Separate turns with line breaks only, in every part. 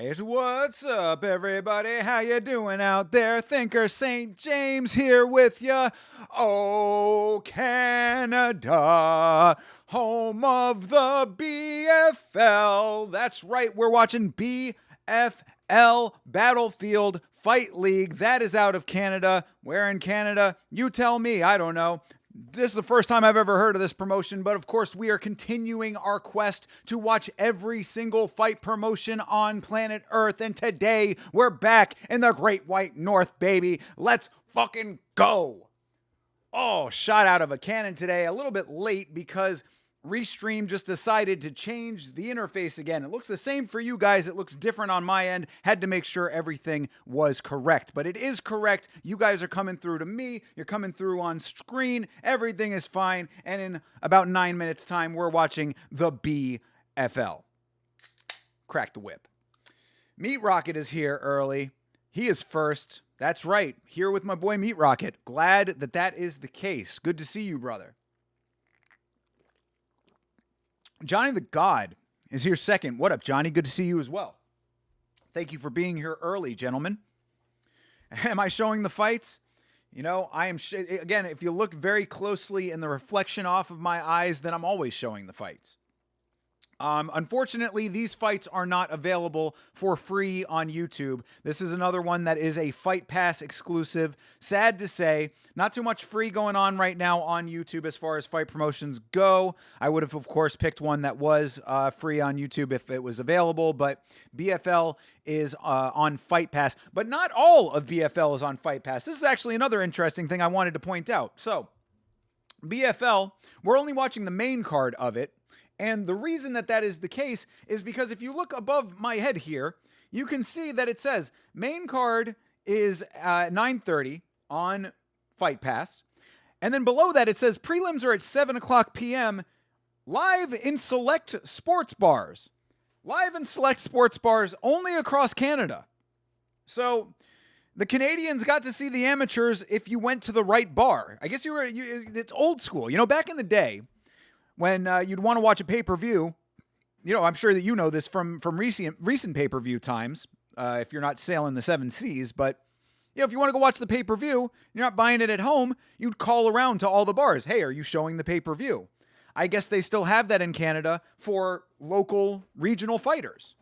right, what's up, everybody? How you doing out there? Thinker St. James here with ya. Oh, Canada, home of the BFL. That's right, we're watching BFL, Battlefield Fight League. That is out of Canada. Where in Canada? You tell me. I don't know. This is the first time I've ever heard of this promotion, but of course we are continuing our quest to watch every single fight promotion on planet Earth, and today we're back in the Great White North, baby. Let's fucking go. Oh, shot out of a cannon today. A little bit late because Restream just decided to change the interface again. It looks the same for you guys. It looks different on my end. Had to make sure everything was correct. But it is correct. You guys are coming through to me. You're coming through on screen. Everything is fine. And in about 9 minutes time, we're watching the BFL. Crack the whip. Meat Rocket is here early. He is first. That's right. Here with my boy Meat Rocket. Glad that that is the case. Good to see you, brother. Johnny the God is here second. What up, Johnny? Good to see you as well. Thank you for being here early, gentlemen. Am I showing the fights? You know, I am. Again, if you look very closely in the reflection off of my eyes, then I'm always showing the fights. Unfortunately, these fights are not available for free on YouTube. This is another one that is a Fight Pass exclusive. Sad to say, not too much free going on right now on YouTube as far as fight promotions go. I would have, of course, picked one that was free on YouTube if it was available, but BFL is on Fight Pass. But not all of BFL is on Fight Pass. This is actually another interesting thing I wanted to point out. So, BFL, we're only watching the main card of it. And the reason that that is the case is because if you look above my head here, you can see that it says main card is 9:30 on Fight Pass. And then below that, it says prelims are at 7 o'clock p.m. live in select sports bars. Live in select sports bars only across Canada. So the Canadians got to see the amateurs if you went to the right bar. I guess it's old school. You know, back in the day, when you'd want to watch a pay-per-view, you know, I'm sure that you know this from recent pay-per-view times, if you're not sailing the seven seas, but, you know, if you want to go watch the pay-per-view, you're not buying it at home, you'd call around to all the bars. Hey, are you showing the pay-per-view? I guess they still have that in Canada for local regional fighters.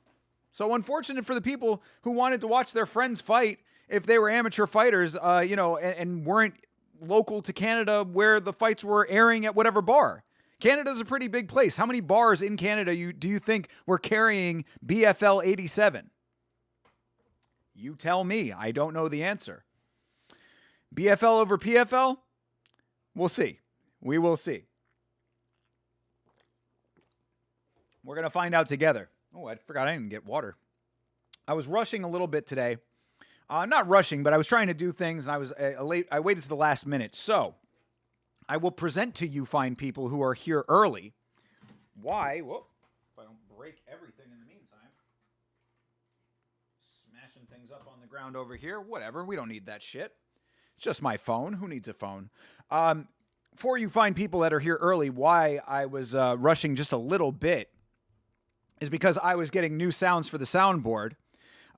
So unfortunate for the people who wanted to watch their friends fight if they were amateur fighters, you know, and weren't local to Canada where the fights were airing at whatever bar. Canada's a pretty big place. How many bars in Canada do you think were carrying BFL 87? You tell me. I don't know the answer. BFL over PFL? We'll see. We will see. We're going to find out together. Oh, I forgot I didn't get water. I was rushing a little bit today. Not rushing, but I was trying to do things, and I was late. I waited to the last minute. So I will present to you fine people who are here early why, whoop, if I don't break everything in the meantime. Smashing things up on the ground over here. Whatever, we don't need that shit. It's just my phone. Who needs a phone? For you fine people that are here early, why I was rushing just a little bit is because I was getting new sounds for the soundboard.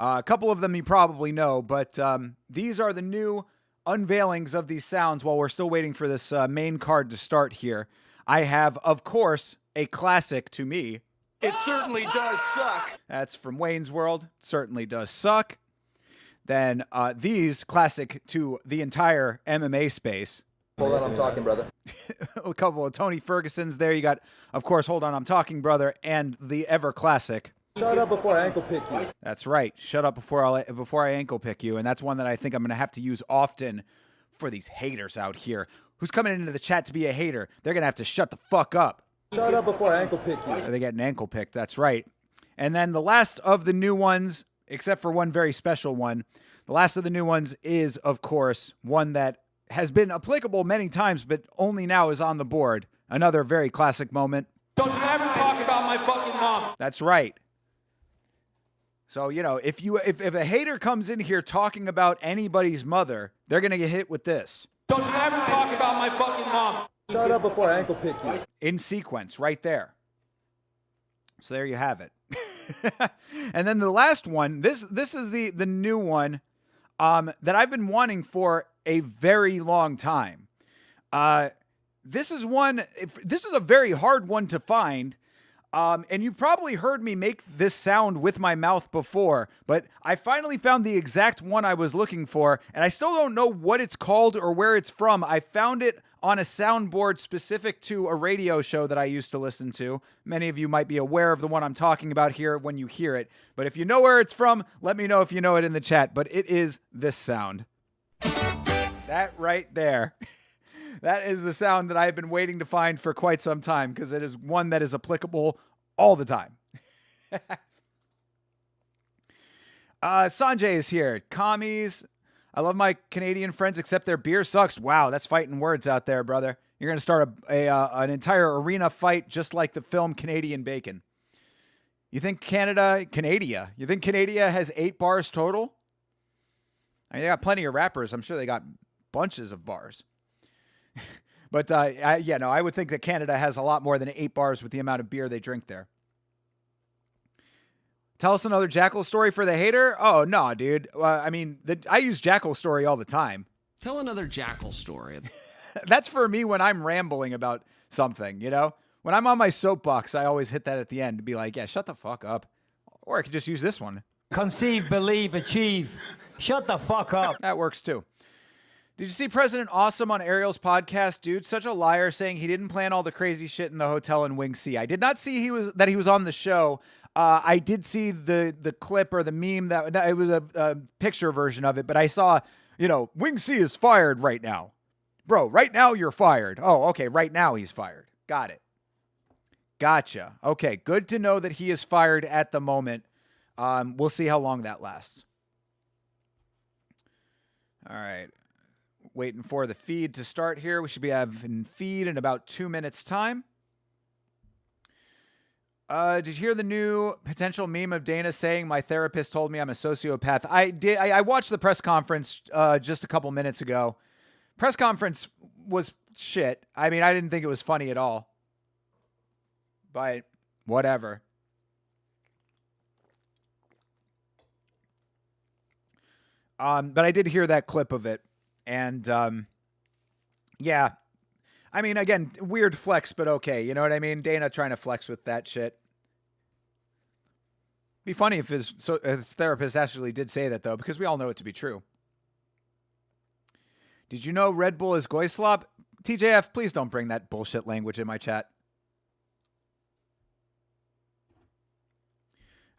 A couple of them you probably know, but these are the new unveilings of these sounds while we're still waiting for this main card to start here. I have, of course, a classic to me.
It certainly does suck.
That's from Wayne's World. Certainly does suck. Then these classic to the entire MMA space.
Hold on, I'm talking, brother.
A couple of Tony Fergusons there. You got, of course, Hold On, I'm Talking, Brother, and the ever classic.
Shut up before I ankle pick you.
That's right. Shut up before I ankle pick you. And that's one that I think I'm going to have to use often for these haters out here. Who's coming into the chat to be a hater? They're going to have to shut the fuck up.
Shut up before I ankle pick you.
Or they get an ankle pick. That's right. And then the last of the new ones, except for one very special one, the last of the new ones is, of course, one that has been applicable many times, but only now is on the board. Another very classic moment.
Don't you ever talk about my fucking mom.
That's right. So, you know, if a hater comes in here talking about anybody's mother, they're going to get hit with this.
Don't you ever talk about my fucking mom. Shut up before I ankle pick you.
In sequence, right there. So there you have it. And then the last one, this is the new one that I've been wanting for a very long time. This is a very hard one to find. And you've probably heard me make this sound with my mouth before, but I finally found the exact one I was looking for, and I still don't know what it's called or where it's from. I found it on a soundboard specific to a radio show that I used to listen to. Many of you might be aware of the one I'm talking about here when you hear it, but if you know where it's from, let me know if you know it in the chat, but it is this sound. That right there. That is the sound that I've been waiting to find for quite some time because it is one that is applicable all the time. Sanjay is here. Commies. I love my Canadian friends except their beer sucks. Wow, that's fighting words out there, brother. You're going to start an entire arena fight just like the film Canadian Bacon. You think Canada has 8 bars total? I mean, they got plenty of rappers. I'm sure they got bunches of bars. But I would think that Canada has a lot more than 8 bars with the amount of beer they drink there. Tell us another Jackal story for the hater? Oh, no, dude. I use Jackal story all the time.
Tell another Jackal story.
That's for me when I'm rambling about something, you know? When I'm on my soapbox, I always hit that at the end to be like, yeah, shut the fuck up. Or I could just use this one.
Conceive, believe, achieve. Shut the fuck up.
That works too. Did you see President Awesome on Ariel's podcast? Dude, such a liar, saying he didn't plan all the crazy shit in the hotel in Wing C. I did not see that he was on the show. I did see the clip or the meme that it was a picture version of it, but I saw, Wing C is fired right now. Bro, right now you're fired. Oh, okay, right now he's fired. Got it. Gotcha. Okay, good to know that he is fired at the moment. We'll see how long that lasts. All right. Waiting for the feed to start here. We should be having feed in about 2 minutes' time. Did you hear the new potential meme of Dana saying, my therapist told me I'm a sociopath? I did. I watched the press conference just a couple minutes ago. Press conference was shit. I mean, I didn't think it was funny at all. But whatever. But I did hear that clip of it. And, yeah, I mean, again, weird flex, but okay. You know what I mean? Dana trying to flex with that shit. Be funny if his therapist actually did say that, though, because we all know it to be true. Did you know Red Bull is Goislop? TJF, please don't bring that bullshit language in my chat.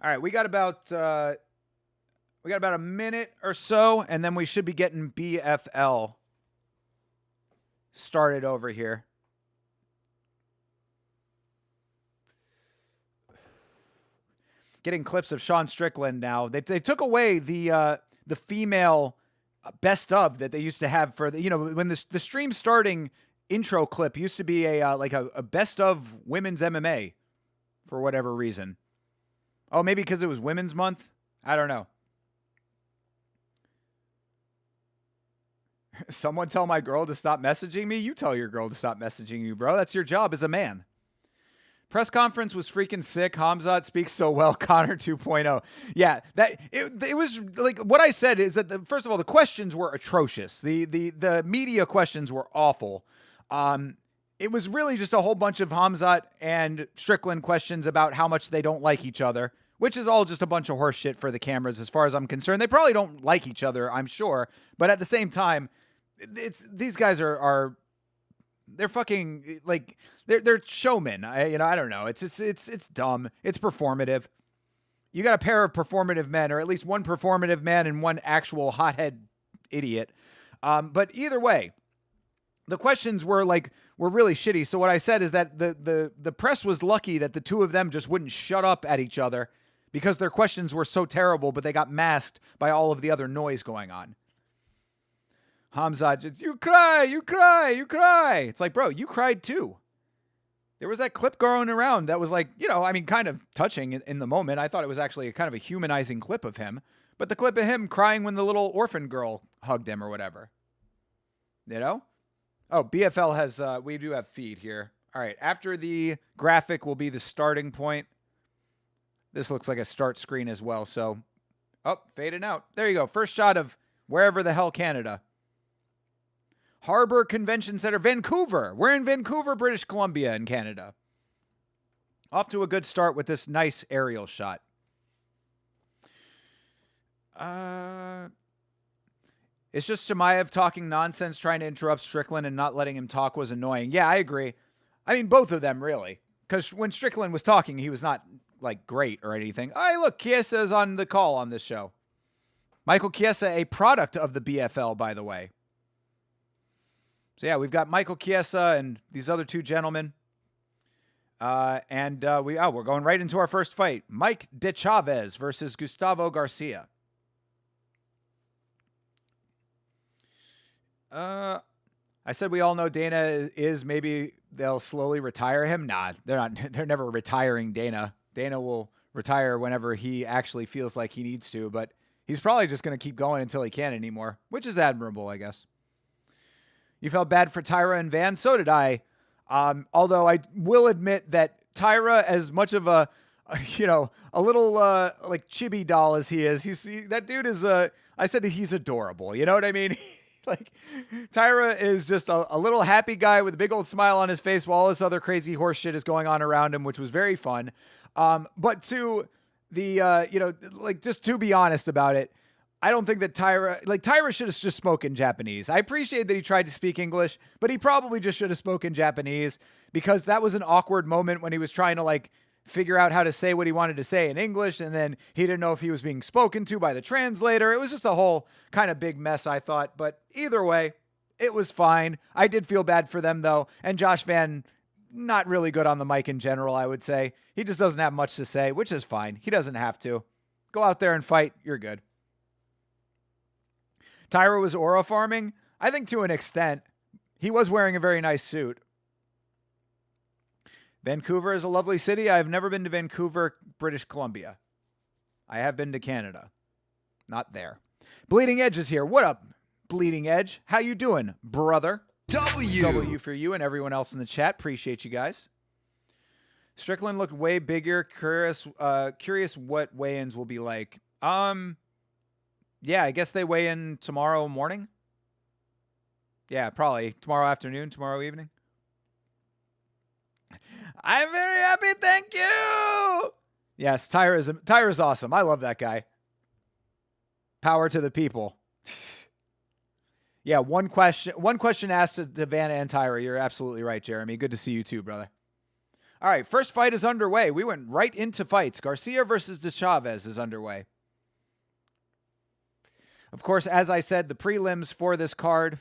All right, we got about a minute or so, and then we should be getting BFL started over here. Getting clips of Sean Strickland now. They took away the female best of that they used to have for when the stream starting intro clip used to be a best of women's MMA for whatever reason. Oh, maybe because it was Women's Month? I don't know. Someone tell my girl to stop messaging me? You tell your girl to stop messaging you, bro. That's your job as a man. Press conference was freaking sick. Hamzat speaks so well. Connor 2.0. Yeah, it was like what I said is that first of all, the questions were atrocious. The media questions were awful. It was really just a whole bunch of Hamzat and Strickland questions about how much they don't like each other, which is all just a bunch of horse shit for the cameras as far as I'm concerned. They probably don't like each other, I'm sure. But at the same time, these guys are they're fucking like they're showmen. I don't know. It's dumb. It's performative. You got a pair of performative men, or at least one performative man and one actual hothead idiot. But either way, the questions were really shitty. So what I said is that the press was lucky that the two of them just wouldn't shut up at each other because their questions were so terrible, but they got masked by all of the other noise going on. Hamza just, you cry. It's like, bro, you cried too. There was that clip going around that was kind of touching in the moment. I thought it was actually kind of a humanizing clip of him. But the clip of him crying when the little orphan girl hugged him or whatever. You know? Oh, BFL has, we do have feed here. All right, after the graphic will be the starting point. This looks like a start screen as well. So, oh, fading out. There you go. First shot of wherever the hell Canada. Harbor Convention Center, Vancouver. We're in Vancouver, British Columbia in Canada. Off to a good start with this nice aerial shot. It's just Chimaev talking nonsense, trying to interrupt Strickland and not letting him talk was annoying. Yeah, I agree. I mean, both of them, really. Because when Strickland was talking, he was not, like, great or anything. Hey, look, Chiesa's on the call on this show. Michael Chiesa, a product of the BFL, by the way. So, yeah, we've got Michael Chiesa and these other two gentlemen. We're going right into our first fight. Mike De Chavez versus Gustavo Garcia. I said we all know Dana is maybe they'll slowly retire him. Nah, they're not. They're never retiring Dana. Dana will retire whenever he actually feels like he needs to, but he's probably just going to keep going until he can't anymore, which is admirable, I guess. You felt bad for Tyra and Van. So did I. Although I will admit that Tyra, as much of a little like chibi doll as he is, that dude is I said he's adorable. You know what I mean? Like, Tyra is just a little happy guy with a big old smile on his face while all this other crazy horse shit is going on around him, which was very fun. But to the, just to be honest about it, I don't think that Tyra should have just spoken Japanese. I appreciate that he tried to speak English, but he probably just should have spoken Japanese because that was an awkward moment when he was trying to, figure out how to say what he wanted to say in English, and then he didn't know if he was being spoken to by the translator. It was just a whole kind of big mess, I thought. But either way, it was fine. I did feel bad for them, though. And Josh Van, not really good on the mic in general, I would say. He just doesn't have much to say, which is fine. He doesn't have to. Go out there and fight. You're good. Tyra was aura farming. I think to an extent. He was wearing a very nice suit. Vancouver is a lovely city. I've never been to Vancouver, British Columbia. I have been to Canada. Not there. Bleeding Edge is here. What up, Bleeding Edge? How you doing, brother? W for you and everyone else in the chat. Appreciate you guys. Strickland looked way bigger. Curious what weigh-ins will be like. Yeah, I guess they weigh in tomorrow morning. Yeah, probably tomorrow afternoon, tomorrow evening. I'm very happy. Thank you. Yes, Tyra's awesome. I love that guy. Power to the people. Yeah, one question asked to Vanna and Tyra. You're absolutely right, Jeremy. Good to see you too, brother. All right, first fight is underway. We went right into fights. Garcia versus De Chavez is underway. Of course, as I said, the prelims for this card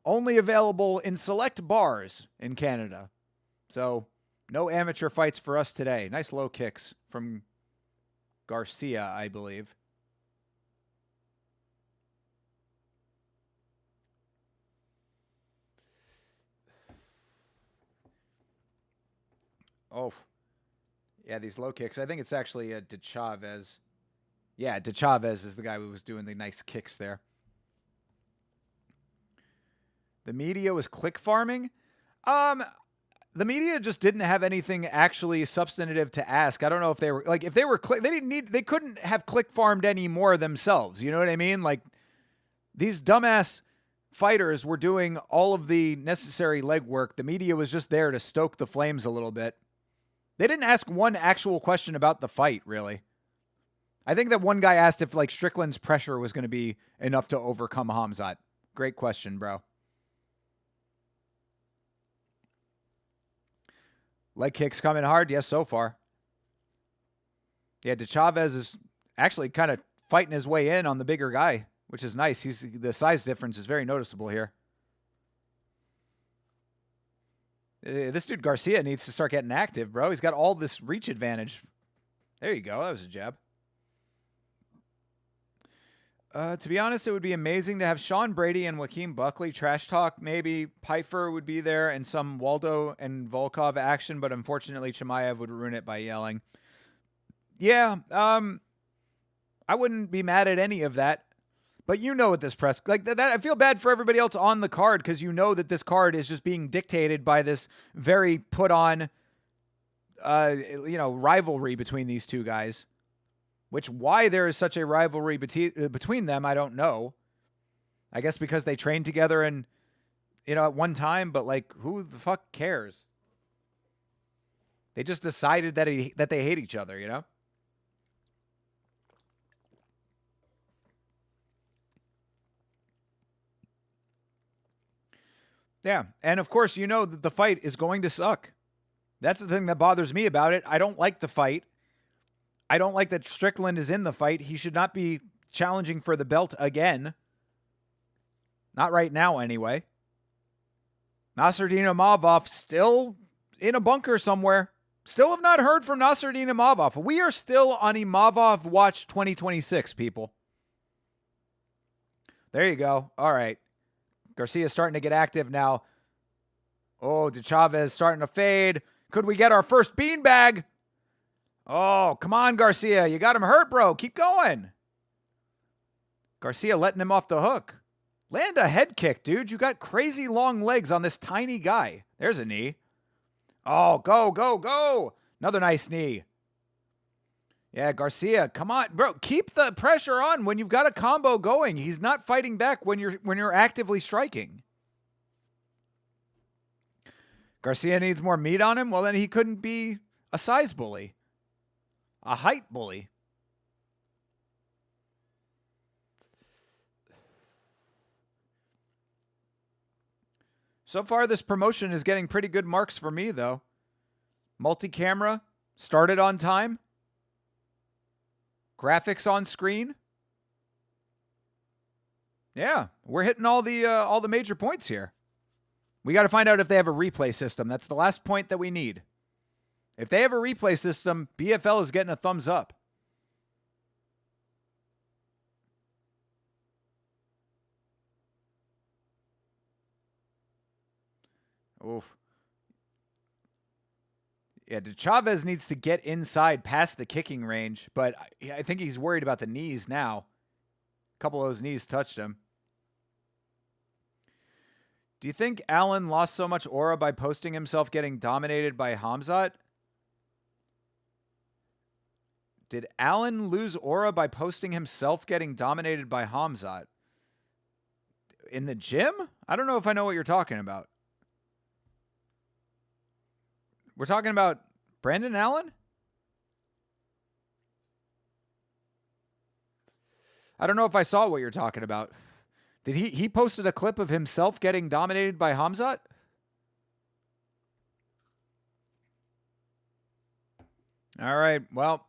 only available in select bars in Canada. So, no amateur fights for us today. Nice low kicks from Garcia, I believe. Oh, yeah, these low kicks. I think it's actually De Chavez. Yeah, De Chavez is the guy who was doing the nice kicks there. The media was click farming. The media just didn't have anything actually substantive to ask. I don't know if they were they couldn't have click farmed any more themselves. You know what I mean? Like, these dumbass fighters were doing all of the necessary legwork. The media was just there to stoke the flames a little bit. They didn't ask one actual question about the fight, really. I think that one guy asked if Strickland's pressure was going to be enough to overcome Hamzat. Great question, bro. Leg kicks coming hard. Yes, so far. Yeah, De Chavez is actually kind of fighting his way in on the bigger guy, which is nice. The size difference is very noticeable here. This dude Garcia needs to start getting active, bro. He's got all this reach advantage. There you go. That was a jab. To be honest, it would be amazing to have Sean Brady and Joaquin Buckley trash talk. Maybe Pfeiffer would be there and some Waldo and Volkov action, but unfortunately Chimaev would ruin it by yelling. Yeah, I wouldn't be mad at any of that. But you know what this press... that I feel bad for everybody else on the card because you know that this card is just being dictated by this very put-on, rivalry between these two guys. why there is such a rivalry between them, I don't know. I guess because they trained together and, at one time, but like, who the fuck cares? They just decided that they hate each other, Yeah, and of course, that the fight is going to suck. That's the thing that bothers me about it. I don't like the fight. I don't like that Strickland is in the fight. He should not be challenging for the belt again. Not right now, anyway. Nasruddin Imavov still in a bunker somewhere. Still have not heard from Nasruddin Imavov. We are still on Imavov Watch 2026, people. There you go. All right. Garcia's starting to get active now. Oh, De Chavez starting to fade. Could we get our first beanbag? Oh, come on, Garcia. You got him hurt, bro. Keep going. Garcia letting him off the hook. Land a head kick, dude. You got crazy long legs on this tiny guy. There's a knee. Oh, go, go, go. Another nice knee. Yeah, Garcia, come on. Bro, keep the pressure on when you've got a combo going. He's not fighting back when you're actively striking. Garcia needs more meat on him. Well, then he couldn't be a size bully. A height bully. So far, this promotion is getting pretty good marks for me, though. Multi-camera, started on time. Graphics on screen. Yeah, we're hitting all the major points here. We got to find out if they have a replay system. That's the last point that we need. If they have a replay system, BFL is getting a thumbs up. Oof. Yeah, De Chavez needs to get inside past the kicking range, but I think he's worried about the knees now. A couple of those knees touched him. Do you think Allen lost so much aura by posting himself getting dominated by Hamzat? Did Allen lose aura by posting himself getting dominated by Hamzat? In the gym? I don't know if I know what you're talking about. We're talking about Brandon Allen? I don't know if I saw what you're talking about. Did he posted a clip of himself getting dominated by Hamzat? All right. Well,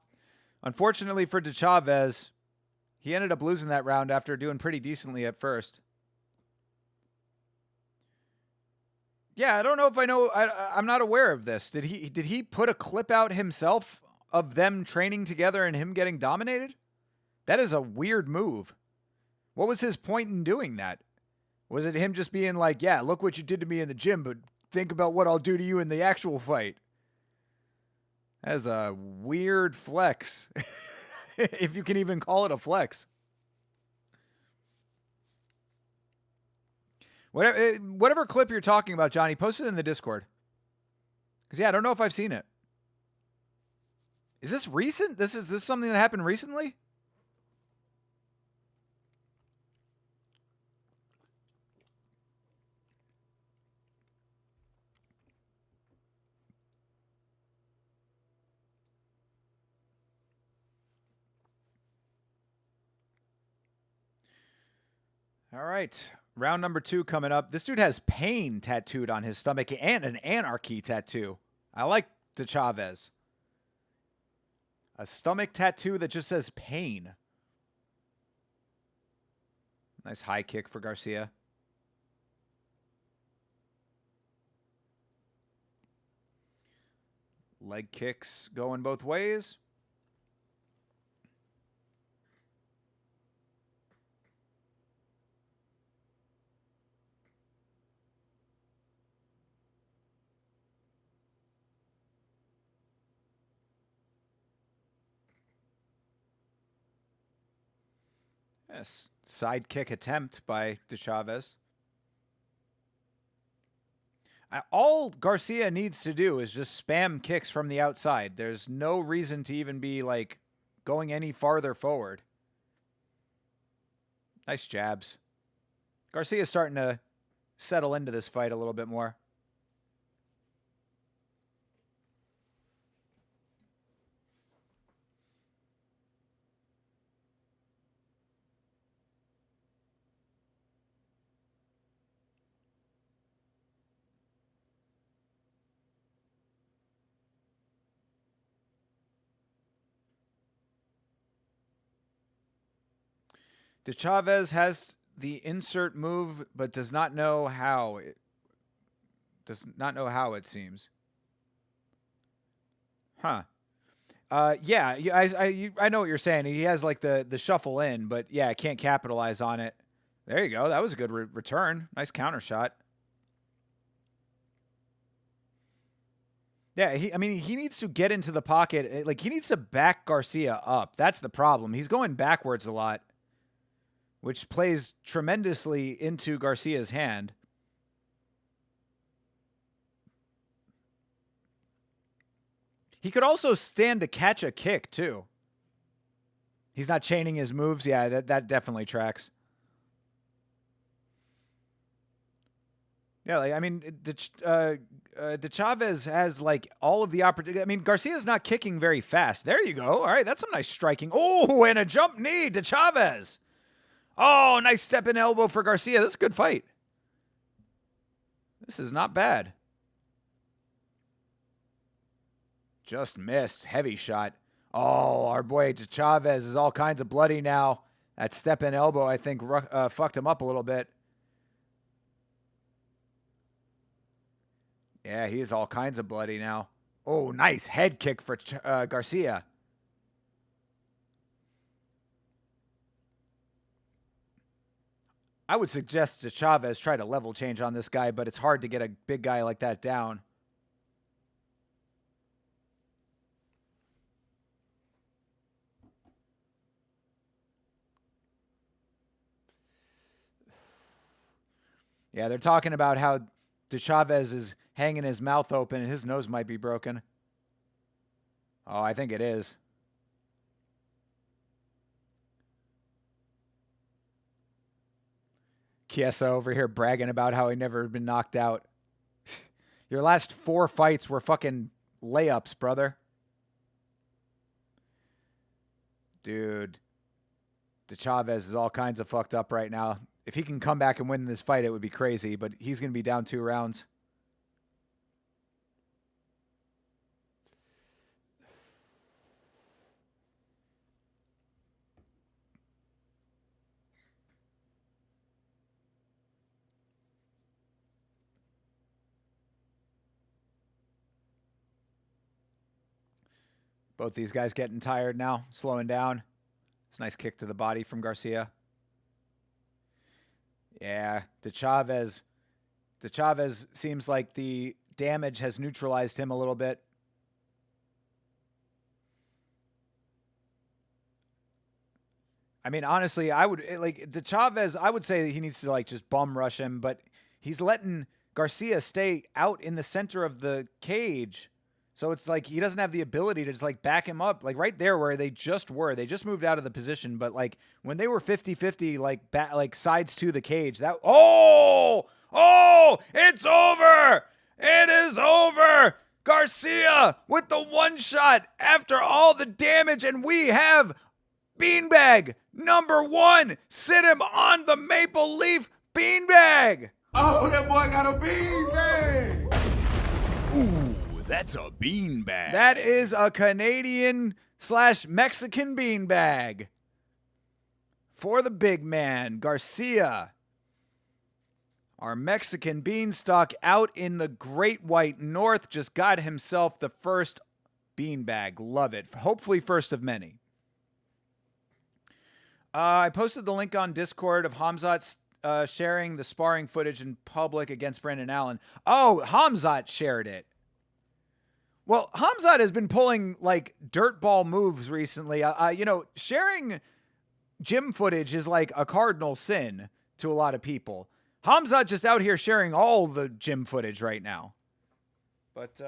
unfortunately for De Chavez, he ended up losing that round after doing pretty decently at first. Yeah, I don't know if I know. I'm not aware of this. Did he put a clip out himself of them training together and him getting dominated? That is a weird move. What was his point in doing that? Was it him just being like, yeah, look what you did to me in the gym, but think about what I'll do to you in the actual fight? That is a weird flex. If you can even call it a flex. Whatever clip you're talking about, Johnny, post it in the Discord. Because, yeah, I don't know if I've seen it. Is this recent? This something that happened recently? All right. Round number 2 coming up. This dude has pain tattooed on his stomach and an anarchy tattoo. I like De Chavez. A stomach tattoo that just says pain. Nice high kick for Garcia. Leg kicks going both ways. Yes, side kick attempt by De Chavez. All Garcia needs to do is just spam kicks from the outside. There's no reason to even be like going any farther forward. Nice jabs. Garcia's starting to settle into this fight a little bit more. De Chavez has the insert move, but does not know how. It seems. Huh. Yeah. I know what you're saying. He has like the shuffle in, but yeah, can't capitalize on it. There you go. That was a good return. Nice counter shot. Yeah, he needs to get into the pocket. Like, he needs to back Garcia up. That's the problem. He's going backwards a lot, which plays tremendously into Garcia's hand. He could also stand to catch a kick, too. He's not chaining his moves. Yeah, that definitely tracks. Yeah, like, I mean, De Chavez has, like, all of the opportunity. I mean, Garcia's not kicking very fast. There you go. All right, that's some nice striking. Oh, and a jump knee, De Chavez. Oh, nice step in elbow for Garcia. This is a good fight. This is not bad. Just missed. Heavy shot. Oh, our boy De Chavez is all kinds of bloody now. That step in elbow, I think, fucked him up a little bit. Yeah, he is all kinds of bloody now. Oh, nice head kick for Garcia. I would suggest to Chavez try to level change on this guy, but it's hard to get a big guy like that down. Yeah, they're talking about how De Chavez is hanging his mouth open and his nose might be broken. Oh, I think it is. Chiesa over here bragging about how he never been knocked out. Your last 4 fights were fucking layups, brother. Dude. De Chavez is all kinds of fucked up right now. If he can come back and win this fight, it would be crazy, but he's going to be down 2 rounds. Both these guys getting tired now, slowing down. It's a nice kick to the body from Garcia. Yeah, De Chavez seems like the damage has neutralized him a little bit. I mean, honestly, I would like De Chavez. I would say he needs to like just bum rush him, but he's letting Garcia stay out in the center of the cage. So it's like he doesn't have the ability to just like back him up. Like right there where they just were. They just moved out of the position. But like when they were 50-50, like sides to the cage, that it's over. It is over. Garcia with the 1 shot after all the damage. And we have Beanbag number 1. Sit him on the Maple Leaf Beanbag.
Oh, that boy got a beanbag.
Ooh, that's a beanbag.
That is a Canadian/Mexican beanbag for the big man, Garcia. Our Mexican beanstalk out in the Great White North just got himself the first beanbag. Love it. Hopefully first of many. I posted the link on Discord of Hamzat sharing the sparring footage in public against Brandon Allen. Oh, Hamzat shared it. Well, Hamzat has been pulling like dirtball moves recently. Sharing gym footage is like a cardinal sin to a lot of people. Hamzat just out here sharing all the gym footage right now. But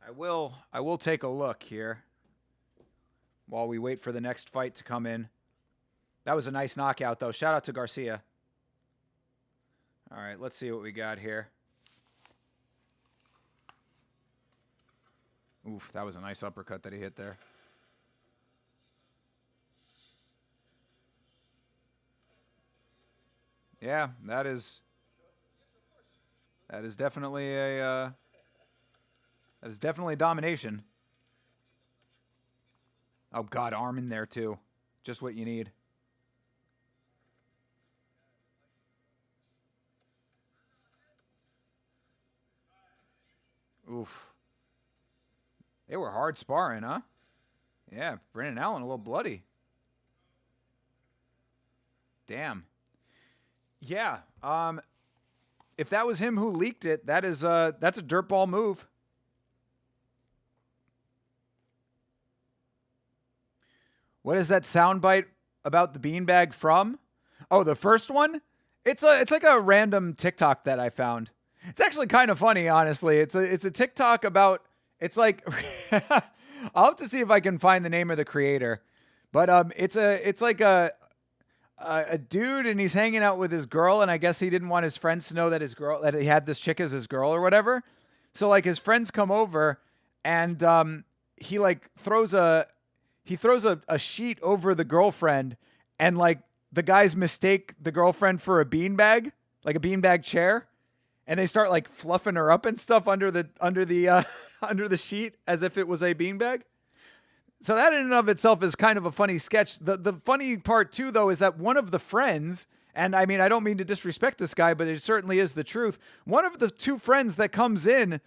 I will take a look here while we wait for the next fight to come in. That was a nice knockout, though. Shout out to Garcia. All right, let's see what we got here. Oof, that was a nice uppercut that he hit there. Yeah, that is definitely a domination. Oh God, arm in there too. Just what you need. Oof. They were hard sparring, huh? Yeah, Brendan Allen a little bloody. Damn. Yeah. If that was him who leaked it, that's a dirtball move. What is that soundbite about the beanbag from? Oh, the first one? It's like a random TikTok that I found. It's actually kind of funny, honestly. It's a TikTok about, it's like I'll have to see if I can find the name of the creator. But it's like a dude, and he's hanging out with his girl, and I guess he didn't want his friends to know that he had this chick as his girl or whatever. So like his friends come over, and he like throws a sheet over the girlfriend, and like the guys mistake the girlfriend for a beanbag, like a beanbag chair, and they start like fluffing her up and stuff under the under the sheet as if it was a beanbag. So that in and of itself is kind of a funny sketch. The funny part too, though, is that one of the friends, and I mean, I don't mean to disrespect this guy, but it certainly is the truth. One of the two friends that comes in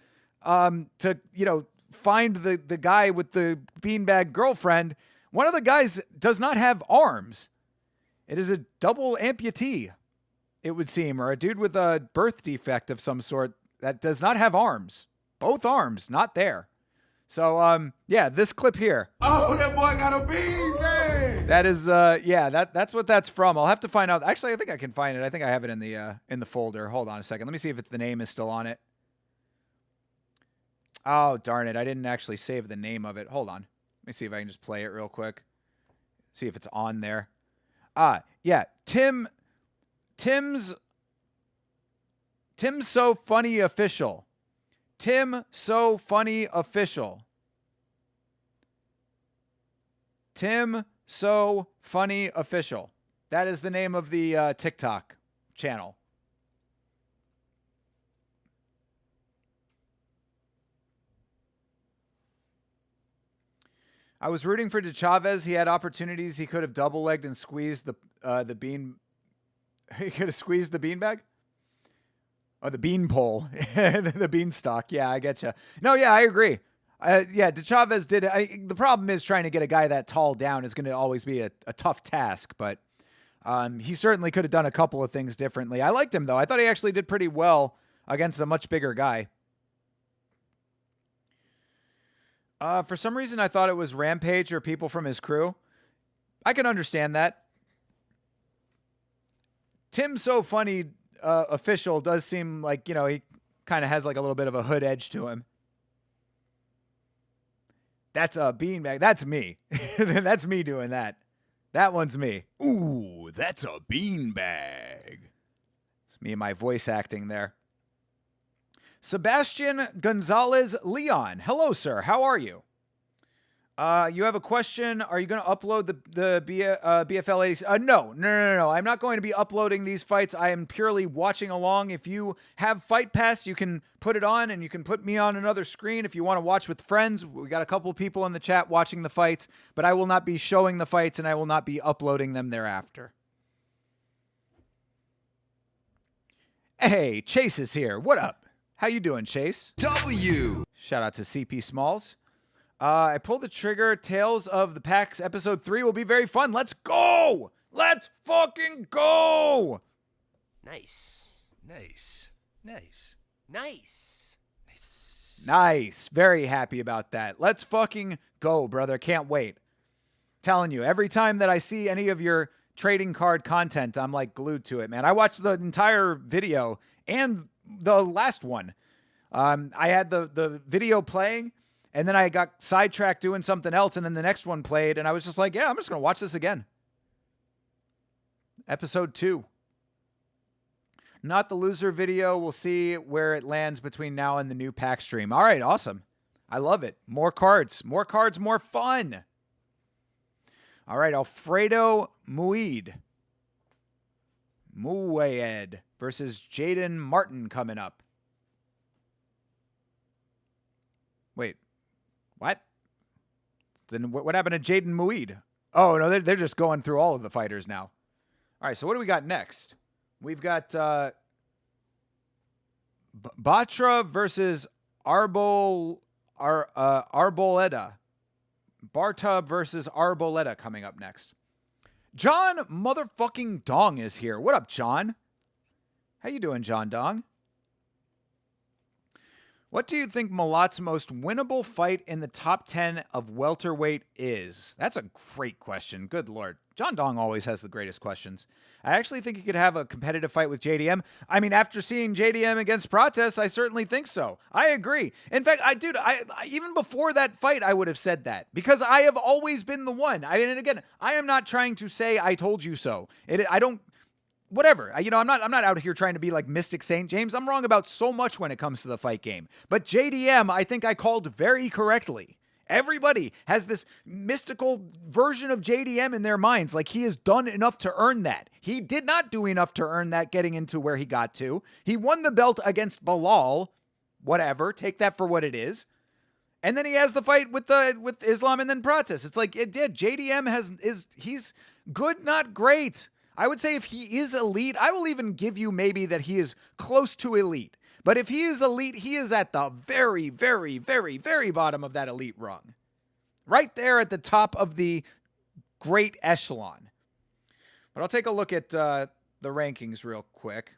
to, you know, find the guy with the beanbag girlfriend, one of the guys does not have arms. It is a double amputee, it would seem, or a dude with a birth defect of some sort that does not have arms. Both arms, not there. So, yeah, this clip here.
Oh, that boy got a beanbag.
That is, yeah, that's what that's from. I'll have to find out. Actually, I think I can find it. I think I have it in the folder. Hold on a second. Let me see if the name is still on it. Oh, darn it. I didn't actually save the name of it. Hold on. Let me see if I can just play it real quick. See if it's on there. Yeah. Tim's So Funny Official. Tim So Funny Official. Tim So Funny Official. That is the name of the TikTok channel. I was rooting for DeChavez. He had opportunities. He could have double-legged and squeezed the bean. He could have squeezed the beanbag? Oh, the bean pole. The beanstalk. Yeah, I get you. No, yeah, I agree. Yeah, DeChavez did it. The problem is trying to get a guy that tall down is going to always be a tough task, but he certainly could have done a couple of things differently. I liked him, though. I thought he actually did pretty well against a much bigger guy. For some reason, I thought it was Rampage or people from his crew. I can understand that. Tim So Funny Official does seem like, you know, he kind of has like a little bit of a hood edge to him. That's a beanbag. That's me. That's me doing that. That one's me.
Ooh, that's a beanbag.
It's me and my voice acting there. Sebastian Gonzalez Leon. Hello, sir. How are you? You have a question. Are you going to upload the BFL 80? No. I'm not going to be uploading these fights. I am purely watching along. If you have Fight Pass, you can put it on and you can put me on another screen if you want to watch with friends. We got a couple of people in the chat watching the fights, but I will not be showing the fights and I will not be uploading them thereafter. Hey, Chase is here. What up? How you doing, Chase?
W.
Shout out to CP Smalls. I pulled the trigger. Tales of the Packs episode 3 will be very fun. Let's go! Let's fucking go!
Nice.
Nice. Nice.
Nice.
Nice. Very happy about that. Let's fucking go, brother. Can't wait. Telling you, every time that I see any of your trading card content, I'm like glued to it, man. I watched the entire video and the last one. I had the video playing, And then I got sidetracked doing something else, and then the next one played, and I was just like, yeah, I'm just going to watch this again. Episode 2. Not the loser video. We'll see where it lands between now and the new pack stream. All right, awesome. I love it. More cards. More cards, more fun. All right, Alfredo Mued versus Jaden Martin coming up. Wait, what? Then what happened to Jaden Mued? Oh, no, they're just going through all of the fighters now. All right, so what do we got next? We've got Batra versus Arboleda. Barta versus Arboleda coming up next. John motherfucking Dong is here. What up, John? How you doing, John Dong? What do you think Malat's most winnable fight in the top 10 of welterweight is? That's a great question. Good Lord. John Dong always has the greatest questions. I actually think he could have a competitive fight with JDM. I mean, after seeing JDM against Prates, I certainly think so. I agree. In fact, I even before that fight, I would have said that because I have always been the one. I mean, and again, I am not trying to say I told you so. Whatever. I'm not out here trying to be like Mystic St. James. I'm wrong about so much when it comes to the fight game. But JDM, I think I called very correctly. Everybody has this mystical version of JDM in their minds, like he has done enough to earn that. He did not do enough to earn that getting into where he got to. He won the belt against Bilal. Whatever. Take that for what it is. And then he has the fight with Islam and then Prates. It's like it did. JDM he's good, not great. I would say if he is elite, I will even give you maybe that he is close to elite. But if he is elite, he is at the very, very, very, very bottom of that elite rung. Right there at the top of the great echelon. But I'll take a look at the rankings real quick.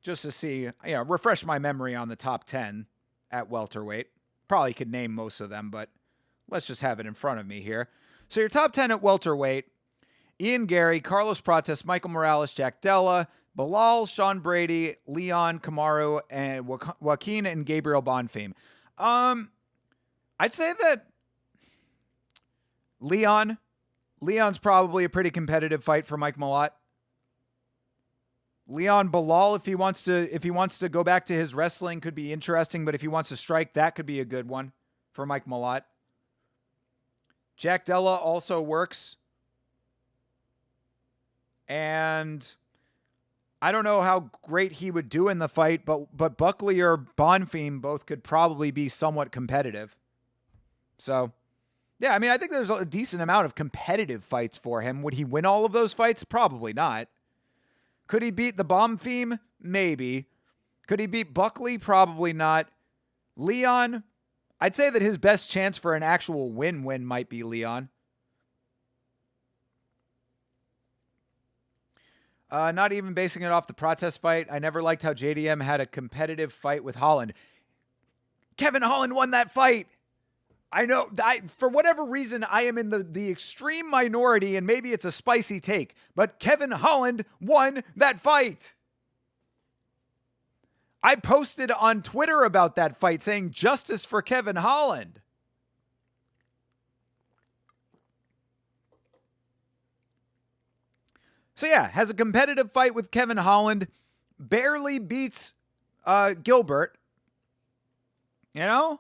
Just to see, refresh my memory on the top 10 at welterweight. Probably could name most of them, but let's just have it in front of me here. So your top 10 at welterweight: Ian Gary, Carlos Prates, Michael Morales, Jack Della, Bilal, Sean Brady, Leon Kamaru, and Joaquin and Gabriel Bonfim. I'd say that Leon's probably a pretty competitive fight for Mike Malott. Leon Bilal, if he wants to go back to his wrestling, could be interesting, but if he wants to strike, that could be a good one for Mike Malott. Jack Della also works. And I don't know how great he would do in the fight, but Buckley or Bonfim both could probably be somewhat competitive. So, yeah, I mean, I think there's a decent amount of competitive fights for him. Would he win all of those fights? Probably not. Could he beat the Bonfim? Maybe. Could he beat Buckley? Probably not. Leon? I'd say that his best chance for an actual win-win might be Leon. Not even basing it off the Prates fight. I never liked how JDM had a competitive fight with Holland. Kevin Holland won that fight. I know. For whatever reason, I am in the extreme minority, and maybe it's a spicy take, but Kevin Holland won that fight. I posted on Twitter about that fight saying justice for Kevin Holland. So yeah, has a competitive fight with Kevin Holland, barely beats Gilbert. Come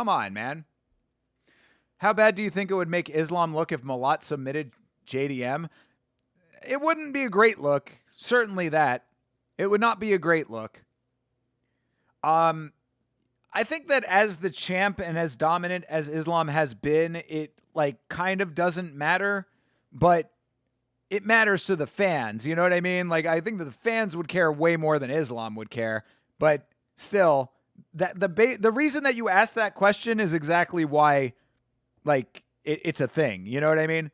on, man. How bad do you think it would make Islam look if Malott submitted JDM? It wouldn't be a great look. Certainly that. It would not be a great look. I think that as the champ and as dominant as Islam has been, it kind of doesn't matter, but it matters to the fans. You know what I mean? I think that the fans would care way more than Islam would care, but still, the reason that you asked that question is exactly why, it's a thing. You know what I mean?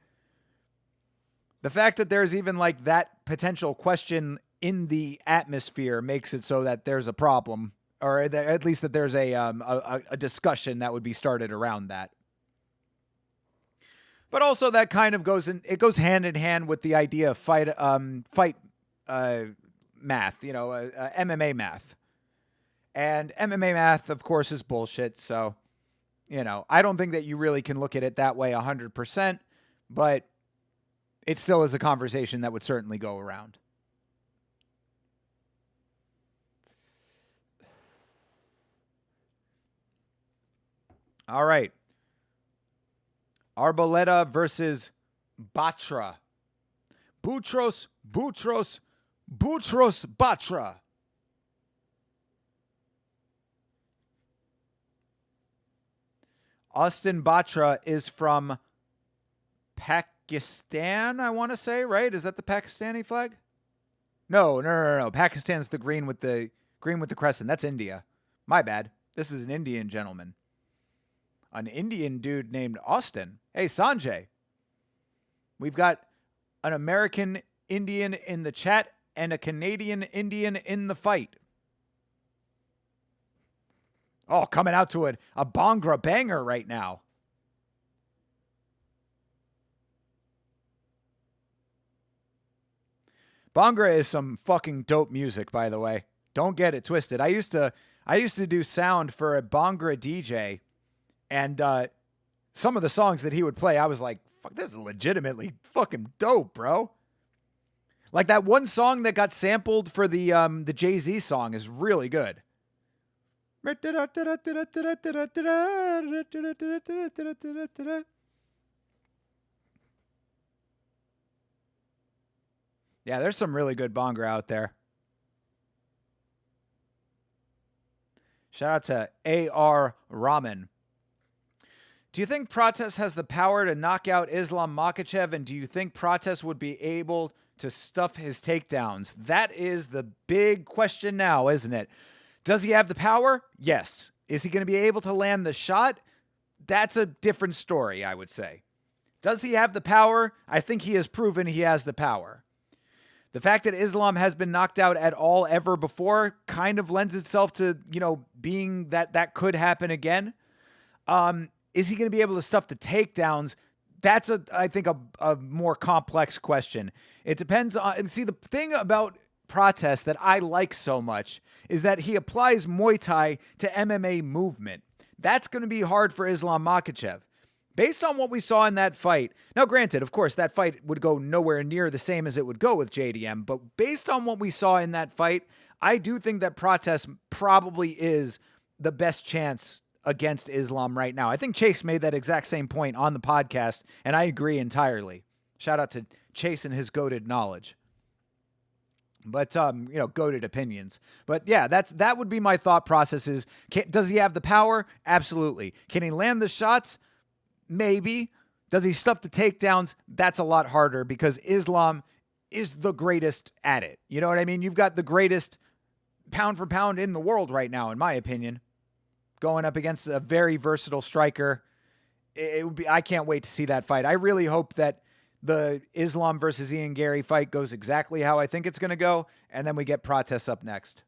The fact that there's even that potential question in the atmosphere makes it so that there's a problem, or at least that there's a discussion that would be started around that. But also that kind of goes hand in hand with the idea of fight math, MMA math. And MMA math, of course, is bullshit. So, I don't think that you really can look at it that way 100%, but it still is a conversation that would certainly go around. All right. Arboleda versus Batra. Boutros Batra. Austin Batra is from Pakistan, I want to say, right? Is that the Pakistani flag? No. Pakistan's the green with the crescent. That's India. My bad. This is an Indian gentleman. An Indian dude named Austin. Hey, Sanjay. We've got an American Indian in the chat and a Canadian Indian in the fight. Oh, coming out to a Bhangra banger right now. Bhangra is some fucking dope music, by the way. Don't get it twisted. I used to do sound for a Bhangra DJ, and some of the songs that he would play, I was like, fuck, this is legitimately fucking dope, bro. Like that one song that got sampled for the Jay-Z song is really good. Yeah, there's some really good Bhangra out there. Shout out to A.R. Rahman. Do you think Prates has the power to knock out Islam Makhachev, and do you think Prates would be able to stuff his takedowns? That is the big question now, isn't it? Does he have the power? Yes. Is he going to be able to land the shot? That's a different story, I would say. Does he have the power? I think he has proven he has the power. The fact that Islam has been knocked out at all ever before kind of lends itself to, being that could happen again. Is he going to be able to stuff the takedowns? That's I think a more complex question. It depends on, see, the thing about Prates that I like so much is that he applies Muay Thai to MMA movement. That's going to be hard for Islam Makhachev. Based on what we saw in that fight, now granted, of course, that fight would go nowhere near the same as it would go with JDM, but based on what we saw in that fight, I do think that Prates probably is the best chance against Islam right now. I think Chase made that exact same point on the podcast, and I agree entirely. Shout out to Chase and his goated knowledge. But, goated opinions. But yeah, that would be my thought process is, does he have the power? Absolutely. Can he land the shots? Maybe. Does he stuff the takedowns? That's a lot harder because Islam is the greatest at it. You know what I mean? You've got the greatest pound for pound in the world right now, in my opinion, going up against a very versatile striker. It would be, I can't wait to see that fight. I really hope that the Islam versus Ian Gary fight goes exactly how I think it's going to go, and then we get Prates up next.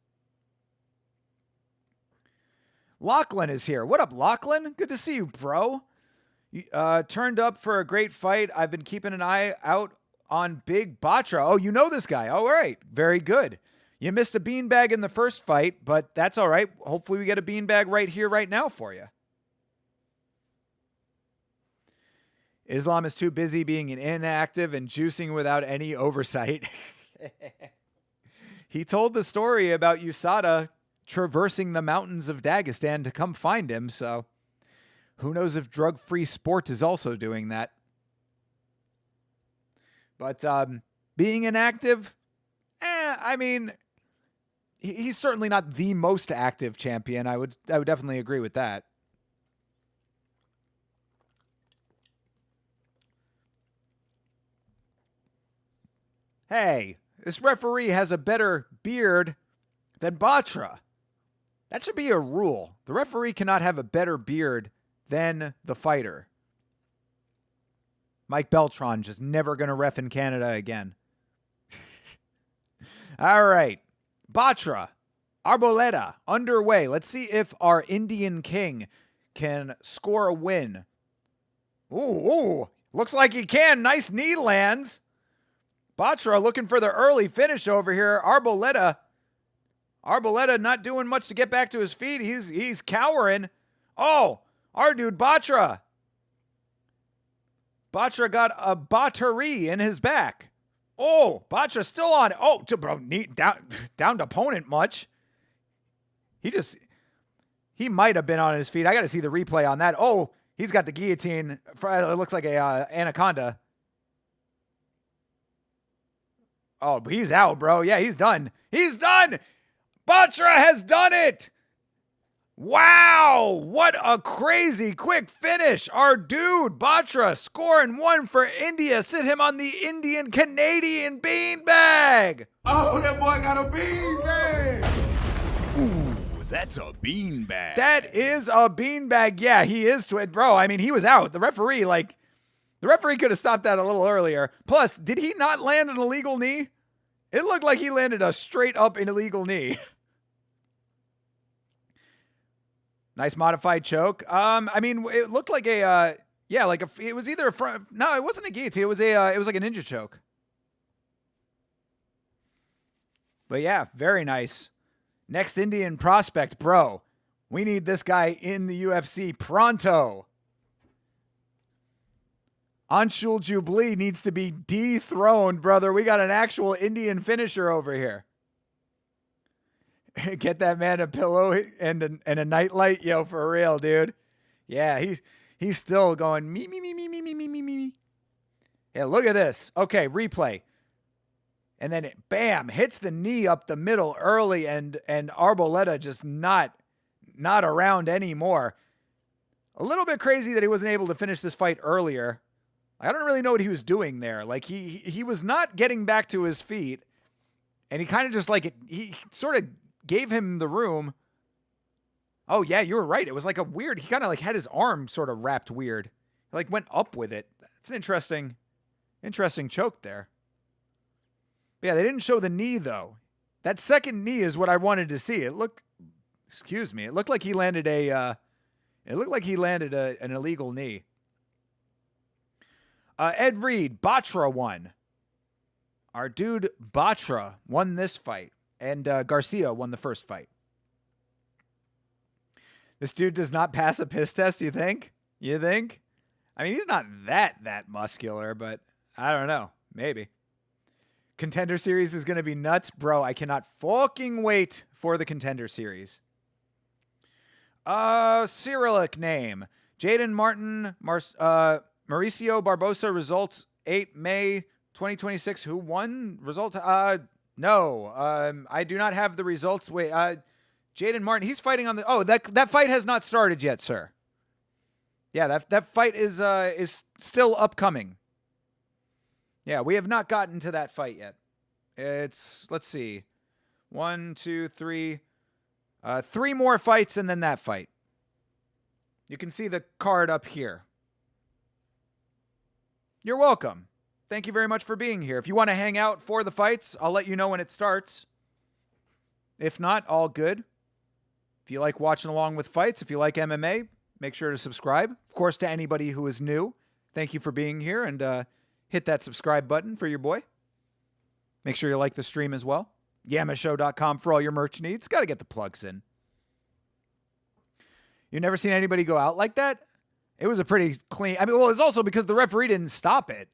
Lachlan is here. What up, Lachlan? Good to see you, bro. Turned up for a great fight. I've been keeping an eye out on Big Batra. Oh, you know this guy. Oh, all right. Very good. You missed a beanbag in the first fight, but that's all right. Hopefully we get a beanbag right here, right now for you. Islam is too busy being inactive and juicing without any oversight. He told the story about USADA traversing the mountains of Dagestan to come find him, so who knows if drug-free sports is also doing that. But being inactive, I mean, he's certainly not the most active champion. I would definitely agree with that. Hey, this referee has a better beard than Batra. That should be a rule. The referee cannot have a better beard than the fighter. Mike Beltran just never going to ref in Canada again. All right. Batra, Arboleda, underway. Let's see if our Indian King can score a win. Ooh, looks like he can. Nice knee lands. Batra looking for the early finish over here. Arboleda Arboleda not doing much to get back to his feet. He's cowering. Oh, our dude Batra. Batra got a battery in his back. Oh, Batra still on. Oh, bro, down to opponent much. He might have been on his feet. I got to see the replay on that. Oh, he's got the guillotine. It looks like a anaconda. Oh, he's out, bro. Yeah, he's done. He's done. Batra has done it. Wow, what a crazy quick finish. Our dude, Batra, scoring one for India. Sit him on the Indian-Canadian beanbag.
Oh, that boy got a beanbag.
Ooh, that's a beanbag.
That is a beanbag. Yeah, he is. Bro, I mean, he was out. The referee could have stopped that a little earlier. Plus, did he not land an illegal knee? It looked like he landed a straight up illegal knee. Nice modified choke. I mean, it looked like it was either a front. No, it wasn't a guillotine. It was like a ninja choke. But yeah, very nice. Next Indian prospect, bro. We need this guy in the UFC pronto. Anshul Jubilee needs to be dethroned, brother. We got an actual Indian finisher over here. Get that man a pillow and a nightlight, yo, for real, dude. Yeah, he's still going me. Yeah, look at this. Okay, replay. And then it, bam, hits the knee up the middle early, and Arboleda just not around anymore. A little bit crazy that he wasn't able to finish this fight earlier. I don't really know what he was doing there. Like he was not getting back to his feet, and he kind of just he sort of gave him the room. Oh yeah, you were right. It was like a weird, he kind of like had his arm sort of wrapped weird. He like went up with it. It's an interesting choke there. But yeah, they didn't show the knee though. That second knee is what I wanted to see. It looked like he landed an illegal knee. Ed Reed, Batra won. Our dude Batra won this fight. And Garcia won the first fight. This dude does not pass a piss test, you think? You think? I mean, he's not that muscular, but I don't know. Maybe. Contender Series is going to be nuts. Bro, I cannot fucking wait for the Contender Series. Cyrillic name. Jaden Martin, Mauricio Barbosa, results 8 May 2026. Who won? Results? No, I do not have the results. Wait, Jaden Martin, he's fighting on the. Oh, that fight has not started yet, sir. Yeah, that fight is still upcoming. Yeah, we have not gotten to that fight yet. Let's see, 1, 2, 3, 3 more fights and then that fight. You can see the card up here. You're welcome. Thank you very much for being here. If you want to hang out for the fights, I'll let you know when it starts. If not, all good. If you like watching along with fights, if you like MMA, make sure to subscribe. Of course, to anybody who is new, thank you for being here, and hit that subscribe button for your boy. Make sure you like the stream as well. Yamashow.com for all your merch needs. Got to get the plugs in. You never seen anybody go out like that? It was a pretty clean. I mean, well, it's also because the referee didn't stop it.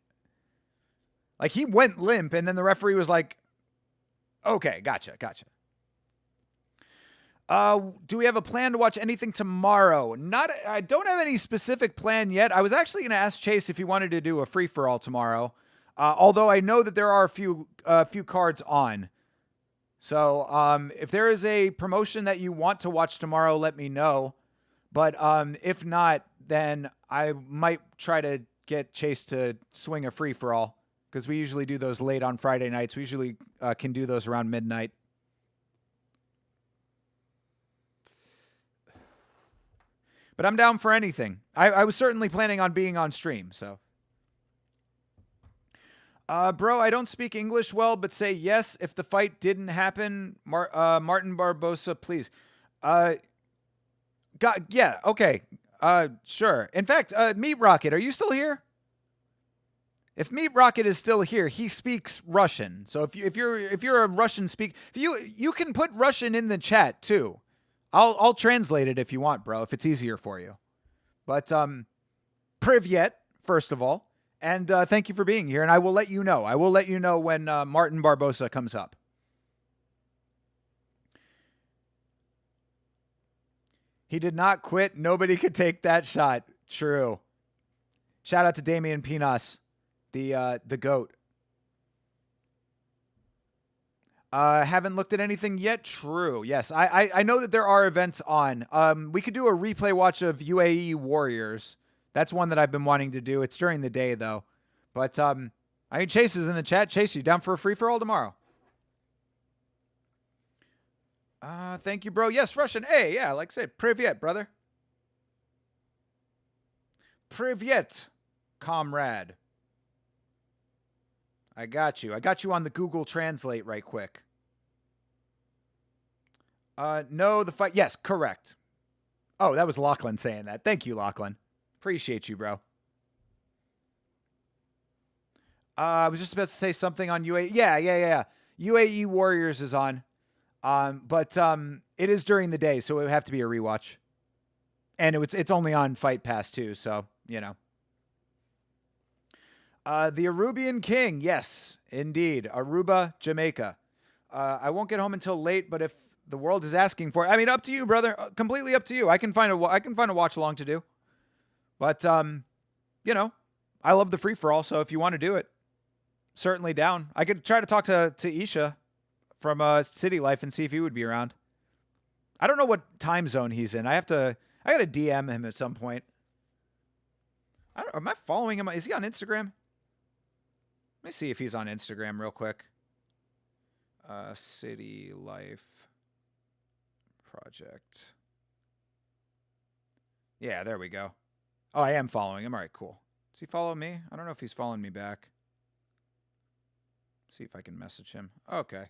Like, he went limp, and then the referee was like, okay, gotcha. Do we have a plan to watch anything tomorrow? I don't have any specific plan yet. I was actually going to ask Chase if he wanted to do a free-for-all tomorrow, although I know that there are a few cards on. So if there is a promotion that you want to watch tomorrow, let me know. But if not, then I might try to get Chase to swing a free-for-all, because we usually do those late on Friday nights. We usually can do those around midnight. But I'm down for anything. I was certainly planning on being on stream, so. Bro, I don't speak English well, but say yes if the fight didn't happen. Martin Barbosa, please. Yeah, okay. Sure. In fact, Meat Rocket, are you still here? If Meat Rocket is still here, he speaks Russian. So if you're a Russian you can put Russian in the chat too. I'll translate it if you want, bro, if it's easier for you. But Privyet, first of all, and thank you for being here. And I will let you know. I will let you know when Martin Barbosa comes up. He did not quit. Nobody could take that shot. True. Shout out to Damian Pinas, the GOAT. Haven't looked at anything yet. True. Yes, I know that there are events on. We could do a replay watch of UAE Warriors. That's one that I've been wanting to do. It's during the day though. But I mean, Chase is in the chat. Chase, you down for a free for all tomorrow? Thank you, bro. Yes, Russian. Hey, yeah, like I said, Privyet, brother. Privyet, comrade. I got you. I got you on the Google Translate right quick. No, the fight. Yes, correct. Oh, that was Lachlan saying that. Thank you, Lachlan. Appreciate you, bro. I was just about to say something on UAE. Yeah. UAE Warriors is on. But it is during the day, so it would have to be a rewatch. And it's only on Fight Pass too, so, you know. The Arubian King, yes, indeed. Aruba, Jamaica. I won't get home until late, but if the world is asking for it, I mean, up to you, brother. Completely up to you. I can find a watch along to do. But you know, I love the free for all, so if you want to do it, certainly down. I could try to talk to Isha from City Life and see if he would be around. I don't know what time zone he's in. I gotta DM him at some point. Am I following him? Is he on Instagram? Let me see if he's on Instagram real quick. City Life Project. Yeah, there we go. Oh, I am following him. All right, cool. Does he follow me? I don't know if he's following me back. See if I can message him. Okay.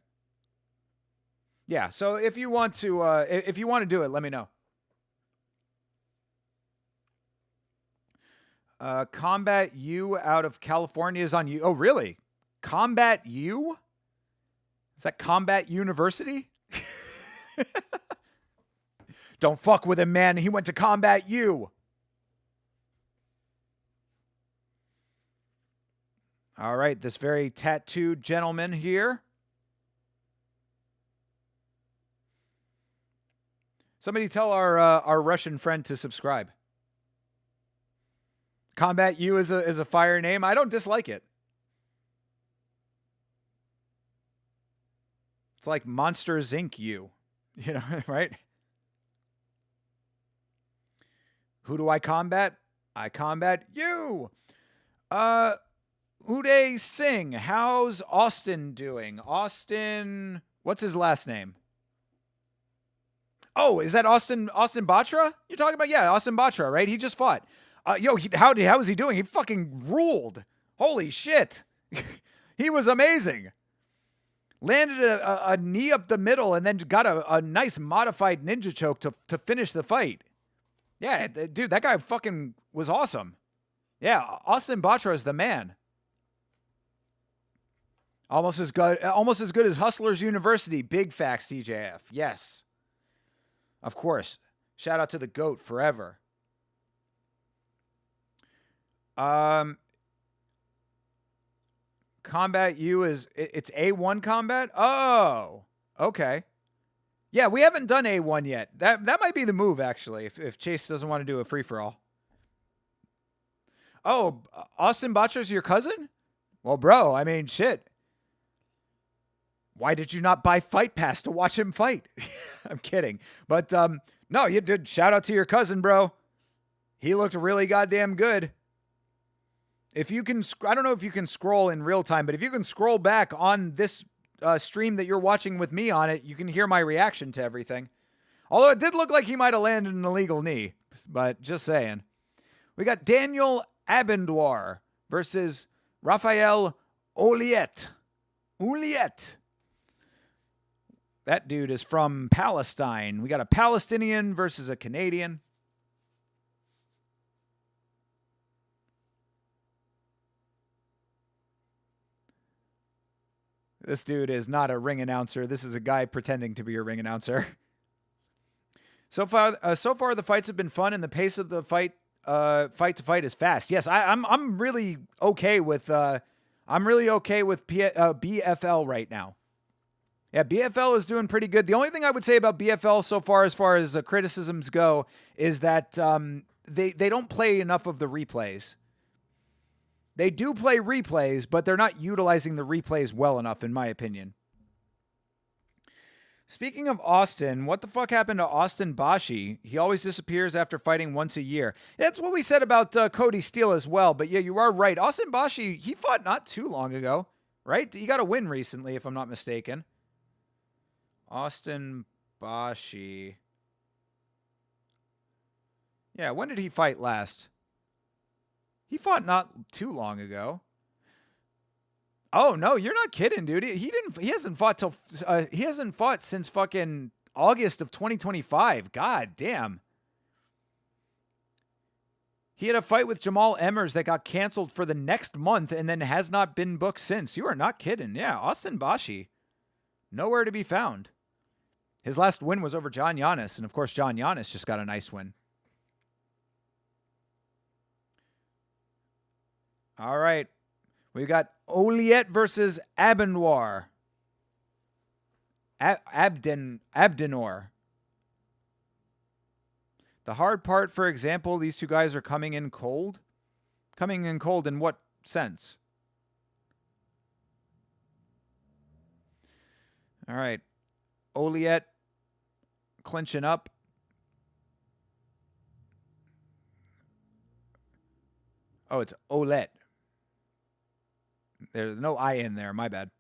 Yeah, so if you want to do it, let me know. Combat U out of California is on you. Oh, really? Combat U? Is that Combat University? Don't fuck with him, man. He went to Combat U. All right, this very tattooed gentleman here. Somebody tell our Russian friend to subscribe. Combat U is a fire name. I don't dislike it. It's like Monsters Inc. U, you know, right? Who do I combat? I combat you. Uday Singh, how's Austin doing? Austin, what's his last name? Oh, is that Austin Batra? You're talking about? Yeah, Austin Batra, right? He just fought. How is he doing? He fucking ruled. Holy shit. He was amazing. Landed a knee up the middle and then got a nice modified ninja choke to finish the fight. Yeah, dude, that guy fucking was awesome. Yeah, Austin Batra is the man. Almost as good as Hustlers University. Big facts, TJF. Yes. Of course. Shout out to the GOAT forever. Combat U it's A1 combat? Oh, okay. Yeah, we haven't done A1 yet. That might be the move, actually, if Chase doesn't want to do a free-for-all. Oh, Austin Butcher's your cousin? Well, bro, I mean, shit. Why did you not buy Fight Pass to watch him fight? I'm kidding. But, no, you did. Shout out to your cousin, bro. He looked really goddamn good. If you can, I don't know if you can scroll in real time, but if you can scroll back on this stream that you're watching with me on it, you can hear my reaction to everything. Although it did look like he might have landed an illegal knee, but just saying. We got Daniel Abendoir versus Rafael Oliet. That dude is from Palestine. We got a Palestinian versus a Canadian. This dude is not a ring announcer. This is a guy pretending to be a ring announcer. So far, the fights have been fun, and the pace of the fight to fight is fast. Yes, I'm really okay with BFL right now. Yeah, BFL is doing pretty good. The only thing I would say about BFL so far as criticisms go, is that they don't play enough of the replays. They do play replays, but they're not utilizing the replays well enough, in my opinion. Speaking of Austin, what the fuck happened to Austin Bashi? He always disappears after fighting once a year. That's what we said about Cody Steele as well. But yeah, you are right. Austin Bashi, he fought not too long ago, right? He got a win recently, if I'm not mistaken. Austin Bashi. Yeah, when did he fight last? He fought not too long ago. Oh no, you're not kidding, dude. He hasn't fought since fucking August of 2025. God damn. He had a fight with Jamal Emmers that got canceled for the next month and then has not been booked since. You are not kidding. Yeah, Austin Bashi. Nowhere to be found. His last win was over John Giannis, and of course John Giannis just got a nice win. All right. We've got Oliet versus Abdenour. Abdenour. The hard part, for example, these two guys are coming in cold. Coming in cold in what sense? All right. Oliet clinching up. Oh, it's Olet. There's no I in there. My bad.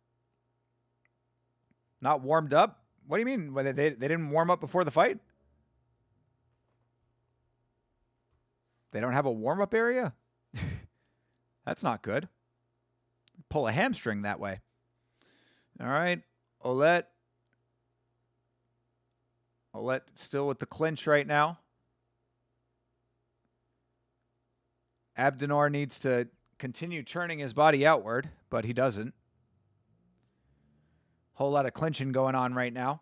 Not warmed up? What do you mean? They didn't warm up before the fight? They don't have a warm-up area? That's not good. Pull a hamstring that way. All right. Olet still with the clinch right now. Abdenour needs to continue turning his body outward, but he doesn't. Whole lot of clinching going on right now.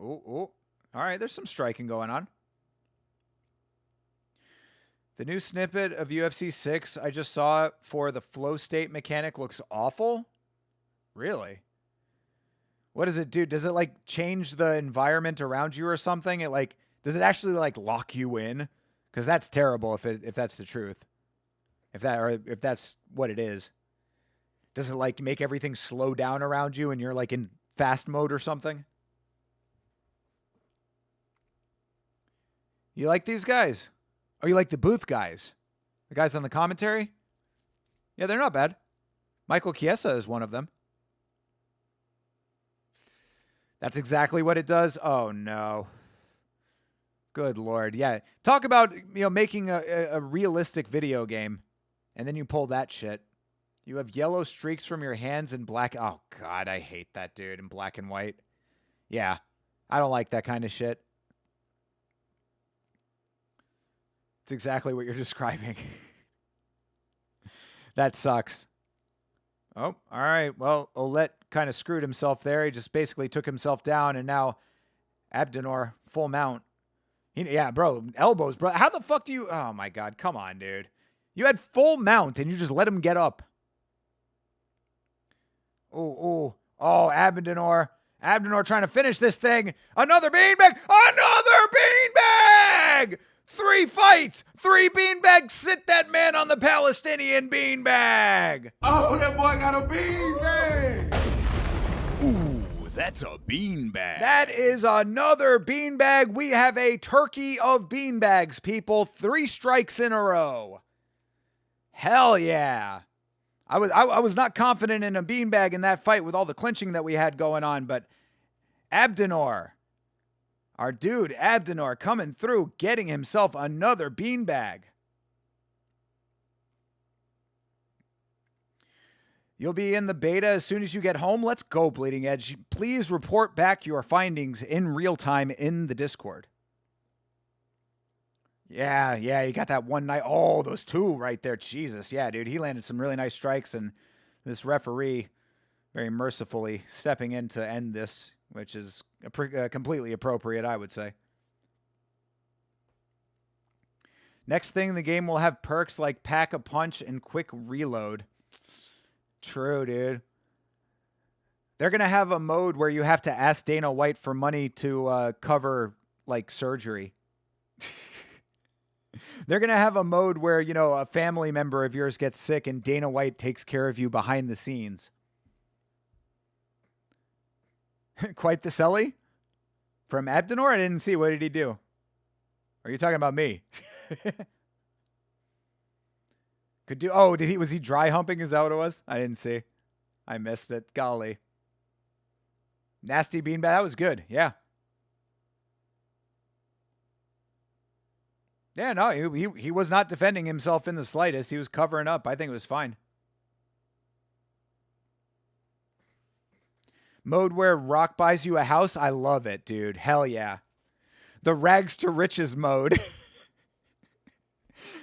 Oh. All right, there's some striking going on. The new snippet of UFC 6 I just saw for the flow state mechanic looks awful. Really? What does it do? Does it like change the environment around you or something? Does it actually like lock you in? Because that's terrible if that's the truth. If that's what it is. Does it like make everything slow down around you and you're like in fast mode or something? You like these guys? Oh, you like the booth guys? The guys on the commentary? Yeah, they're not bad. Michael Chiesa is one of them. That's exactly what it does? Oh, no. Good Lord. Yeah. Talk about, making a realistic video game, and then you pull that shit. You have yellow streaks from your hands in black. Oh, God, I hate that, dude, in black and white. Yeah. I don't like that kind of shit. It's exactly what you're describing. That sucks. Oh, all right. Well, Olet kind of screwed himself there. He just basically took himself down, and now Abdenour full mount. Yeah, bro, elbows, bro. How the fuck do you... Oh, my God. Come on, dude. You had full mount, and you just let him get up. Oh, Abdenour. Abdenour trying to finish this thing. Another beanbag. Another beanbag! 3 fights, 3 beanbags. Sit that man on the Palestinian beanbag.
Oh, that boy got a beanbag.
Ooh, that's a beanbag.
That is another beanbag. We have a turkey of beanbags, people. 3 strikes in a row. Hell yeah. I was not confident in a beanbag in that fight with all the clinching that we had going on, but Abdenour. Our dude, Abdenour, coming through, getting himself another beanbag. You'll be in the beta as soon as you get home. Let's go, Bleeding Edge. Please report back your findings in real time in the Discord. Yeah, you got that one night. Oh, those two right there. Jesus, yeah, dude. He landed some really nice strikes, and this referee very mercifully stepping in to end this, which is completely appropriate, I would say. Next thing, the game will have perks like Pack a Punch and Quick Reload. True, dude. They're going to have a mode where you have to ask Dana White for money to cover, like, surgery. They're going to have a mode where, you know, a family member of yours gets sick and Dana White takes care of you behind the scenes. Quite the Selly? From Abdenor? I didn't see. What did he do? Are you talking about me? Was he dry humping? Is that what it was? I didn't see. I missed it. Golly. Nasty beanbag. That was good. Yeah. Yeah, no, he was not defending himself in the slightest. He was covering up. I think it was fine. Mode where Rock buys you a house. I love it, dude. Hell yeah. The rags to riches mode.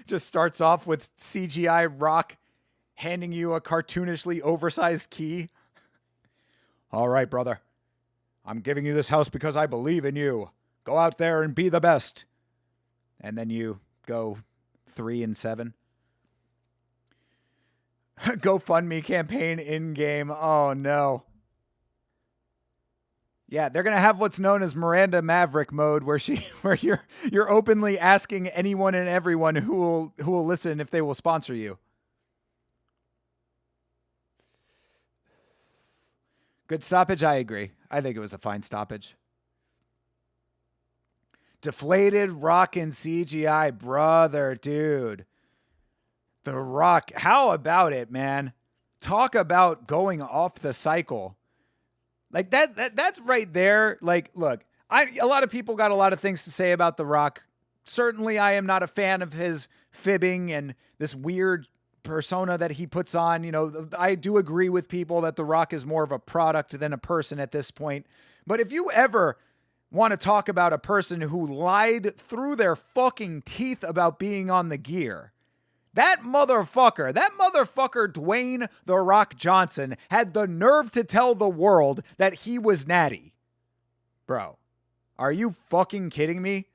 Just starts off with CGI Rock handing you a cartoonishly oversized key. All right, brother. I'm giving you this house because I believe in you. Go out there and be the best. And then you go 3-7. GoFundMe campaign in-game. Oh, no. Yeah, they're gonna have what's known as Miranda Maverick mode, where you're openly asking anyone and everyone who will listen if they will sponsor you. Good stoppage, I agree. I think it was a fine stoppage. Deflated Rock and CGI, brother, dude. The Rock, how about it, man? Talk about going off the cycle. Like that's right there. Like, look, a lot of people got a lot of things to say about The Rock. Certainly, I am not a fan of his fibbing and this weird persona that he puts on. You know, I do agree with people that The Rock is more of a product than a person at this point. But if you ever want to talk about a person who lied through their fucking teeth about being on the gear, that motherfucker, Dwayne The Rock Johnson, had the nerve to tell the world that he was natty. Bro, are you fucking kidding me?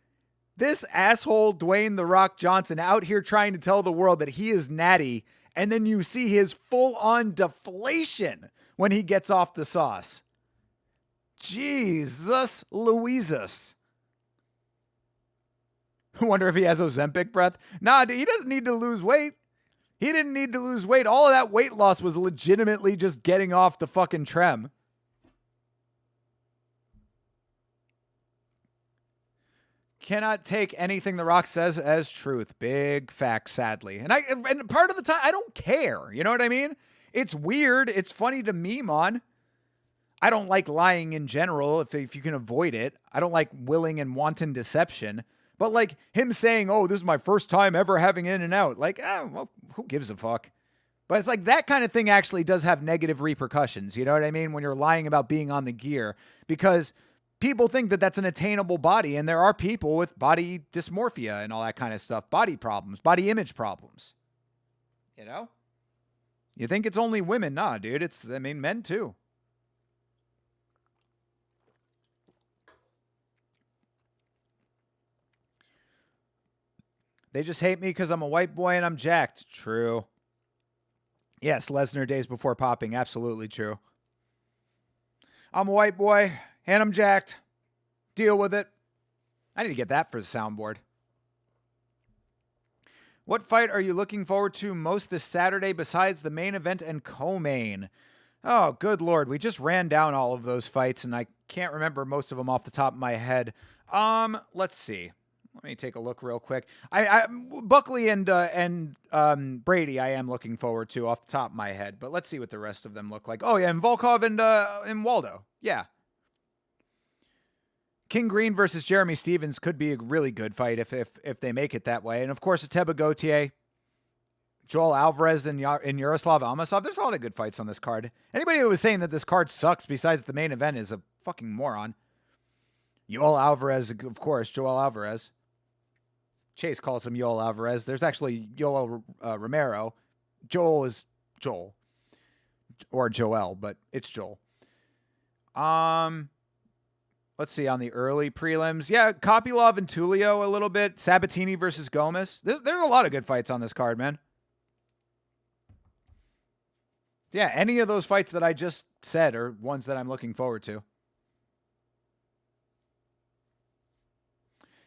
This asshole Dwayne The Rock Johnson out here trying to tell the world that he is natty, and then you see his full-on deflation when he gets off the sauce. Jesus Louises. I wonder if he has Ozempic breath. Nah, dude, he doesn't need to lose weight. He didn't need to lose weight. All of that weight loss was legitimately just getting off the fucking trem. Cannot take anything The Rock says as truth. Big fact, sadly. And part of the time, I don't care. You know what I mean? It's weird. It's funny to meme on. I don't like lying in general if you can avoid it. I don't like willing and wanton deception. But like him saying, oh, this is my first time ever having In-N-Out. Like, well, who gives a fuck? But it's like that kind of thing actually does have negative repercussions. You know what I mean? When you're lying about being on the gear. Because people think that that's an attainable body. And there are people with body dysmorphia and all that kind of stuff. Body problems, body image problems. You know? You think it's only women? Nah, dude. Men too. They just hate me because I'm a white boy and I'm jacked. True. Yes, Lesnar days before popping. Absolutely true. I'm a white boy and I'm jacked. Deal with it. I need to get that for the soundboard. What fight are you looking forward to most this Saturday besides the main event and co-main? Oh, good Lord. We just ran down all of those fights and I can't remember most of them off the top of my head. Let's see. Let me take a look real quick. Buckley and Brady, I am looking forward to off the top of my head, but let's see what the rest of them look like. Oh yeah, and Volkov and Waldo. Yeah. King Green versus Jeremy Stevens could be a really good fight if they make it that way. And of course, Ateba Gautier. Joel Alvarez and Yaroslav Almasov. There's a lot of good fights on this card. Anybody who was saying that this card sucks besides the main event is a fucking moron. Joel Alvarez, of course, Joel Alvarez. Chase calls him Joel Alvarez. There's actually Joel Romero. Joel is Joel. Or Joel, but it's Joel. Let's see, on the early prelims. Yeah, Kopylov and Tulio a little bit. Sabatini versus Gomez. There's a lot of good fights on this card, man. Yeah, any of those fights that I just said are ones that I'm looking forward to.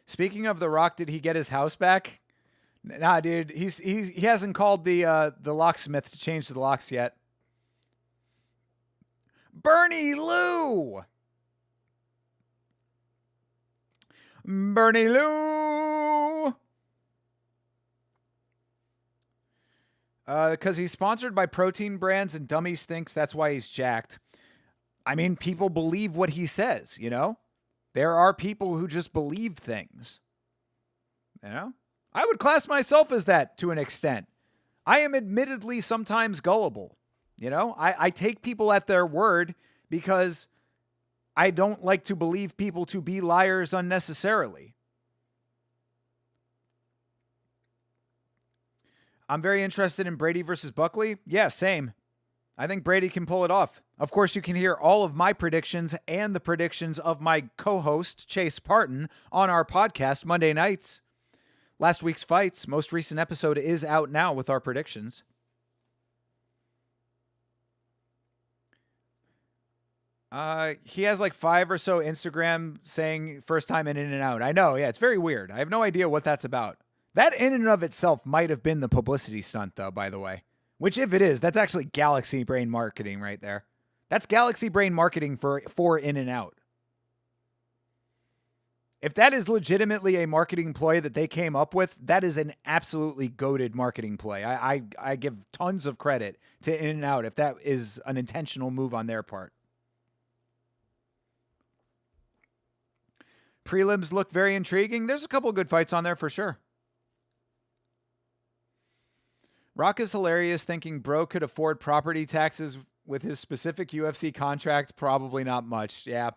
Speaking of The Rock, did he get his house back? Nah, dude. He hasn't called the locksmith to change the locks yet. Bernie Lou! Bernie Lou! Because he's sponsored by protein brands and Dummies thinks that's why he's jacked. I mean, people believe what he says, you know? There are people who just believe things. You know? I would class myself as that to an extent. I am admittedly sometimes gullible. You know? I take people at their word because I don't like to believe people to be liars unnecessarily. I'm very interested in Brady versus Buckley. Yeah, same. I think Brady can pull it off. Of course, you can hear all of my predictions and the predictions of my co-host, Chase Parton, on our podcast Monday nights. Last week's fights, most recent episode, is out now with our predictions. He has like 5 or so Instagram saying first time in and out. I know, yeah, it's very weird. I have no idea what that's about. That in and of itself might have been the publicity stunt, though, by the way. Which, if it is, that's actually Galaxy Brain marketing right there. That's Galaxy Brain marketing for in and out. If that is legitimately a marketing ploy that they came up with, that is an absolutely goated marketing play. I give tons of credit to In and Out if that is an intentional move on their part. Prelims look very intriguing. There's a couple good fights on there for sure. Rock is hilarious thinking bro could afford property taxes with his specific UFC contract. Probably not much. Yeah.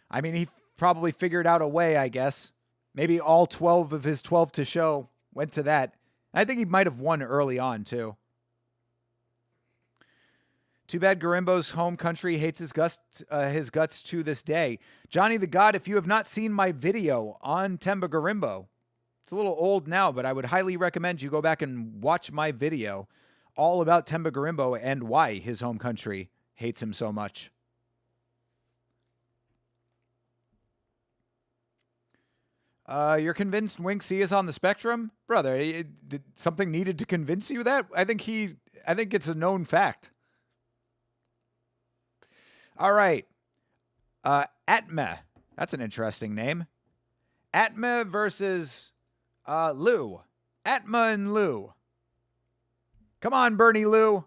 I mean, he probably figured out a way, I guess. Maybe all 12 of his 12 to show went to that. I think he might have won early on, too. Too bad Garimbo's home country hates his guts to this day. Johnny the God, if you have not seen my video on Temba Garimbo, it's a little old now, but I would highly recommend you go back and watch my video all about Temba Garimbo and why his home country hates him so much. You're convinced Wing C is on the spectrum? Brother, did something needed to convince you that? I think it's a known fact. All right. Atma. That's an interesting name. Atma versus Lou. Atma and Lou. Come on, Bernie Lou.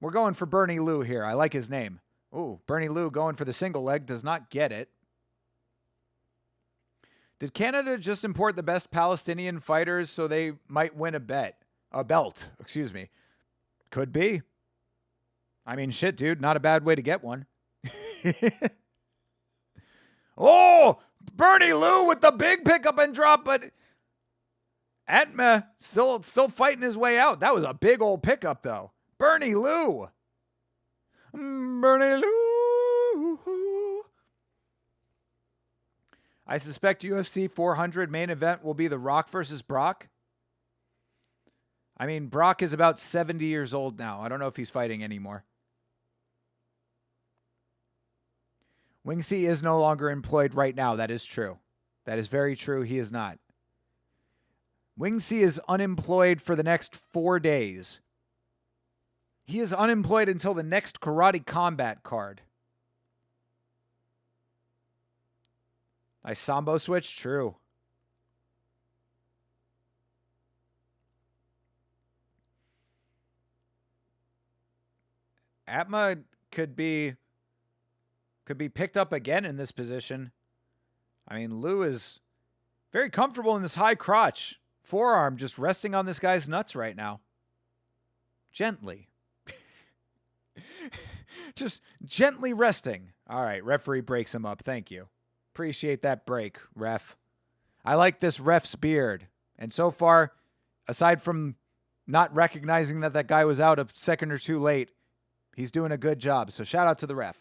We're going for Bernie Lou here. I like his name. Ooh, Bernie Lou going for the single leg. Does not get it. Did Canada just import the best Palestinian fighters so they might win a belt? Excuse me. Could be. I mean, shit, dude. Not a bad way to get one. Oh, Bernie Lou with the big pickup and drop, but Atma still fighting his way out. That was a big old pickup, though. Bernie Lou. Bernie Lou. I suspect UFC 400 main event will be The Rock versus Brock. I mean, Brock is about 70 years old now. I don't know if he's fighting anymore. Wing C is no longer employed right now. That is true. That is very true. He is not. Wing C is unemployed for the next 4 days. He is unemployed until the next Karate Combat card. Nice Sambo switch? True. Atma could be picked up again in this position. I mean, Lou is very comfortable in this high crotch forearm just resting on this guy's nuts right now. Gently. Just gently resting. All right, referee breaks him up. Thank you. Appreciate that break, ref. I like this ref's beard. And so far, aside from not recognizing that guy was out a second or two late, he's doing a good job. So shout out to the ref.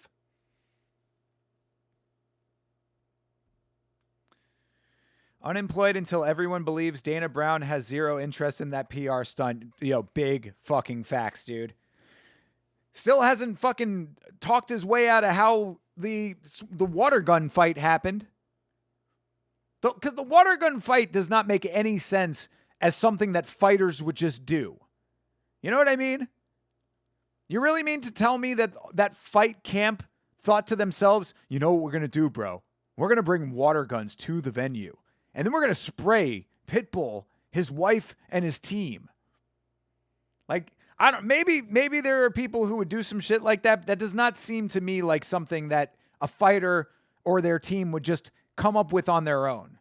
Unemployed until everyone believes Dana Brown has zero interest in that PR stunt. Big fucking facts, dude. Still hasn't fucking talked his way out of how the water gun fight happened. Because the water gun fight does not make any sense as something that fighters would just do. You know what I mean? You really mean to tell me that fight camp thought to themselves, you know what we're going to do, bro? We're going to bring water guns to the venue. And then we're going to spray Pitbull, his wife, and his team. Like, I don't. Maybe there are people who would do some shit like that. That does not seem to me like something that a fighter or their team would just come up with on their own.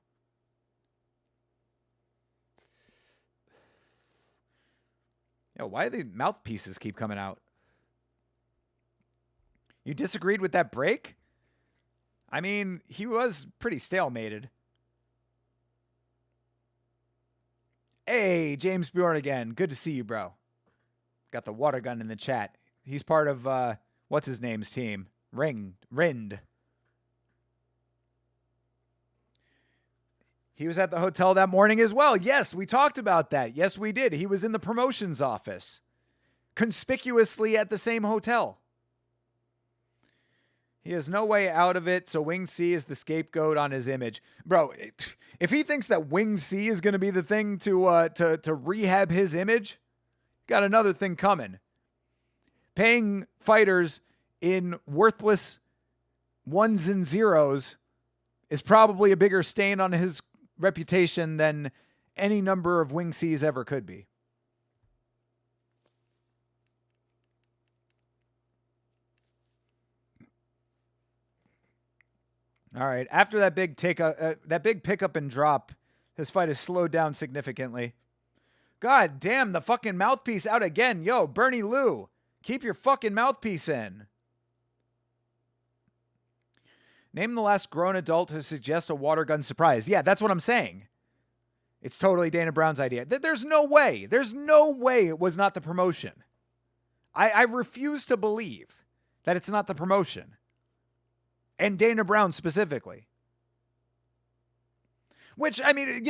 Why do the mouthpieces keep coming out? You disagreed with that break? I mean, he was pretty stalemated. Hey, James Bjorn again. Good to see you, bro. Got the water gun in the chat. He's part of, what's his name's team? Rind. He was at the hotel that morning as well. Yes, we talked about that. Yes, we did. He was in the promotions office. Conspicuously at the same hotel. He has no way out of it, so Wing C is the scapegoat on his image. Bro, if he thinks that Wing C is going to be the thing to rehab his image, got another thing coming. Paying fighters in worthless ones and zeros is probably a bigger stain on his reputation than any number of Wing C's ever could be. All right. After that big pickup and drop, his fight has slowed down significantly. God damn, the fucking mouthpiece out again. Yo, Bernie Lou, keep your fucking mouthpiece in. Name the last grown adult who suggests a water gun surprise. Yeah, that's what I'm saying. It's totally Dana Brown's idea. There's no way. There's no way it was not the promotion. I refuse to believe that it's not the promotion. And Dana Brown specifically. Which, I mean,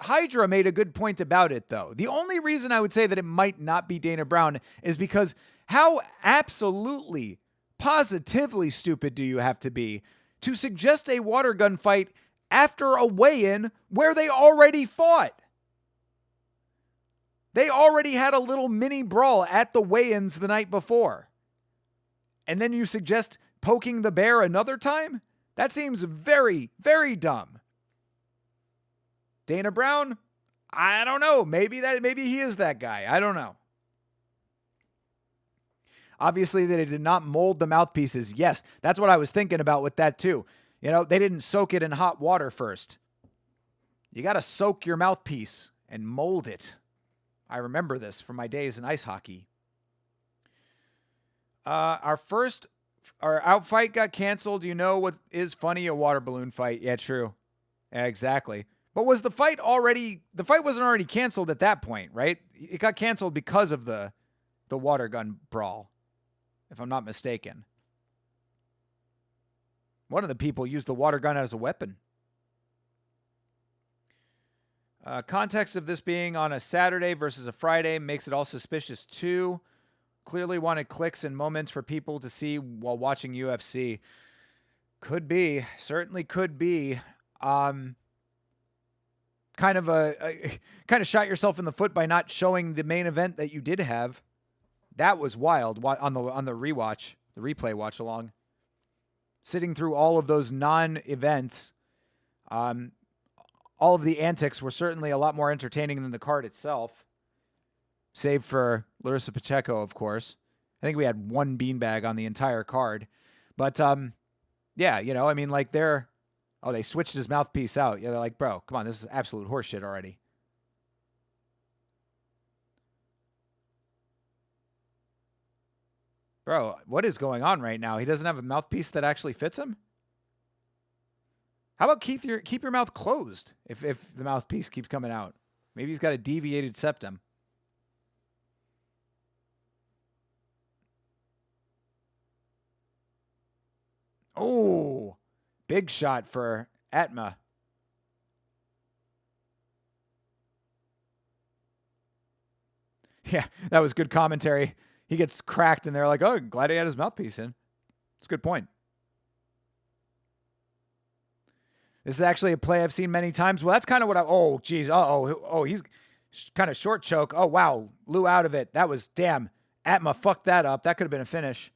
Hydra made a good point about it, though. The only reason I would say that it might not be Dana Brown is because how absolutely, positively stupid do you have to be to suggest a water gun fight after a weigh-in where they already fought? They already had a little mini brawl at the weigh-ins the night before. And then you suggest poking the bear another time? That seems very, very dumb. Dana Brown? I don't know. Maybe he is that guy. I don't know. Obviously, they did not mold the mouthpieces. Yes, that's what I was thinking about with that too. They didn't soak it in hot water first. You got to soak your mouthpiece and mold it. I remember this from my days in ice hockey. Our outfight got canceled. You know what is funny? A water balloon fight. Yeah, true. Yeah, exactly. But was the fight wasn't already canceled at that point, right? It got canceled because of the water gun brawl, if I'm not mistaken. One of the people used the water gun as a weapon. Context of this being on a Saturday versus a Friday makes it all suspicious too. Clearly wanted clicks and moments for people to see while watching UFC. Could be. Certainly could be. Kind of shot yourself in the foot by not showing the main event that you did have. That was wild on the rewatch, the replay watch along. Sitting through all of those non-events, all of the antics were certainly a lot more entertaining than the card itself. Save for Larissa Pacheco, of course. I think we had one beanbag on the entire card. But, yeah, they switched his mouthpiece out. Yeah, they're like, bro, come on, this is absolute horseshit already. Bro, what is going on right now? He doesn't have a mouthpiece that actually fits him? How about keep your mouth closed if the mouthpiece keeps coming out? Maybe he's got a deviated septum. Oh, big shot for Atma. Yeah, that was good commentary. He gets cracked, and they're like, oh, glad he had his mouthpiece in. It's a good point. This is actually a play I've seen many times. Well, that's kind of what oh, geez. Oh, he's kind of short choke. Oh, wow. Lou out of it. That was, damn. Atma fucked that up. That could have been a finish.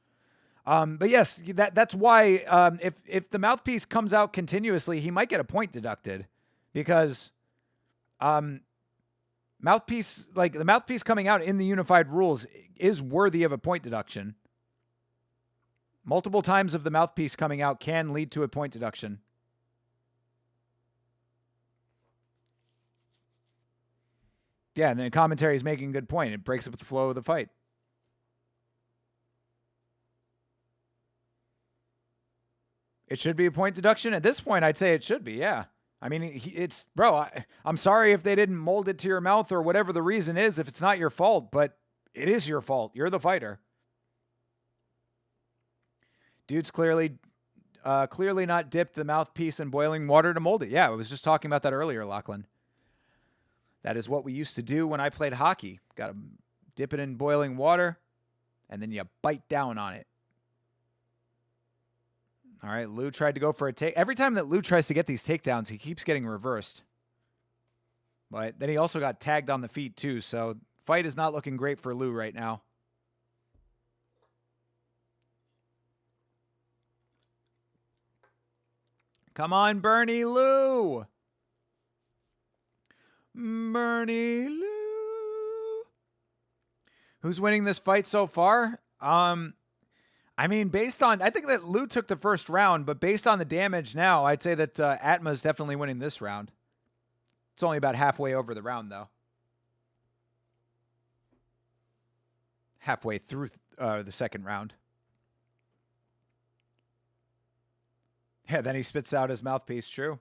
But yes, that's why if the mouthpiece comes out continuously, he might get a point deducted because mouthpiece, like the mouthpiece coming out in the unified rules is worthy of a point deduction. Multiple times of the mouthpiece coming out can lead to a point deduction. Yeah, and then commentary is making a good point. It breaks up the flow of the fight. It should be a point deduction. At this point, I'd say it should be, yeah. I mean, it's, bro, I'm sorry if they didn't mold it to your mouth or whatever the reason is, if it's not your fault, but it is your fault. You're the fighter. Dude's clearly not dipped the mouthpiece in boiling water to mold it. Yeah, I was just talking about that earlier, Lachlan. That is what we used to do when I played hockey. Got to dip it in boiling water, and then you bite down on it. All right, Lou tried to go for a take. Every time that Lou tries to get these takedowns, he keeps getting reversed. But then he also got tagged on the feet, too. So fight is not looking great for Lou right now. Come on, Bernie Lou. Bernie Lou. Who's winning this fight so far? I mean, I think that Lou took the first round, but based on the damage now, I'd say that Atma's definitely winning this round. It's only about halfway over the round, though. Halfway through the second round. Yeah, then he spits out his mouthpiece, true.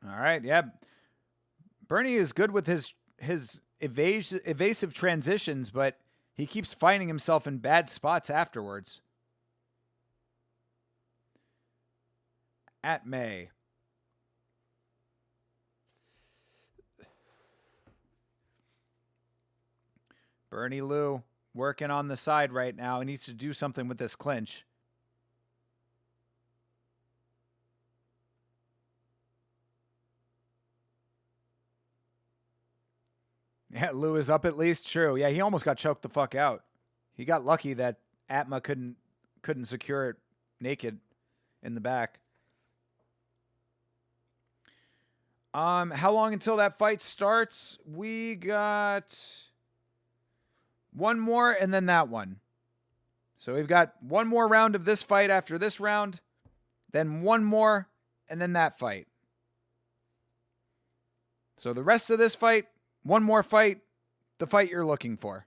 All right, yeah. Bernie is good with his evasive transitions, but he keeps finding himself in bad spots afterwards. Atma. Bernie Lou working on the side right now. He needs to do something with this clinch. Yeah, Lou is up at least. True. Yeah, he almost got choked the fuck out. He got lucky that Atma couldn't secure it naked in the back. How long until that fight starts? We got one more and then that one. So we've got one more round of this fight after this round, then one more, and then that fight. So the rest of this fight, one more fight, the fight you're looking for.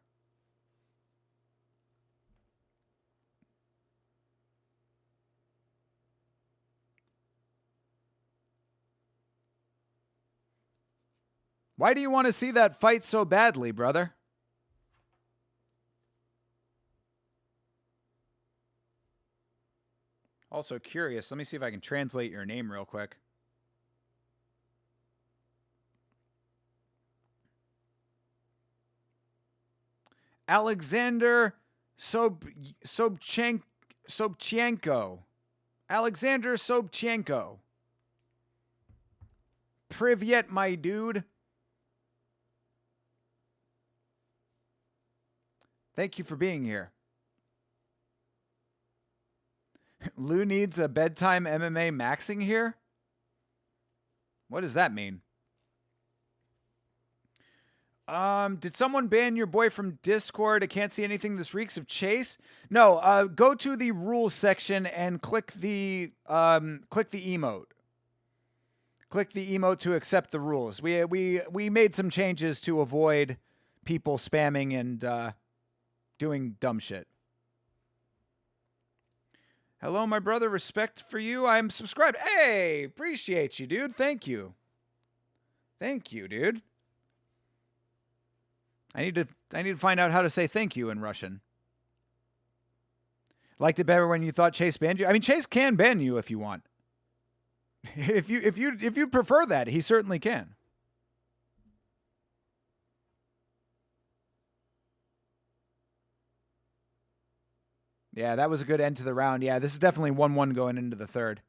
Why do you want to see that fight so badly, brother? Also curious. Let me see if I can translate your name real quick. Alexander Sobchenko. Alexander Sobchenko. Privyet, my dude. Thank you for being here. Lou needs a bedtime MMA maxing here? What does that mean? Did someone ban your boy from Discord? I can't see anything. This reeks of Chase. No, go to the rules section and click the emote. Click the emote to accept the rules. We made some changes to avoid people spamming and doing dumb shit. Hello, my brother. Respect for you. I'm subscribed. Hey, appreciate you, dude. Thank you. Thank you, dude. I need to find out how to say thank you in Russian. Liked it better when you thought Chase banned you. I mean, Chase can ban you if you want. If you prefer that, he certainly can. Yeah, that was a good end to the round. Yeah, this is definitely 1-1 going into the third.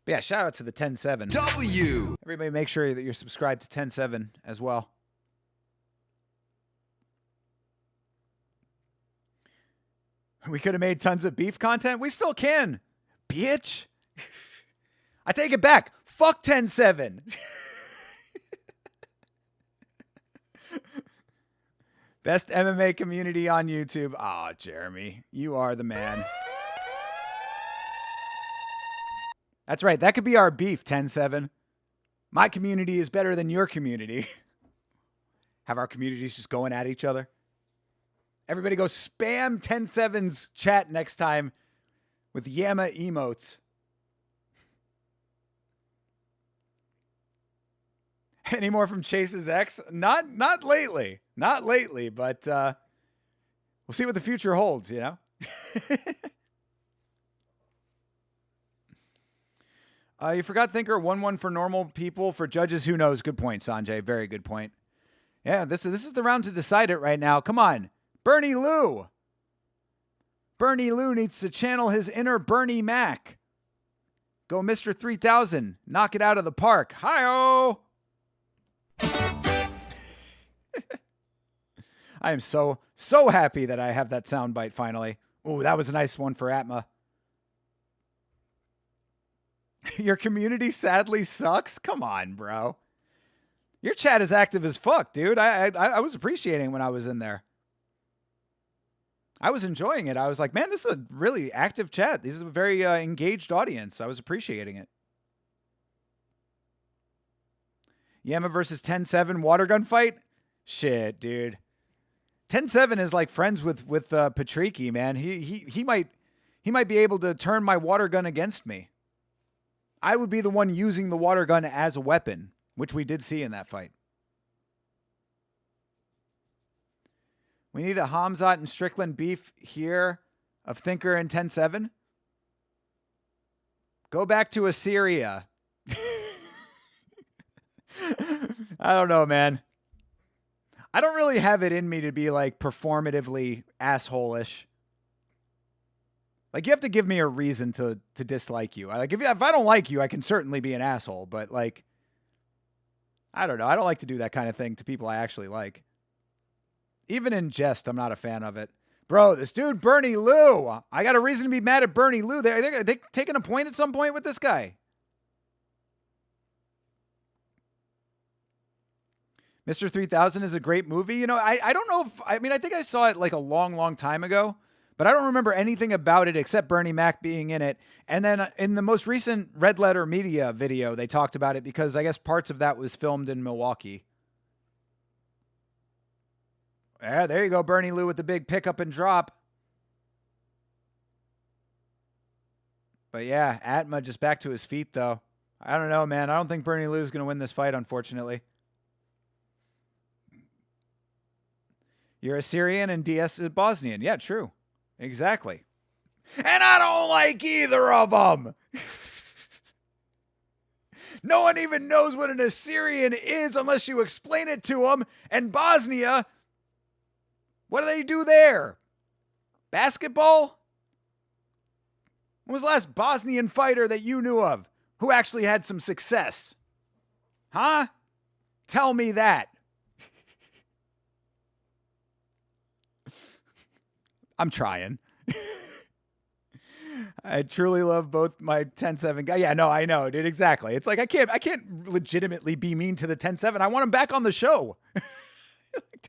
But yeah, shout out to the 10-7.
W.
Everybody make sure that you're subscribed to 10-7 as well. We could have made tons of beef content. We still can, bitch. I take it back. Fuck 10-7. Best MMA community on YouTube. Oh, Jeremy, you are the man. That's right. That could be our beef, 10-7. My community is better than your community. Have our communities just going at each other. Everybody go spam 10-7's chat next time with Yama emotes. Any more from Chase's ex? Not lately. Not lately, but we'll see what the future holds, you know? You forgot Thinker 1-1 for normal people. For judges, who knows? Good point, Sanjay. Very good point. Yeah, this is the round to decide it right now. Come on. Bernie Lou. Bernie Lou needs to channel his inner Bernie Mac. Go Mr. 3000. Knock it out of the park. Hi-oh. I am so happy that I have that soundbite finally. Ooh, that was a nice one for Atma. Your community sadly sucks? Come on, bro. Your chat is active as fuck, dude. I was appreciating when I was in there. I was enjoying it. I was like, man, this is a really active chat. This is a very engaged audience. I was appreciating it. Yama versus 10-7 water gun fight? Shit, dude. 10-7 is like friends with Patricky, man. He might be able to turn my water gun against me. I would be the one using the water gun as a weapon, which we did see in that fight. We need a Hamzat and Strickland beef here of Thinker and 10-7. Go back to Assyria. I don't know, man. I don't really have it in me to be like performatively asshole-ish. Like, you have to give me a reason to dislike you. Like, if I don't like you, I can certainly be an asshole. But like, I don't know. I don't like to do that kind of thing to people I actually like. Even in jest, I'm not a fan of it. Bro, this dude, Bernie Lou. I got a reason to be mad at Bernie Lou. They're taking a point at some point with this guy. Mr. 3000 is a great movie. You know, I don't know if... I mean, I think I saw it like a long time ago. But I don't remember anything about it except Bernie Mac being in it. And then in the most recent Red Letter Media video, they talked about it because I guess parts of that was filmed in Milwaukee. Yeah, there you go, Bernie Lou with the big pickup and drop. But yeah, Atma just back to his feet, though. I don't know, man. I don't think Bernie Lou is going to win this fight, unfortunately. You're Assyrian and DS is Bosnian. Yeah, true. Exactly. And I don't like either of them. No one even knows what an Assyrian is unless you explain it to them. And Bosnia, what do they do there? Basketball? When was the last Bosnian fighter that you knew of who actually had some success? Huh? Tell me that. I'm trying. I truly love both my 10-7 guy. Yeah, no, I know, dude. Exactly. It's like I can't legitimately be mean to the 10-7. I want him back on the show.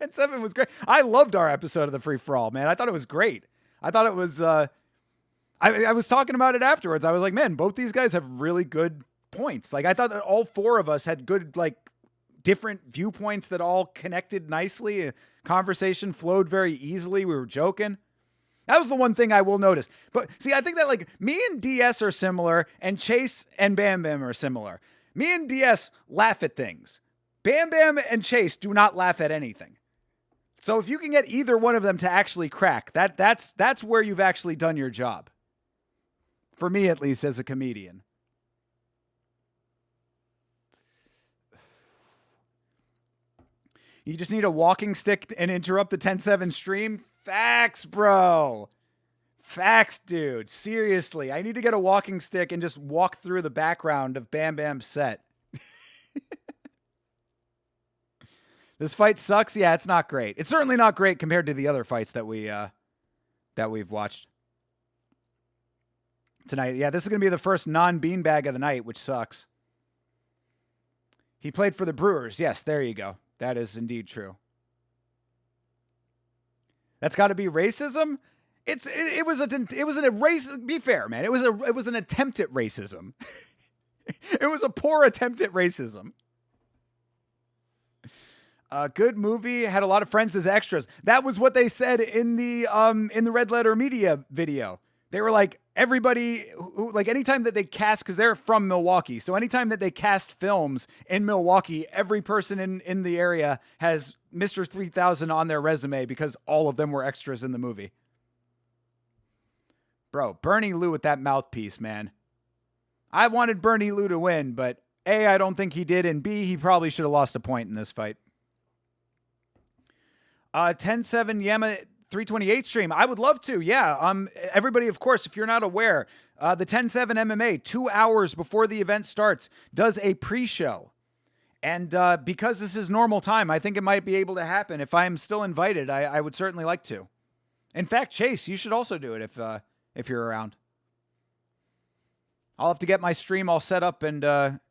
10-7 was great. I loved our episode of the Free For All, man. I thought it was great. I thought it was I was talking about it afterwards. I was like, man, both these guys have really good points. Like I thought that all four of us had good, like, different viewpoints that all connected nicely. Conversation flowed very easily. We were joking. That was the one thing I will notice. But see, I think that like me and DS are similar and Chase and Bam Bam are similar. Me and DS laugh at things. Bam Bam and Chase do not laugh at anything. So if you can get either one of them to actually crack, that's where you've actually done your job. For me, at least, as a comedian. You just need a walking stick and interrupt the 10-7 stream? Facts, bro. Facts, dude. Seriously. I need to get a walking stick and just walk through the background of Bam Bam's set. This fight sucks. Yeah, it's not great. It's certainly not great compared to the other fights that we've watched tonight. Yeah, this is going to be the first non-beanbag of the night, which sucks. He played for the Brewers. Yes, there you go. That is indeed true. That's got to be racism. It was a race. Be fair, man. It was an attempt at racism. It was a poor attempt at racism. Good movie. Had a lot of friends as extras. That was what they said in the Red Letter Media video. They were like, everybody who, like, anytime that they cast, because they're from Milwaukee, so anytime that they cast films in Milwaukee, every person in the area has Mr. 3000 on their resume because all of them were extras in the movie. Bro, Bernie Lou with that mouthpiece, man. I wanted Bernie Lou to win, but A, I don't think he did, and B, he probably should have lost a point in this fight. 10-7 Yama 328 stream. I would love to. Yeah. Everybody, of course, if you're not aware, the 10-7 MMA 2 hours before the event starts does a pre-show. And because this is normal time, I think it might be able to happen. If I am still invited, I would certainly like to. In fact, Chase, you should also do it if you're around. I'll have to get my stream all set up and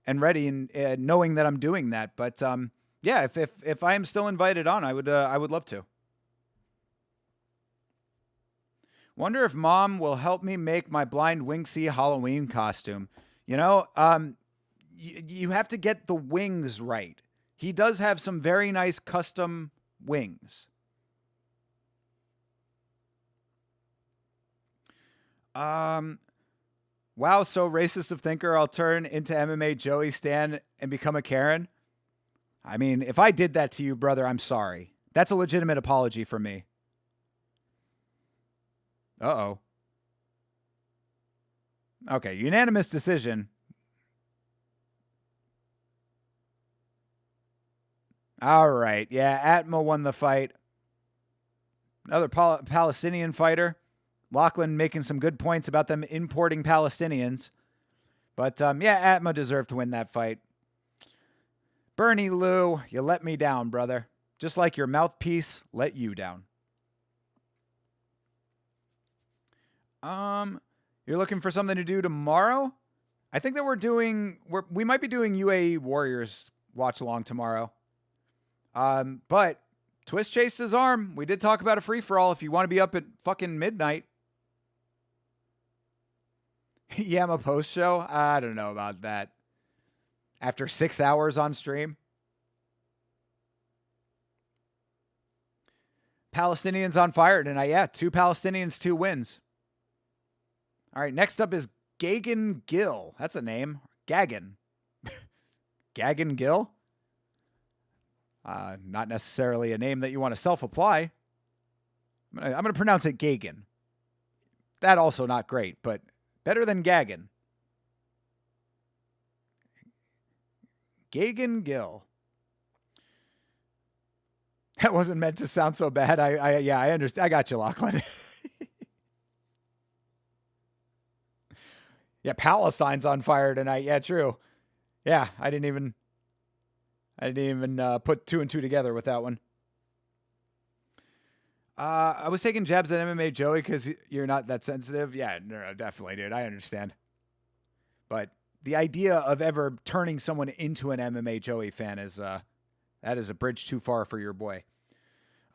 ready and knowing that I'm doing that. But yeah, if I am still invited on, I would love to. Wonder if Mom will help me make my Blind Wingsy Halloween costume. You know, you have to get the wings right. He does have some very nice custom wings. Wow, so racist of thinker, I'll turn into MMA Joey Stan and become a Karen. I mean, if I did that to you, brother, I'm sorry. That's a legitimate apology from me. Uh-oh. Okay, unanimous decision. All right, yeah, Atma won the fight. Another Palestinian fighter. Lachlan making some good points about them importing Palestinians. But, yeah, Atma deserved to win that fight. Bernie Lou, you let me down, brother. Just like your mouthpiece let you down. You're looking for something to do tomorrow? I think that we might be doing UAE Warriors watch along tomorrow. But Twist chased his arm. We did talk about a free-for-all if you want to be up at fucking midnight. Yama post show? I don't know about that. After 6 hours on stream. Palestinians on fire tonight. Yeah, 2 Palestinians, 2 wins. All right, next up is Gagan Gill. That's a name. Gagan. Gagan Gill? Not necessarily a name that you want to self-apply. I'm going to pronounce it Gagan. That also not great, but better than Gagan. Gagan Gill. That wasn't meant to sound so bad. I understand. I got you, Lachlan. Yeah, Palestine's on fire tonight. Yeah, true. Yeah, I didn't even put 2 and 2 together with that one. I was taking jabs at MMA Joey because you're not that sensitive. Yeah, no, definitely, dude. I understand. But the idea of ever turning someone into an MMA Joey fan is that is a bridge too far for your boy.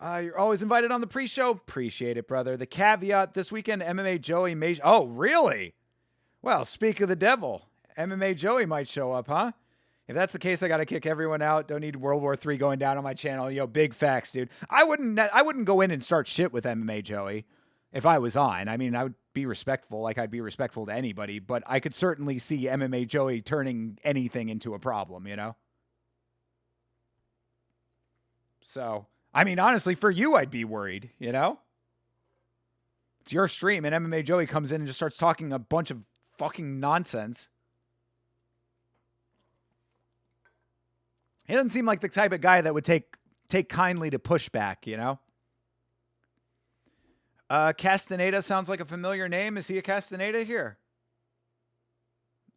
You're always invited on the pre-show. Appreciate it, brother. The caveat this weekend, MMA Joey may... Oh, really? Well, speak of the devil. MMA Joey might show up, huh? If that's the case, I got to kick everyone out. Don't need World War III going down on my channel. Yo, big facts, dude. I wouldn't go in and start shit with MMA Joey if I was on. I mean, I would be respectful, like I'd be respectful to anybody, but I could certainly see MMA Joey turning anything into a problem, you know? So, I mean, honestly, for you, I'd be worried, you know? It's your stream, and MMA Joey comes in and just starts talking a bunch of fucking nonsense. He doesn't seem like the type of guy that would take kindly to pushback, you know? Castaneda sounds like a familiar name. Is he a Castaneda here?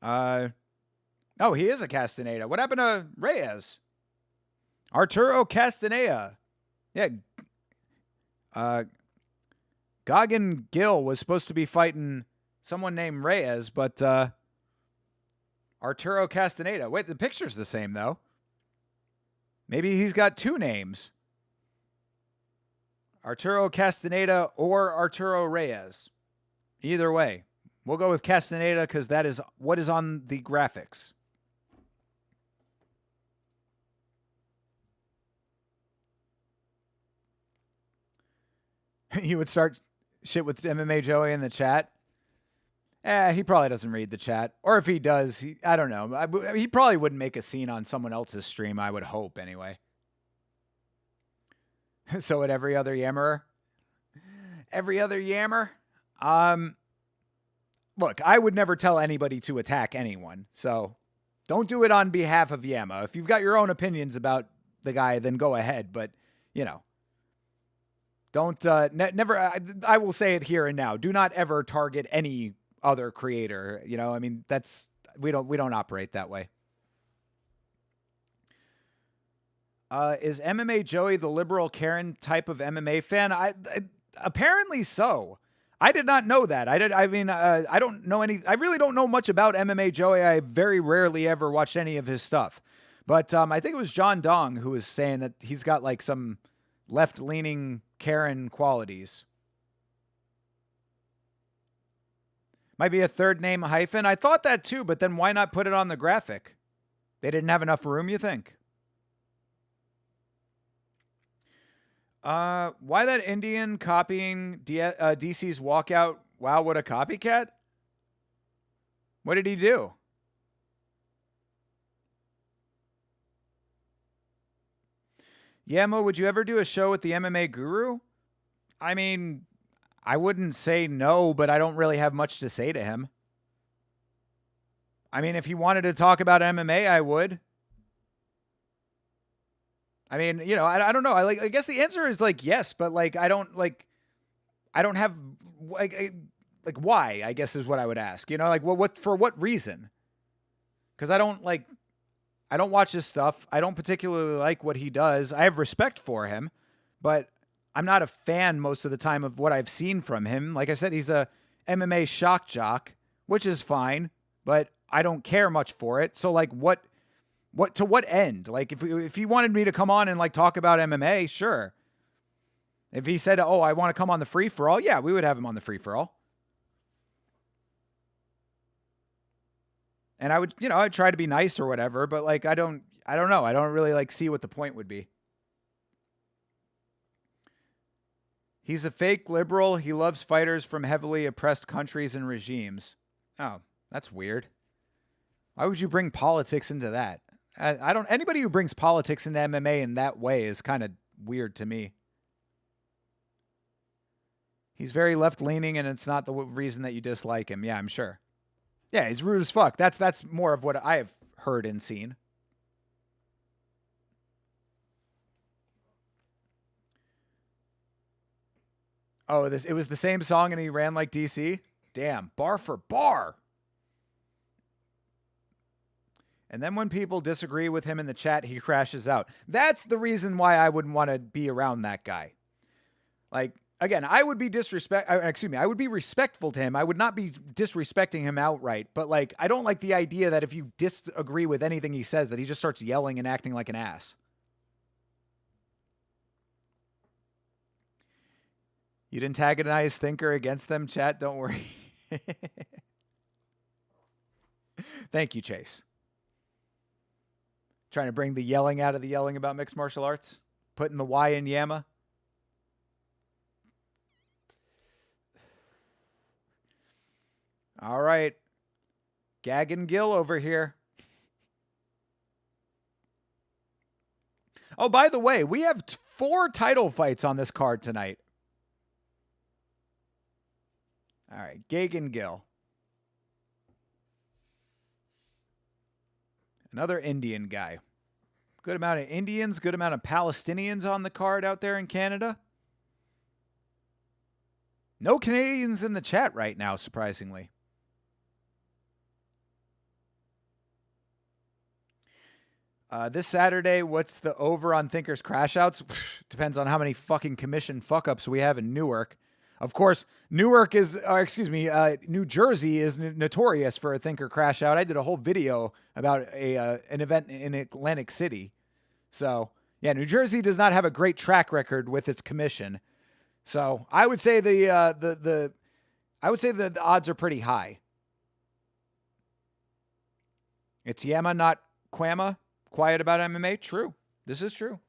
Oh, he is a Castaneda. What happened to Reyes? Arturo Castaneda. Yeah. Goggin Gill was supposed to be fighting someone named Reyes, but Arturo Castaneda. Wait, the picture's the same, though. Maybe he's got two names. Arturo Castaneda or Arturo Reyes. Either way. We'll go with Castaneda because that is what is on the graphics. You would start shit with MMA Joey in the chat? He probably doesn't read the chat. Or if he does, I don't know. He probably wouldn't make a scene on someone else's stream, I would hope, anyway. So at every other yammerer? Every other yammer? Look, I would never tell anybody to attack anyone, so don't do it on behalf of Yama. If you've got your own opinions about the guy, then go ahead, but, you know. Don't, never, I will say it here and now. Do not ever target any other creator. You know, I mean, that's, we don't operate that way. Is MMA Joey the liberal Karen type of MMA fan? Apparently so. I did not know that. I don't know I really don't know much about MMA Joey. I very rarely ever watched any of his stuff. But I think it was John Dong who was saying that he's got like some left-leaning Karen qualities. Might be a third name hyphen. I thought that too, but then why not put it on the graphic? They didn't have enough room, you think? Why that Indian copying DC's walkout? Wow, what a copycat. What did he do? Yamo, would you ever do a show with the MMA guru? I mean, I wouldn't say no, but I don't really have much to say to him. I mean, if he wanted to talk about MMA, I would. I mean, you know, I don't know. I guess the answer is like yes, but like I don't have like why, I guess is what I would ask. You know, like what for what reason? Because I don't watch his stuff. I don't particularly like what he does. I have respect for him, but I'm not a fan most of the time of what I've seen from him. Like I said, he's a MMA shock jock, which is fine, but I don't care much for it. So like what to what end? Like if he wanted me to come on and like talk about MMA, sure. If he said, "Oh, I want to come on the free for all," yeah, we would have him on the free for all. And I would, you know, I'd try to be nice or whatever, but like I don't know. I don't really like see what the point would be. He's a fake liberal. He loves fighters from heavily oppressed countries and regimes. Oh, that's weird. Why would you bring politics into that? I don't, anybody who brings politics into MMA in that way is kind of weird to me. He's very left-leaning, and it's not the reason that you dislike him. Yeah, I'm sure. Yeah, he's rude as fuck. That's more of what I have heard and seen. Oh, it was the same song and he ran like DC? Damn, bar for bar. And then when people disagree with him in the chat, he crashes out. That's the reason why I wouldn't want to be around that guy. Like, again, I would be I would be respectful to him. I would not be disrespecting him outright. But, like, I don't like the idea that if you disagree with anything he says, that he just starts yelling and acting like an ass. You'd antagonize Thinker against them, chat? Don't worry. Thank you, Chase. Trying to bring the yelling out of the yelling about mixed martial arts? Putting the Y in Yama? All right. Gag and Gill over here. Oh, by the way, we have 4 title fights on this card tonight. All right, Gag and Gill. Another Indian guy. Good amount of Indians, good amount of Palestinians on the card out there in Canada. No Canadians in the chat right now, surprisingly. This Saturday, what's the over on Thinker's crash outs? Depends on how many fucking commission fuck-ups we have in Newark. Of course, New Jersey is notorious for a Thinker crash out. I did a whole video about an event in Atlantic City. So, yeah, New Jersey does not have a great track record with its commission. So, I would say the odds are pretty high. It's Yama, not Quama. Quiet about MMA. True. This is true.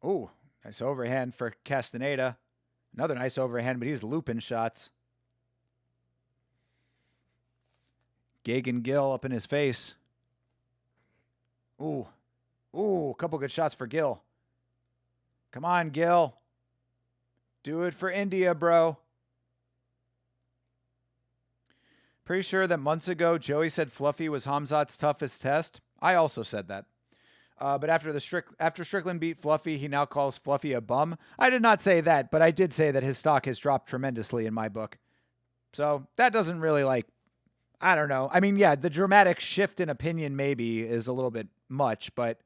Oh, nice overhand for Castaneda. Another nice overhand, but he's looping shots. Gagan Gill up in his face. Ooh, a couple good shots for Gill. Come on, Gill. Do it for India, bro. Pretty sure that months ago, Joey said Fluffy was Hamzat's toughest test. I also said that. But after Strickland beat Fluffy, he now calls Fluffy a bum. I did not say that, but I did say that his stock has dropped tremendously in my book. So that doesn't really, like, I don't know. I mean, yeah, the dramatic shift in opinion maybe is a little bit much, but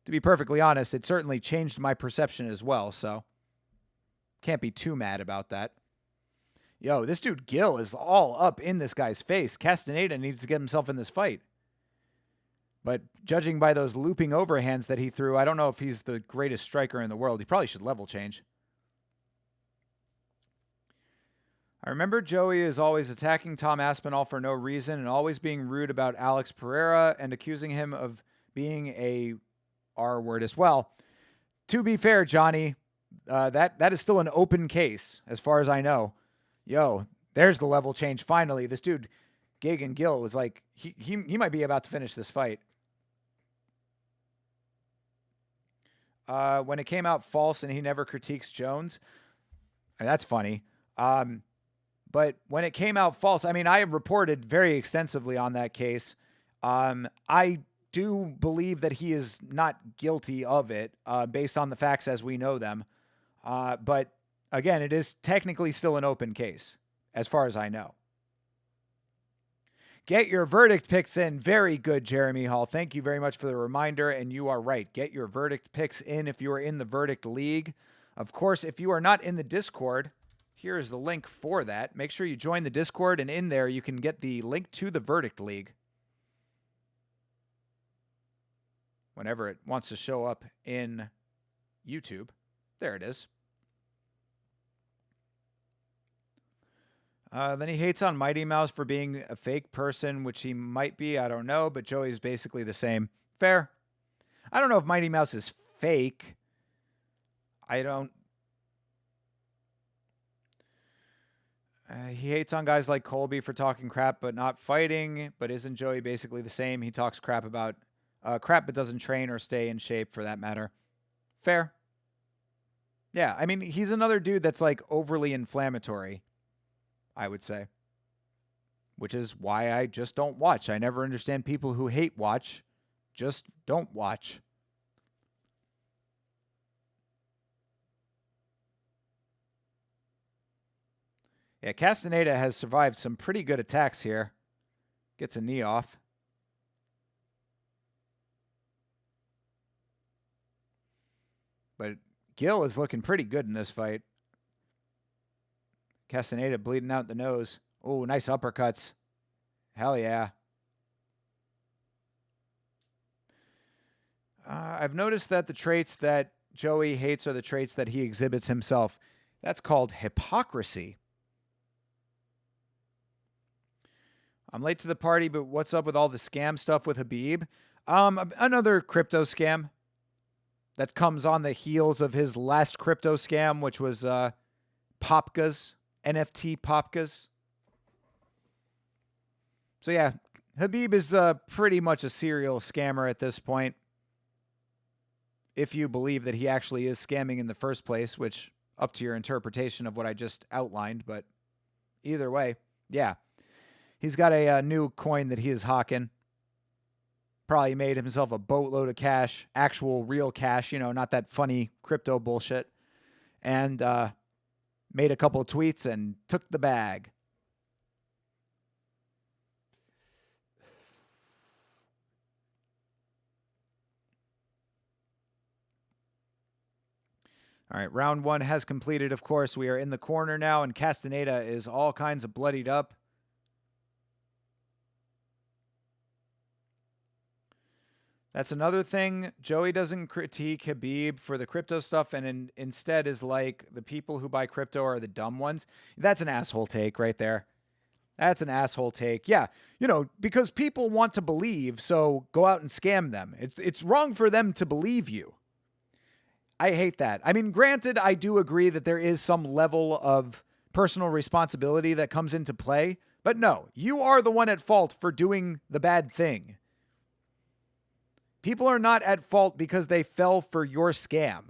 to be perfectly honest, it certainly changed my perception as well, so can't be too mad about that. Yo, this dude Gill is all up in this guy's face. Castaneda needs to get himself in this fight. But judging by those looping overhands that he threw, I don't know if he's the greatest striker in the world. He probably should level change. I remember Joey is always attacking Tom Aspinall for no reason and always being rude about Alex Pereira and accusing him of being a R word as well. To be fair, Johnny, that is still an open case as far as I know. Yo, there's the level change finally. This dude, Gagan Gill, was like, he might be about to finish this fight. When it came out false and he never critiques Jones, I mean, that's funny. But when it came out false, I mean, I reported very extensively on that case. I do believe that he is not guilty of it based on the facts as we know them. But again, it is technically still an open case as far as I know. Get your verdict picks in. Very good, Jeremy Hall. Thank you very much for the reminder. And you are right. Get your verdict picks in if you are in the Verdict League. Of course, if you are not in the Discord, here is the link for that. Make sure you join the Discord, and in there you can get the link to the Verdict League whenever it wants to show up in YouTube. There it is. Then he hates on Mighty Mouse for being a fake person, which he might be. I don't know, but Joey's basically the same. Fair. I don't know if Mighty Mouse is fake. He hates on guys like Colby for talking crap but not fighting. But isn't Joey basically the same? He talks crap about crap but doesn't train or stay in shape for that matter. Fair. Yeah, I mean, he's another dude that's like overly inflammatory, I would say. Which is why I just don't watch. I never understand people who hate watch. Just don't watch. Yeah, Castaneda has survived some pretty good attacks here. Gets a knee off. But Gil is looking pretty good in this fight. Castaneda bleeding out the nose. Oh, nice uppercuts. Hell yeah. I've noticed that the traits that Joey hates are the traits that he exhibits himself. That's called hypocrisy. I'm late to the party, but what's up with all the scam stuff with Habib? Another crypto scam that comes on the heels of his last crypto scam, which was Popkas, NFT Popkas. So yeah, Habib is pretty much a serial scammer at this point. If you believe that he actually is scamming in the first place, which up to your interpretation of what I just outlined, but either way, yeah. He's got a new coin that he is hawking. Probably made himself a boatload of cash, actual real cash, not that funny crypto bullshit. And made a couple of tweets and took the bag. All right, round one has completed, of course. We are in the corner now, and Castaneda is all kinds of bloodied up. That's another thing. Joey doesn't critique Habib for the crypto stuff and instead is like, the people who buy crypto are the dumb ones. That's an asshole take right there. That's an asshole take. Yeah, because people want to believe, so go out and scam them. It's wrong for them to believe you. I hate that. I mean, granted, I do agree that there is some level of personal responsibility that comes into play, but no, you are the one at fault for doing the bad thing. People are not at fault because they fell for your scam.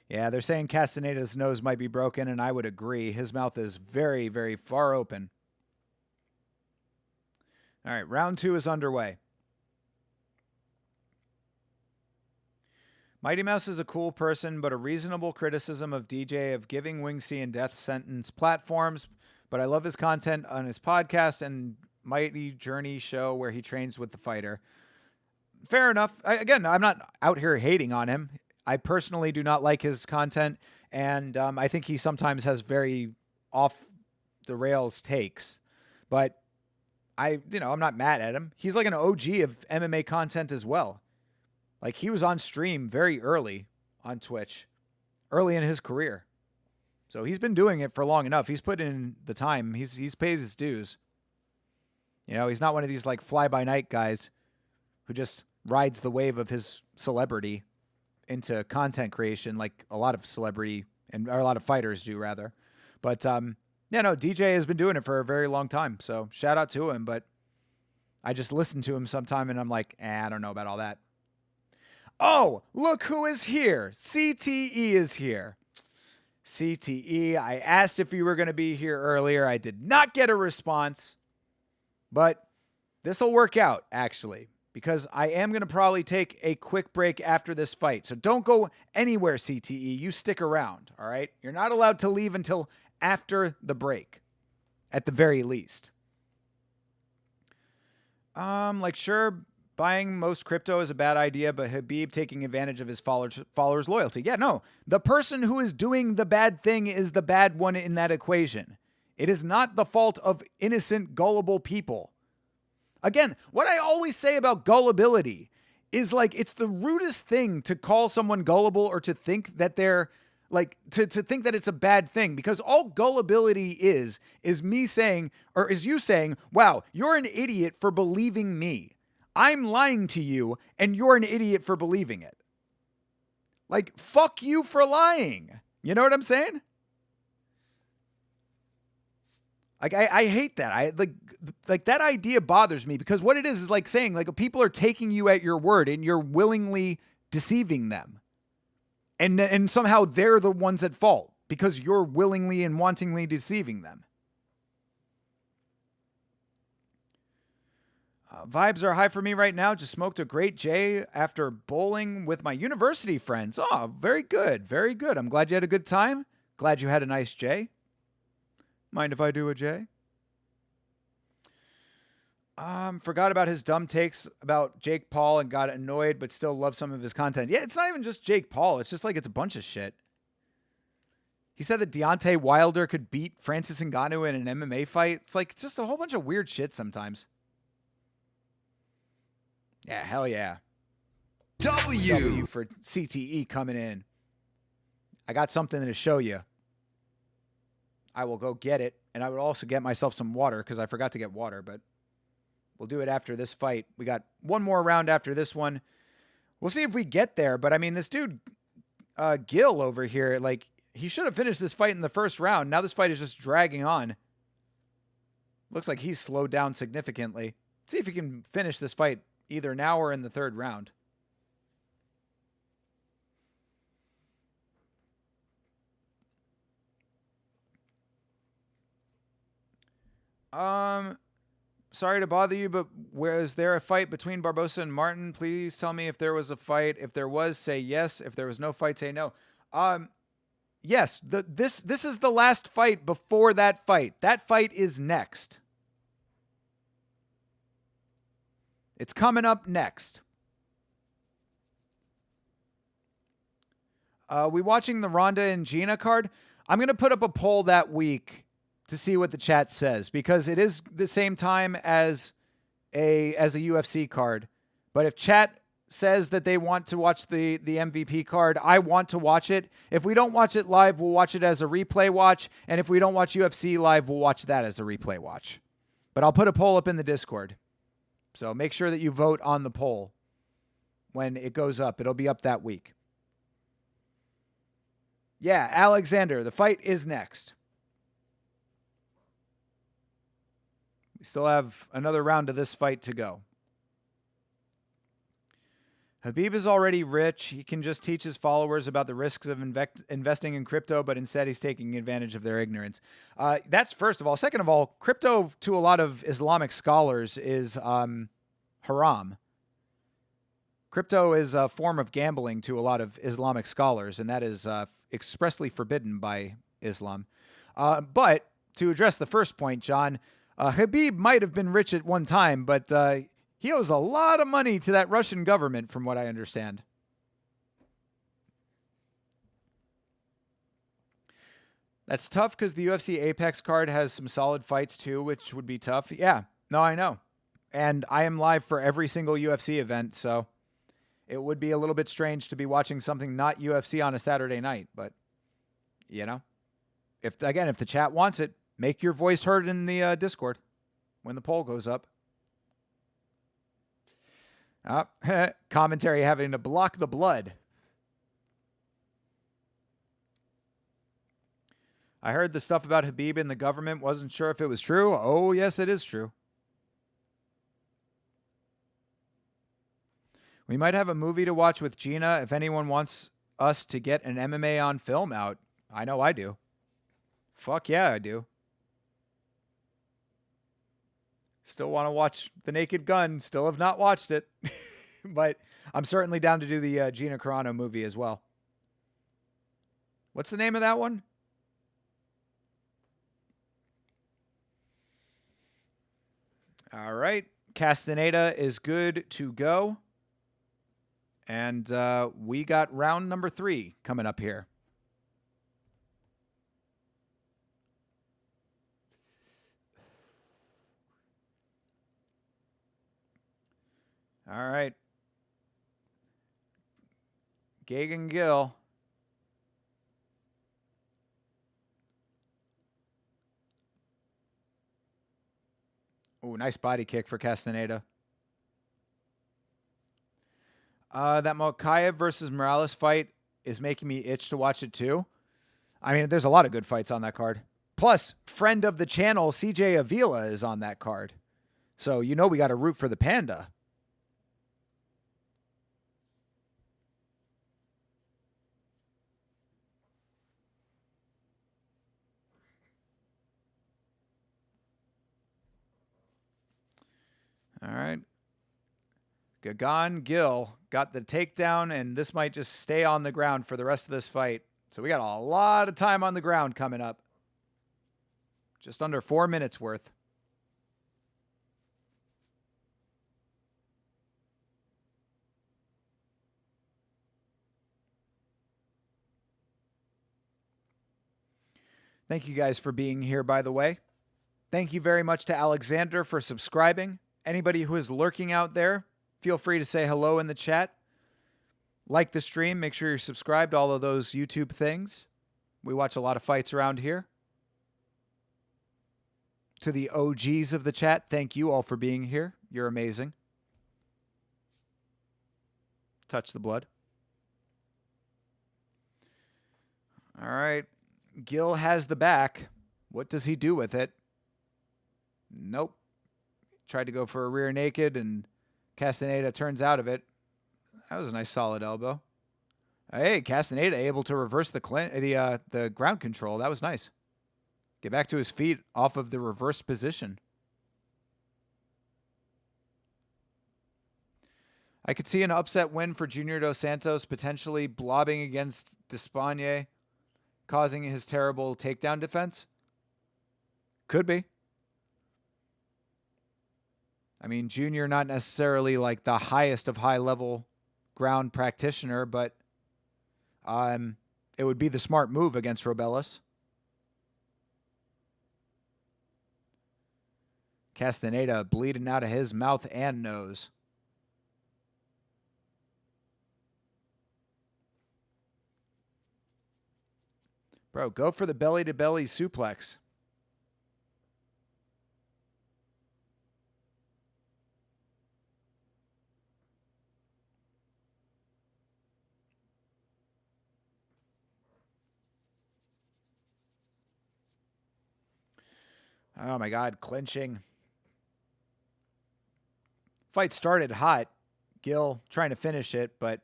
Yeah, they're saying Castaneda's nose might be broken, and I would agree. His mouth is very, very far open. All right, round two is underway. Mighty Mouse is a cool person, but a reasonable criticism of DJ of giving Wing C and Death Sentence platforms. But I love his content on his podcast and Mighty Journey show where he trains with the fighter. Fair enough. Again, I'm not out here hating on him. I personally do not like his content, and I think he sometimes has very off-the-rails takes. But I'm not mad at him. He's like an OG of MMA content as well. Like, he was on stream very early on Twitch, early in his career. So he's been doing it for long enough. He's put in the time. He's paid his dues. He's not one of these like fly-by-night guys who just rides the wave of his celebrity into content creation like a lot of celebrity or a lot of fighters do, rather. But DJ has been doing it for a very long time. So shout out to him. But I just listen to him sometime and I'm like, I don't know about all that. Oh, look who is here. CTE is here. CTE, I asked if you were going to be here earlier. I did not get a response. But this will work out, actually, because I am going to probably take a quick break after this fight. So don't go anywhere, CTE. You stick around, all right? You're not allowed to leave until after the break, at the very least. Sure, buying most crypto is a bad idea, but Habib taking advantage of his followers' loyalty. Yeah, no. The person who is doing the bad thing is the bad one in that equation. It is not the fault of innocent, gullible people. Again, what I always say about gullibility is like, it's the rudest thing to call someone gullible or to think that they're like, to think that it's a bad thing, because all gullibility is me saying, or is you saying, wow, you're an idiot for believing me. I'm lying to you and you're an idiot for believing it. Like, fuck you for lying. You know what I'm saying? Like, I hate that. I like that idea bothers me, because what it is like saying like people are taking you at your word and you're willingly deceiving them. And somehow they're the ones at fault because you're willingly and wantingly deceiving them. Vibes are high for me right now. Just smoked a great J after bowling with my university friends. Oh, very good. Very good. I'm glad you had a good time. Glad you had a nice J. Mind if I do a J? Forgot about his dumb takes about Jake Paul and got annoyed, but still love some of his content. Yeah, it's not even just Jake Paul. It's just like it's a bunch of shit. He said that Deontay Wilder could beat Francis Ngannou in an MMA fight. It's like it's just a whole bunch of weird shit sometimes. Yeah, hell yeah. W for CTE coming in. I got something to show you. I will go get it, and I would also get myself some water because I forgot to get water, but we'll do it after this fight. We got one more round after this one. We'll see if we get there, but I mean, this dude, Gil over here, like, he should have finished this fight in the first round. Now this fight is just dragging on. Looks like he's slowed down significantly. Let's see if he can finish this fight either now or in the third round. Sorry to bother you, but was there a fight between Barbosa and Martin? Please tell me if there was a fight. If there was, say yes. If there was no fight, say no. Yes, this is the last fight before that fight. That fight is next. It's coming up next. We watching the Ronda and Gina card? I'm going to put up a poll that week to see what the chat says, because it is the same time as a UFC card. But if chat says that they want to watch the MVP card, I want to watch it. If we don't watch it live, we'll watch it as a replay watch. And if we don't watch UFC live, we'll watch that as a replay watch. But I'll put a poll up in the Discord. So make sure that you vote on the poll when it goes up. It'll be up that week. Yeah, Alexander, the fight is next. We still have another round of this fight to go. Habib is already rich. He can just teach his followers about the risks of investing in crypto, but instead he's taking advantage of their ignorance. That's first of all. Second of all, crypto to a lot of Islamic scholars is haram. Crypto is a form of gambling to a lot of Islamic scholars, and that is expressly forbidden by Islam. But to address the first point, John, Habib might have been rich at one time, but he owes a lot of money to that Russian government, from what I understand. That's tough because the UFC Apex card has some solid fights too, which would be tough. Yeah, no, I know. And I am live for every single UFC event, so it would be a little bit strange to be watching something not UFC on a Saturday night. But, you know, if the chat wants it, make your voice heard in the Discord when the poll goes up. Commentary having to block the blood. I heard the stuff about Habib and the government. Wasn't sure if it was true. Oh, yes, it is true. We might have a movie to watch with Gina if anyone wants us to get an MMA on film out. I know I do. Fuck yeah, I do. Still want to watch The Naked Gun. Still have not watched it. But I'm certainly down to do the Gina Carano movie as well. What's the name of that one? All right. Castaneda is good to go. And we got round number 3 coming up here. All right. Gagan Gill. Oh, nice body kick for Castaneda. That Mokaev versus Morales fight is making me itch to watch it too. I mean, there's a lot of good fights on that card. Plus, friend of the channel, CJ Avila, is on that card. So, you know we got to root for the Panda. All right. Gagan Gill got the takedown, and this might just stay on the ground for the rest of this fight. So we got a lot of time on the ground coming up. Just under 4 minutes worth. Thank you guys for being here, by the way. Thank you very much to Alexander for subscribing. Anybody who is lurking out there, feel free to say hello in the chat. Like the stream. Make sure you're subscribed to all of those YouTube things. We watch a lot of fights around here. To the OGs of the chat, thank you all for being here. You're amazing. Touch the blood. All right. Gill has the back. What does he do with it? Nope. Tried to go for a rear naked, and Castaneda turns out of it. That was a nice solid elbow. Hey, Castaneda able to reverse the ground control. That was nice. Get back to his feet off of the reverse position. I could see an upset win for Junior Dos Santos, potentially blobbing against Despaigne, causing his terrible takedown defense. Could be. I mean, Junior not necessarily like the highest of high-level ground practitioner, but it would be the smart move against Robelis. Castaneda bleeding out of his mouth and nose. Bro, go for the belly-to-belly suplex. Oh, my God, clinching. Fight started hot. Gill trying to finish it, but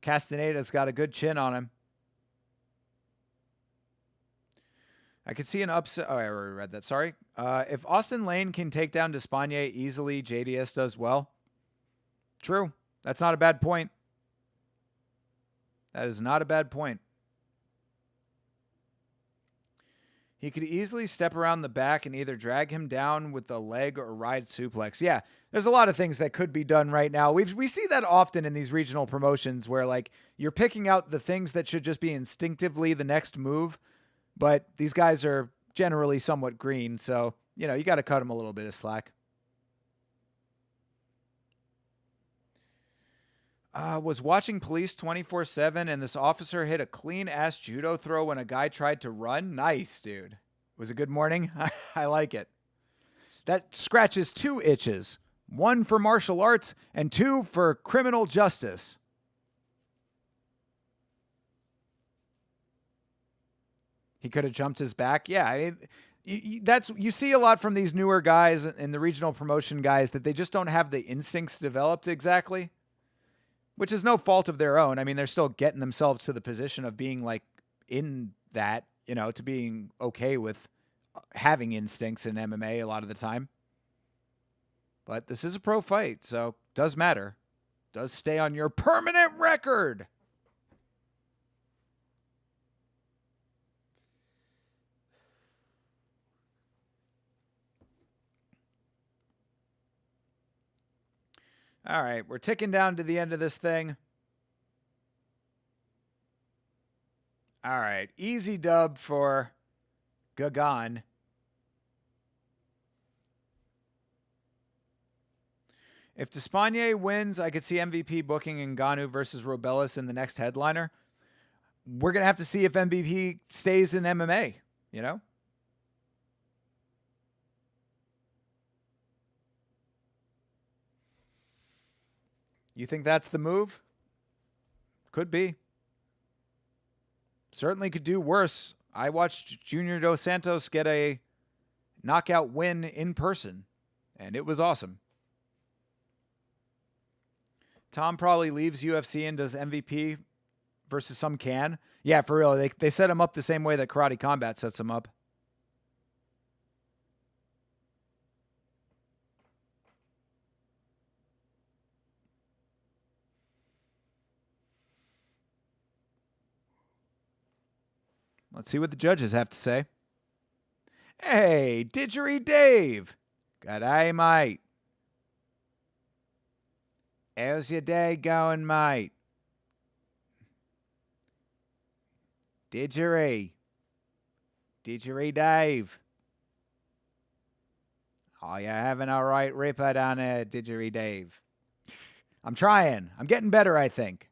Castaneda's got a good chin on him. I could see an upset. Oh, I already read that. Sorry. If Austin Lane can take down Despaigne easily, JDS does well. True. That's not a bad point. That is not a bad point. He could easily step around the back and either drag him down with the leg or ride suplex. Yeah, there's a lot of things that could be done right now. We see that often in these regional promotions where, like, you're picking out the things that should just be instinctively the next move, but these guys are generally somewhat green, so, you know, you got to cut them a little bit of slack. Was watching police 24/7, and this officer hit a clean-ass judo throw when a guy tried to run. Nice, dude. Was a good morning. I like it. That scratches 2 itches. 1 for martial arts and 2 for criminal justice. He could have jumped his back. Yeah, I mean, you see a lot from these newer guys and the regional promotion guys that they just don't have the instincts developed exactly. Which is no fault of their own. I mean, they're still getting themselves to the position of being, like, in that, you know, to being okay with having instincts in MMA a lot of the time. But this is a pro fight, so does matter. Does stay on your permanent record. All right, we're ticking down to the end of this thing. All right, easy dub for Gagan. If Despaigne wins, I could see MVP booking Ngannou versus Robelis in the next headliner. We're going to have to see if MVP stays in MMA, you know? You think that's the move? Could be. Certainly could do worse. I watched Junior Dos Santos get a knockout win in person, and it was awesome. Tom probably leaves UFC and does MVP versus some can. Yeah, for real. They set him up the same way that Karate Combat sets him up. Let's see what the judges have to say. Hey, Didgeridoo Dave. G'day, mate. How's your day going, mate? Didgeridoo Dave. Oh, you're having a right ripper down there, Didgeridoo Dave. I'm trying. I'm getting better, I think.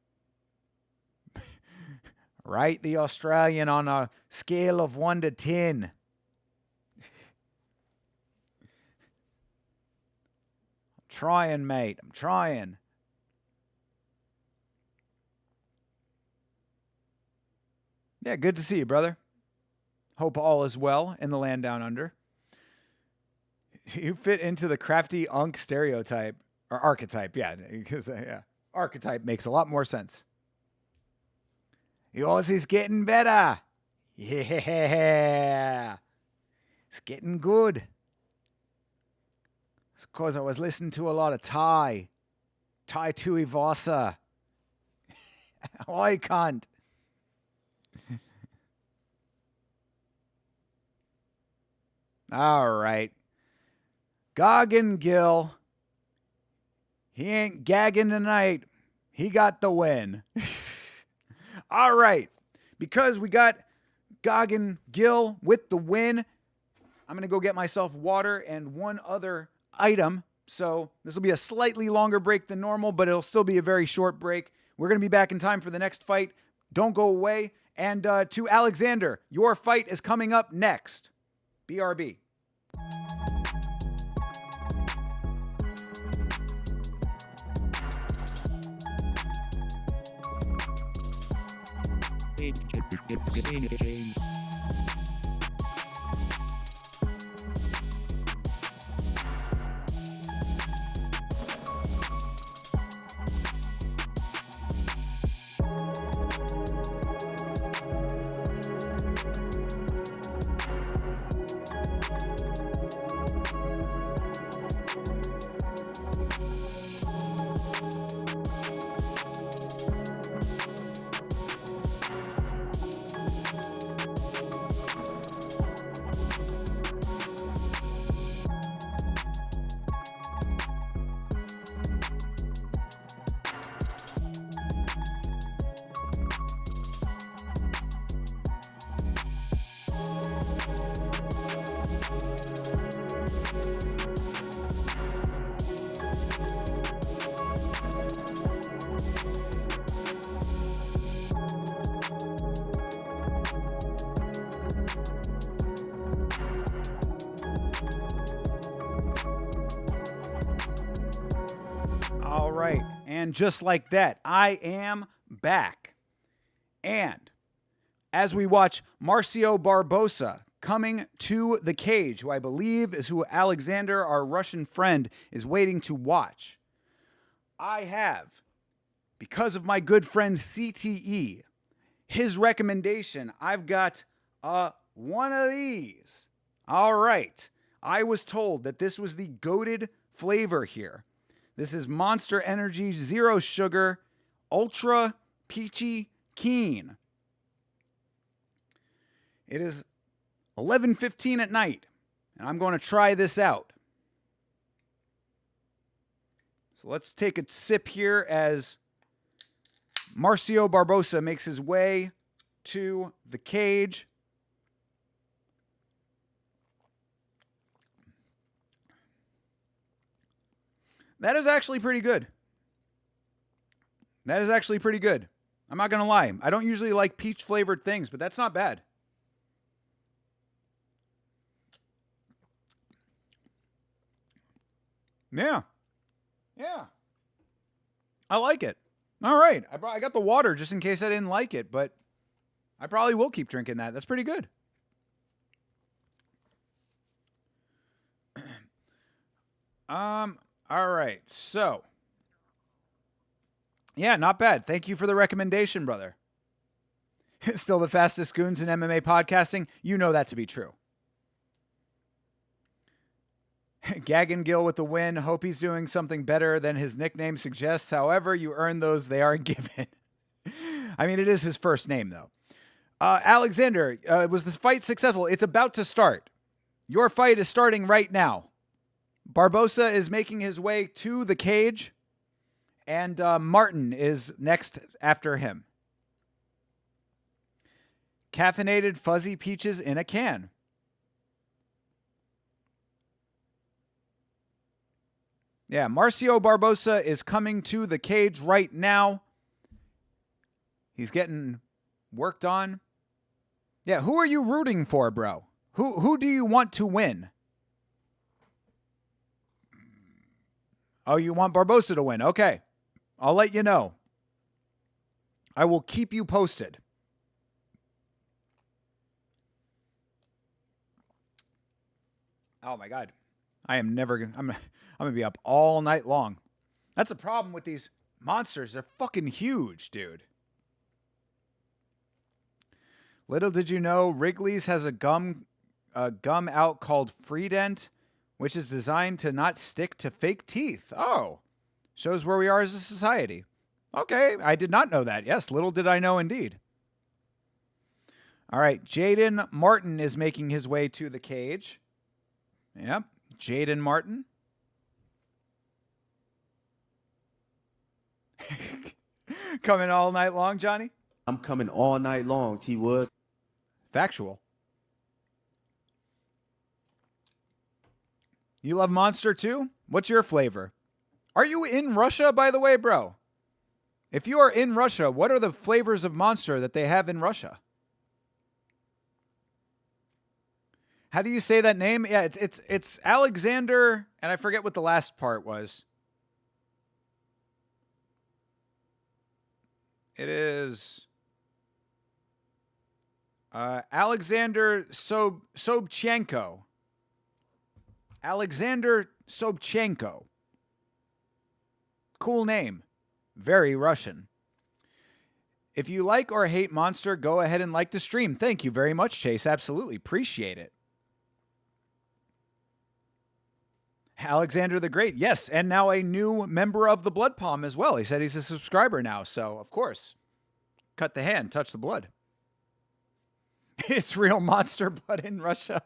Rate the Australian on a scale of 1 to 10. I'm trying, mate. I'm trying. Yeah, good to see you, brother. Hope all is well in the land down under. You fit into the crafty unk stereotype. Or archetype, yeah. Because, archetype makes a lot more sense. Yours is getting better. Yeah. It's getting good. It's because I was listening to a lot of Thai. Thai Tui Vasa. I can't. All right. Goggin Gill. He ain't gagging tonight. He got the win. All right. Because we got Goggin Gill with the win, I'm going to go get myself water and one other item. So this will be a slightly longer break than normal, but it'll still be a very short break. We're going to be back in time for the next fight. Don't go away. And to Alexander, your fight is coming up next. BRB. All right. And just like that, I am back. And as we watch Marcio Barbosa coming to the cage, who I believe is who Alexander, our Russian friend, is waiting to watch, I have, because of my good friend CTE, his recommendation, I've got one of these. All right. I was told that this was the goated flavor here. This is Monster Energy Zero Sugar Ultra Peachy Keen. It is 11:15 at night, and I'm going to try this out. So let's take a sip here as Marcio Barbosa makes his way to the cage. That is actually pretty good. That is actually pretty good. I'm not going to lie. I don't usually like peach flavored things, but that's not bad. Yeah. Yeah. I like it. All right. I got the water just in case I didn't like it, but I probably will keep drinking that. That's pretty good. All right. So, yeah, not bad. Thank you for the recommendation, brother. Still the fastest goons in MMA podcasting? You know that to be true. Gaggin Gill with the win. Hope he's doing something better than his nickname suggests. However, you earn those, they aren't given. I mean, it is his first name, though. Alexander, was the fight successful? It's about to start. Your fight is starting right now. Barbosa is making his way to the cage, and Martin is next after him. Caffeinated fuzzy peaches in a can. Yeah, Marcio Barbosa is coming to the cage right now. He's getting worked on. Yeah, who are you rooting for, bro? Who do you want to win? Oh, you want Barbosa to win. Okay. I'll let you know. I will keep you posted. Oh my God. I'm going to be up all night long. That's the problem with these monsters. They're fucking huge, dude. Little did you know, Wrigley's has a gum out called Freedent, which is designed to not stick to fake teeth. Oh, shows where we are as a society. Okay, I did not know that. Yes, little did I know indeed. All right, Jaden Martin is making his way to the cage. Yep, Jaden Martin. Coming all night long, Johnny?
I'm coming all night long, T-Wood.
Factual. You love Monster too? What's your flavor? Are you in Russia, by the way, bro? If you are in Russia, what are the flavors of Monster that they have in Russia? How do you say that name? Yeah, it's Alexander, and I forget what the last part was. It is Alexander Sobchenko. Alexander Sobchenko. Cool name. Very Russian. If you like or hate Monster, go ahead and like the stream. Thank you very much, Chase. Absolutely. Appreciate it. Alexander the Great. Yes, and now a new member of the Blood Palm as well. He said he's a subscriber now, so of course. Cut the hand, touch the blood. It's real monster blood in Russia.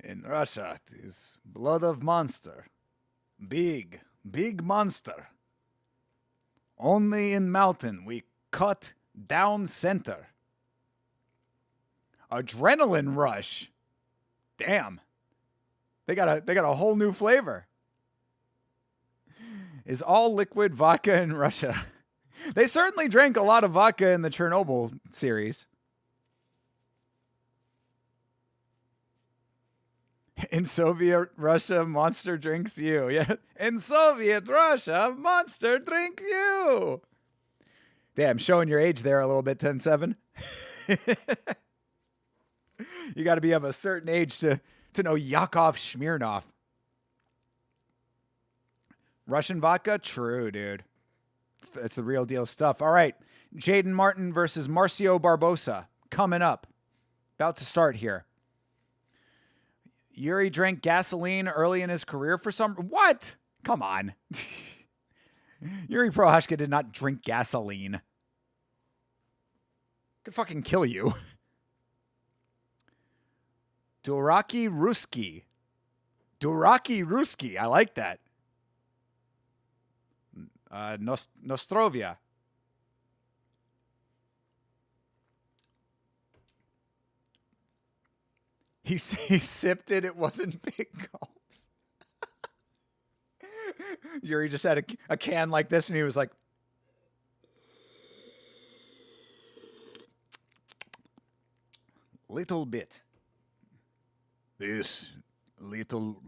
In Russia, it is blood of monster. Big, big monster. Only in mountain we cut down center. Adrenaline rush. Damn. They got a whole new flavor. Is all liquid vodka in Russia? They certainly drank a lot of vodka in the Chernobyl series. In Soviet Russia, Monster drinks you. Yeah. In Soviet Russia, Monster drinks you. Damn, showing your age there a little bit, 10-7. You got to be of a certain age to know Yakov Smirnoff. Russian vodka? True, dude. That's the real deal stuff. All right. Jaden Martin versus Marcio Barbosa. Coming up. About to start here. Yuri drank gasoline early in his career for some... What? Come on. Yuri Prohashka did not drink gasoline. Could fucking kill you. Duraki Ruski. Duraki Ruski. I like that. Nostrovia. He sipped it. It wasn't big gulps. Yuri just had a can like this, and he was like, little bit. This little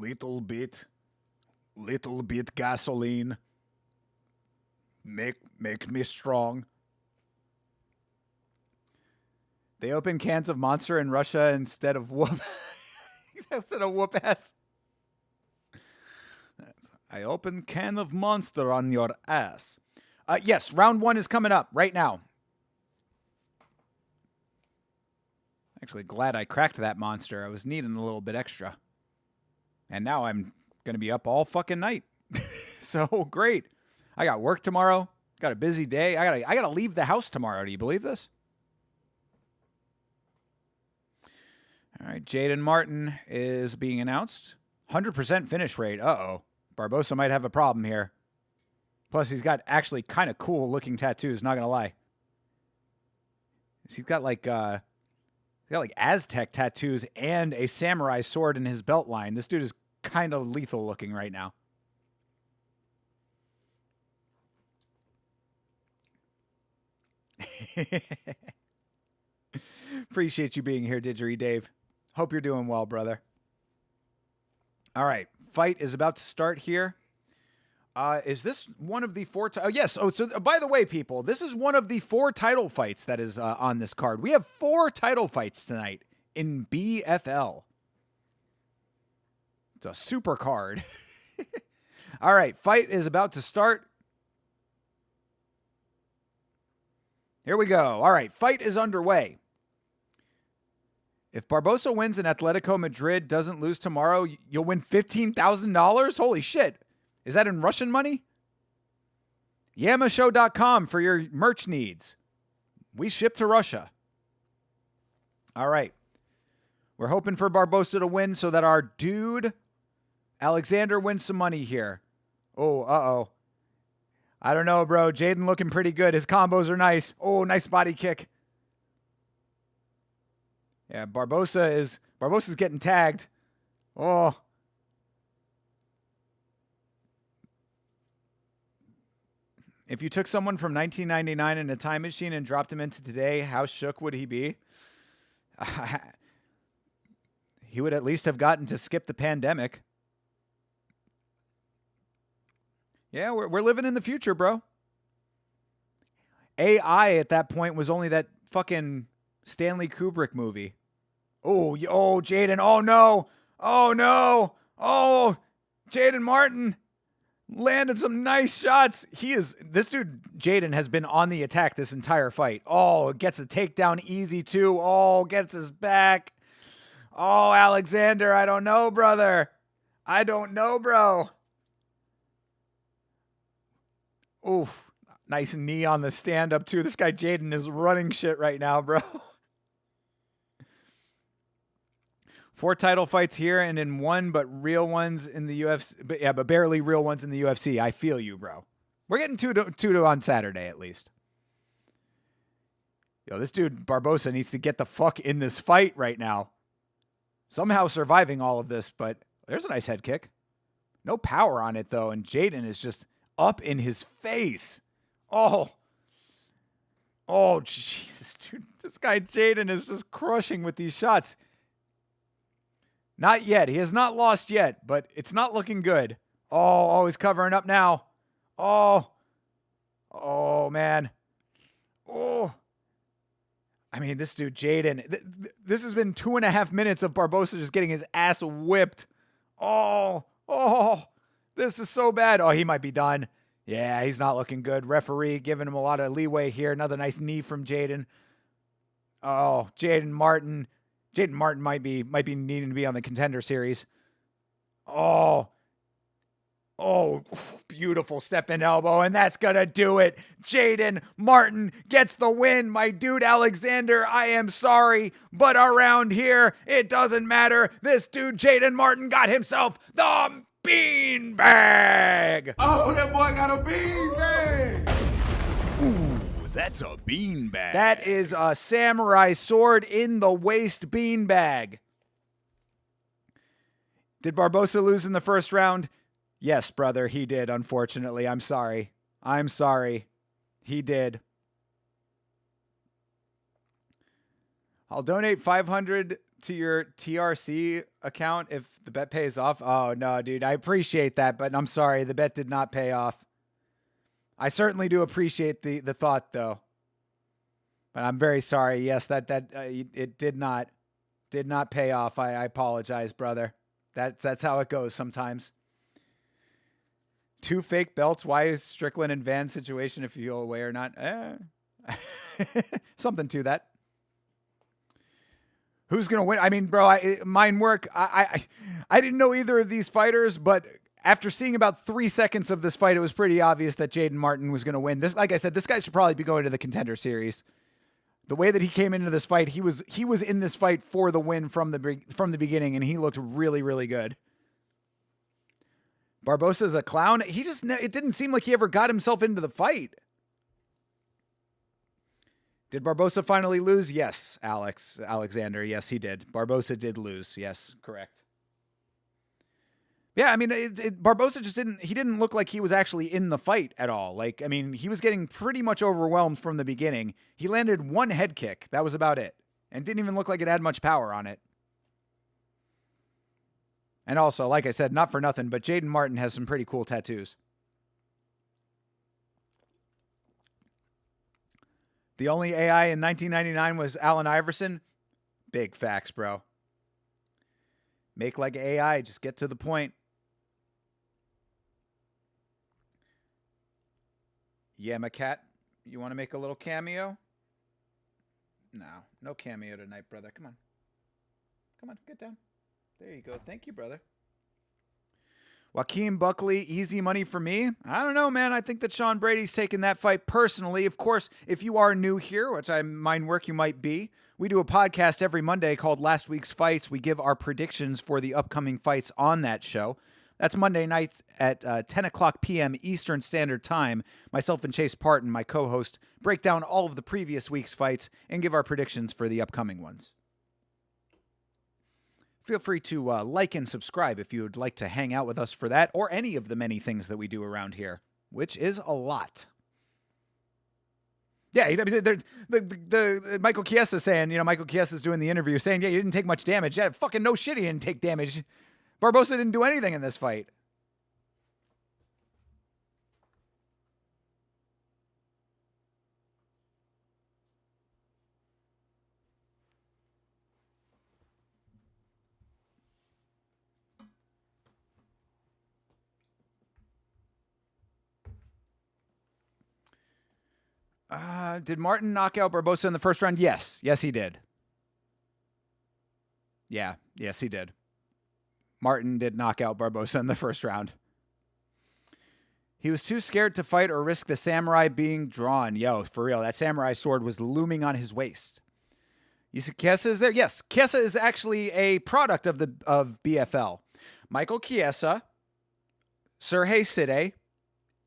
bit gasoline. Make me strong. They open cans of Monster in Russia instead of whoop. Instead of whoop ass. I open can of Monster on your ass. Yes, round 1 is coming up right now. Actually, glad I cracked that Monster. I was needing a little bit extra. And now I'm going to be up all fucking night. So great. I got work tomorrow. Got a busy day. I gotta leave the house tomorrow. Do you believe this? All right, Jaden Martin is being announced. 100% finish rate. Uh-oh. Barbosa might have a problem here. Plus, he's got actually kind of cool looking tattoos, not going to lie. He's got like Aztec tattoos and a samurai sword in his belt line. This dude is kind of lethal looking right now. Appreciate you being here, Didgery Dave. Hope you're doing well, brother. All right, fight is about to start here. Is this one of the four? Yes. Oh, so by the way, people, this is one of the 4 title fights that is on this card. We have 4 title fights tonight in BFL. It's a super card. All right, fight is about to start. Here we go. All right, fight is underway. If Barbosa wins and Atletico Madrid doesn't lose tomorrow, you'll win $15,000? Holy shit. Is that in Russian money? Yamashow.com for your merch needs. We ship to Russia. All right. We're hoping for Barbosa to win so that our dude, Alexander, wins some money here. Oh, uh-oh. I don't know, bro. Jaden looking pretty good. His combos are nice. Oh, nice body kick. Yeah, Barbosa's getting tagged. Oh. If you took someone from 1999 in a time machine and dropped him into today, how shook would he be? He would at least have gotten to skip the pandemic. Yeah, we're living in the future, bro. AI at that point was only that fucking Stanley Kubrick movie. Oh, Jaden. Oh, no. Oh, no. Oh, Jaden Martin landed some nice shots. This dude, Jaden, has been on the attack this entire fight. Oh, gets a takedown easy, too. Oh, gets his back. Oh, Alexander, I don't know, brother. I don't know, bro. Oof. Nice knee on the stand-up, too. This guy, Jaden, is running shit right now, bro. 4 title fights here and in 1, but real ones in the UFC. But barely real ones in the UFC. I feel you, bro. We're getting two on Saturday, at least. Yo, this dude, Barbosa, needs to get the fuck in this fight right now. Somehow surviving all of this, but there's a nice head kick. No power on it, though, and Jaden is just up in his face. Oh, Jesus, dude. This guy, Jaden, is just crushing with these shots. Not yet. He has not lost yet, but it's not looking good. Oh, he's covering up now. Oh, man. Oh. I mean, this dude, Jaden, this has been 2.5 minutes of Barbosa just getting his ass whipped. Oh, this is so bad. Oh, he might be done. Yeah, he's not looking good. Referee giving him a lot of leeway here. Another nice knee from Jaden. Oh, Jaden Martin. Jaden Martin might be needing to be on the Contender Series. Oh, beautiful step in elbow, and that's going to do it. Jaden Martin gets the win. My dude Alexander, I am sorry, but around here, it doesn't matter. This dude, Jaden Martin, got himself the beanbag.
Oh, that boy got a beanbag.
Ooh, that's a beanbag.
That is a samurai sword in the waist beanbag. Did Barbosa lose in the first round? Yes, brother, he did, unfortunately. I'm sorry. He did. I'll donate $500 to your TRC account if the bet pays off. Oh, no, dude. I appreciate that, but I'm sorry. The bet did not pay off. I certainly do appreciate the thought, though. But I'm very sorry. Yes, it did not pay off. I apologize, brother. That's how it goes sometimes. 2 fake belts. Why is Strickland and Van situation if you feel away or not? Something to that. Who's going to win? I mean, bro, mine work. I didn't know either of these fighters, but after seeing about 3 seconds of this fight, it was pretty obvious that Jaden Martin was going to win. This, like I said, this guy should probably be going to the Contender Series. The way that he came into this fight, he was in this fight for the win from the beginning, and he looked really, really good. Barbosa's a clown. It didn't seem like he ever got himself into the fight. Did Barbosa finally lose? Yes, Alexander. Yes, he did. Barbosa did lose. Yes, correct. Yeah, I mean, Barbosa just didn't look like he was actually in the fight at all. Like, I mean, he was getting pretty much overwhelmed from the beginning. He landed one head kick. That was about it. And didn't even look like it had much power on it. And also, like I said, not for nothing, but Jaden Martin has some pretty cool tattoos. The only AI in 1999 was Allen Iverson. Big facts, bro. Make like AI, just get to the point. Yeah, my cat, you want to make a little cameo? No cameo tonight, brother. Come on, get down. There you go. Thank you, brother. Joaquin Buckley, easy money for me. I don't know, man. I think that Sean Brady's taking that fight personally. Of course, if you are new here, which I mind work you might be, we do a podcast every Monday called Last Week's Fights. We give our predictions for the upcoming fights on that show. That's Monday night at 10 o'clock p.m. Eastern Standard Time. Myself and Chase Parton, my co-host, break down all of the previous week's fights and give our predictions for the upcoming ones. Feel free to like and subscribe if you would like to hang out with us for that or any of the many things that we do around here, which is a lot. Yeah, the Michael Chiesa saying, Michael Chiesa's doing the interview saying, yeah, you didn't take much damage. Yeah, fucking no shit, he didn't take damage. Barbosa didn't do anything in this fight. Did Martin knock out Barbosa in the first round? Yes. Yes, he did. Yeah. Yes, he did. Martin did knock out Barbosa in the first round. He was too scared to fight or risk the samurai being drawn. Yo, for real, that samurai sword was looming on his waist. You see Chiesa is there? Yes, Chiesa is actually a product of BFL. Michael Chiesa, Sergey Side,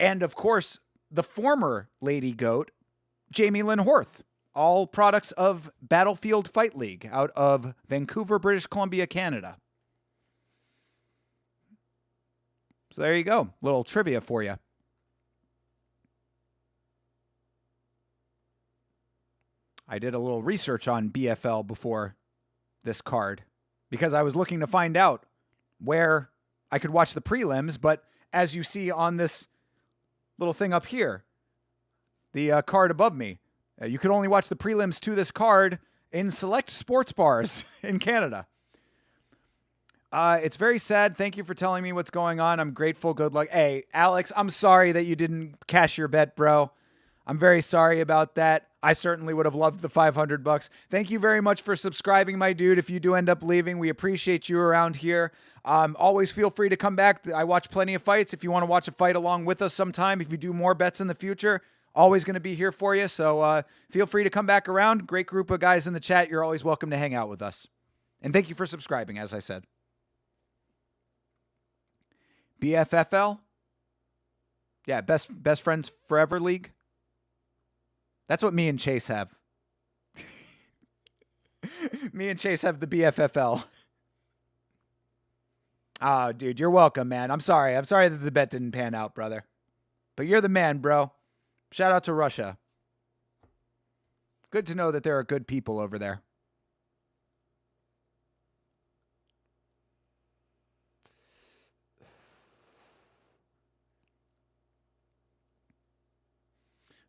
and of course, the former Lady Goat, Jamie Lynn Horth, all products of Battlefield Fight League out of Vancouver, British Columbia, Canada. So there you go. Little trivia for you. I did a little research on BFL before this card because I was looking to find out where I could watch the prelims, but as you see on this little thing up here, the card above me, you could only watch the prelims to this card in select sports bars in Canada. It's very sad. Thank you for telling me what's going on. I'm grateful. Good luck. Hey, Alex, I'm sorry that you didn't cash your bet, bro. I'm very sorry about that. I certainly would have loved the $500. Thank you very much for subscribing, my dude. If you do end up leaving, we appreciate you around here. Always feel free to come back. I watch plenty of fights. If you want to watch a fight along with us sometime, if you do more bets in the future, always going to be here for you. So feel free to come back around. Great group of guys in the chat. You're always welcome to hang out with us. And thank you for subscribing, as I said. BFFL? Yeah, best friends forever league. That's what me and Chase have. Me and Chase have the BFFL. Oh, dude, you're welcome, man. I'm sorry. I'm sorry that the bet didn't pan out, brother. But you're the man, bro. Shout out to Russia. Good to know that there are good people over there.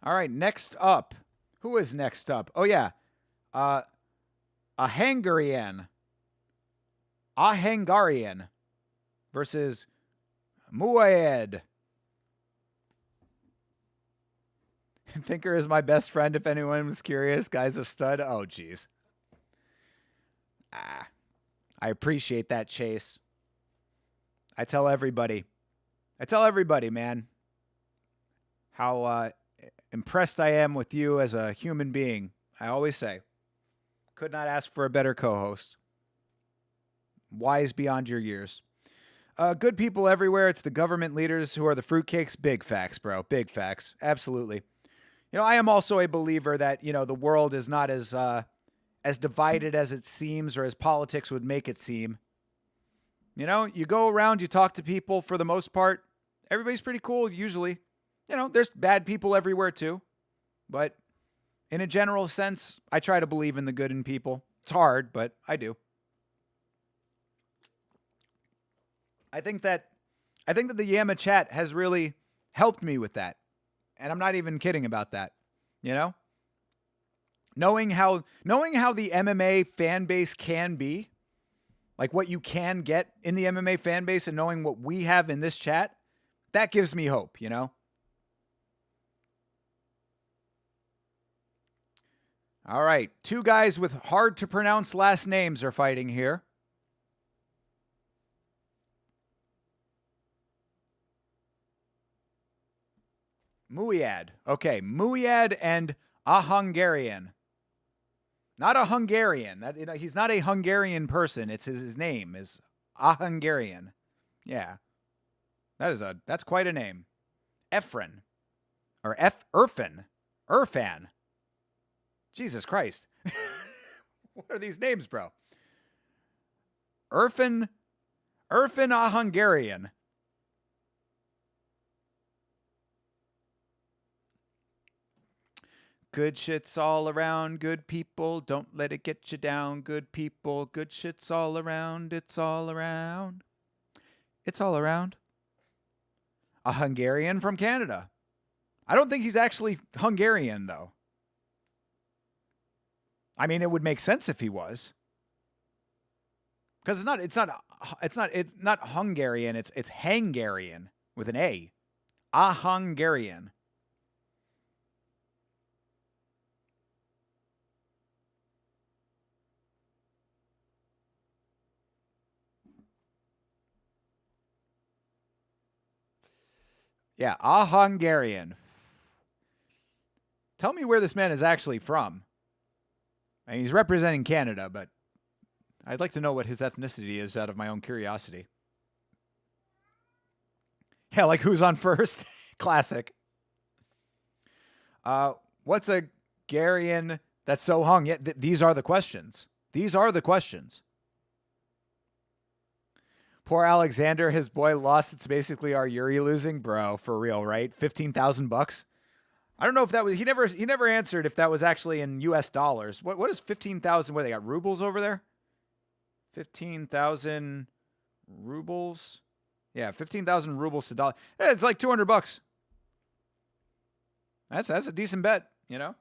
All right, next up. Who is next up? Oh, yeah. A Hungarian versus Muayed. Thinker is my best friend, if anyone was curious. Guy's a stud. Oh, jeez. I appreciate that, Chase. I tell everybody, man, how impressed I am with you as a human being. I always say, could not ask for a better co-host. Wise beyond your years. Good people everywhere. It's the government leaders who are the fruitcakes. Big facts, bro. Big facts. Absolutely. You know, I am also a believer that, you know, the world is not as divided as it seems or as politics would make it seem. You know, you go around, you talk to people, for the most part, everybody's pretty cool usually. You know, there's bad people everywhere too. But in a general sense, I try to believe in the good in people. It's hard, but I do. I think that the Yamma chat has really helped me with that. And I'm not even kidding about that. You know? Knowing how the MMA fan base can be, like what you can get in the MMA fan base, and knowing what we have in this chat, that gives me hope, you know? All right, two guys with hard to pronounce last names are fighting here. Muiad. Okay, Muiad and a Hungarian. Not a Hungarian. That, you know, he's not a Hungarian person. It's his name is a Hungarian. Yeah. That's quite a name. Efren. Or Irfan. Jesus Christ. What are these names, bro? Irfan a Hungarian. Good shit's all around, good people. Don't let it get you down, good people. Good shit's all around, it's all around. It's all around. A Hungarian from Canada. I don't think he's actually Hungarian, though. I mean, it would make sense if he was. Because it's not Hungarian, it's Hungarian with an A. A Hungarian. Yeah, a Hungarian. Tell me where this man is actually from. I mean, he's representing Canada, but I'd like to know what his ethnicity is out of my own curiosity. Yeah, like who's on first? Classic. What's a Garian that's so hung? Yeah, these are the questions. These are the questions. Poor Alexander, his boy lost. It's basically our Yuri losing, bro. For real, right? $15,000. I don't know if that was. He never answered if that was actually in U.S. dollars. What is 15,000? What, they got rubles over there? 15,000 rubles. Yeah, 15,000 rubles to dollar. Hey, it's like $200. That's a decent bet, you know.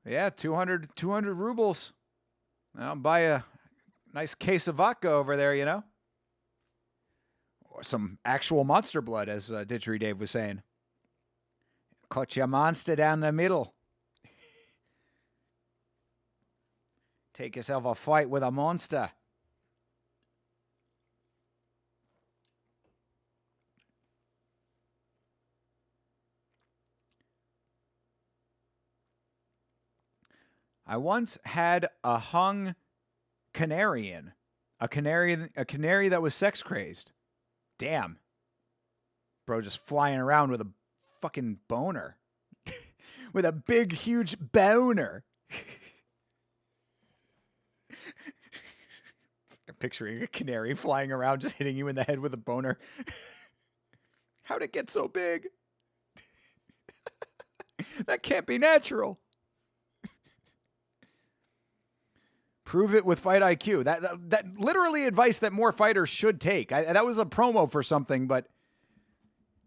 Yeah, 200 rubles. I'll buy a nice case of vodka over there, you know? Or some actual monster blood, as Ditchery Dave was saying. Cut your monster down the middle. Take yourself a fight with a monster. I once had a hung canarian, a canary that was sex crazed. Damn. Bro just flying around with a fucking boner. With a big, huge boner. I'm picturing a canary flying around just hitting you in the head with a boner. How'd it get so big? That can't be natural. Prove it with Fight IQ. That literally advice that more fighters should take. That was a promo for something, but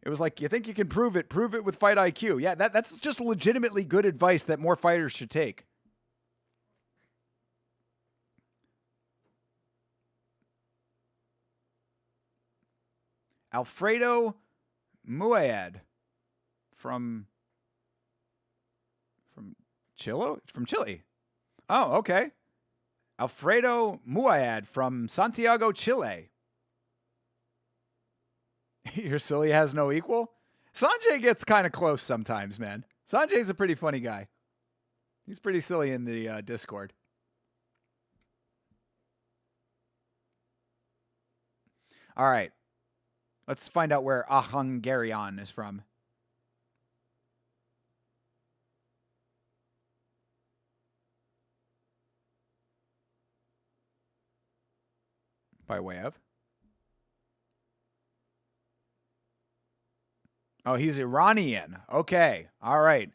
it was like, you think you can prove it? Prove it with Fight IQ. Yeah, that's just legitimately good advice that more fighters should take. Alfredo Muayad from Chile? From Chile. Oh, okay. Alfredo Muayad from Santiago, Chile. Your silly has no equal? Sanjay gets kind of close sometimes, man. Sanjay's a pretty funny guy. He's pretty silly in the Discord. All right. Let's find out where Ahangarian is from. By way of. Oh, he's Iranian. Okay. All right.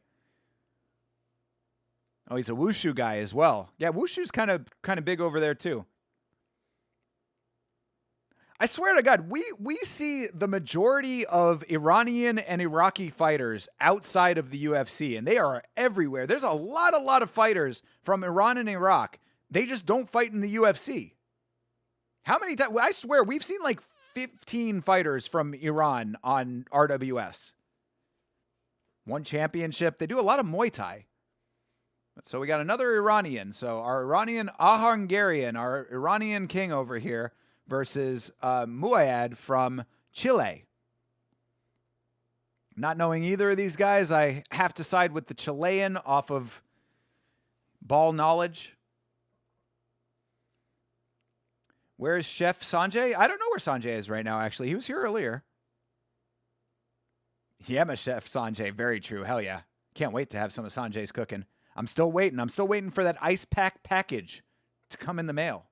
Oh, he's a wushu guy as well. Yeah, wushu's kind of big over there too. I swear to God, we see the majority of Iranian and Iraqi fighters outside of the UFC, and they are everywhere. There's a lot of fighters from Iran and Iraq. They just don't fight in the UFC. How many times? I swear, we've seen like 15 fighters from Iran on RWS. One championship. They do a lot of Muay Thai. So we got another Iranian. So our Iranian Ahangarian, our Iranian king over here, versus Muayad from Chile. Not knowing either of these guys, I have to side with the Chilean off of ball knowledge. Where is Chef Sanjay? I don't know where Sanjay is right now, actually. He was here earlier. Yeah, my Chef Sanjay. Very true. Hell yeah. Can't wait to have some of Sanjay's cooking. I'm still waiting. I'm still waiting for that ice pack package to come in the mail.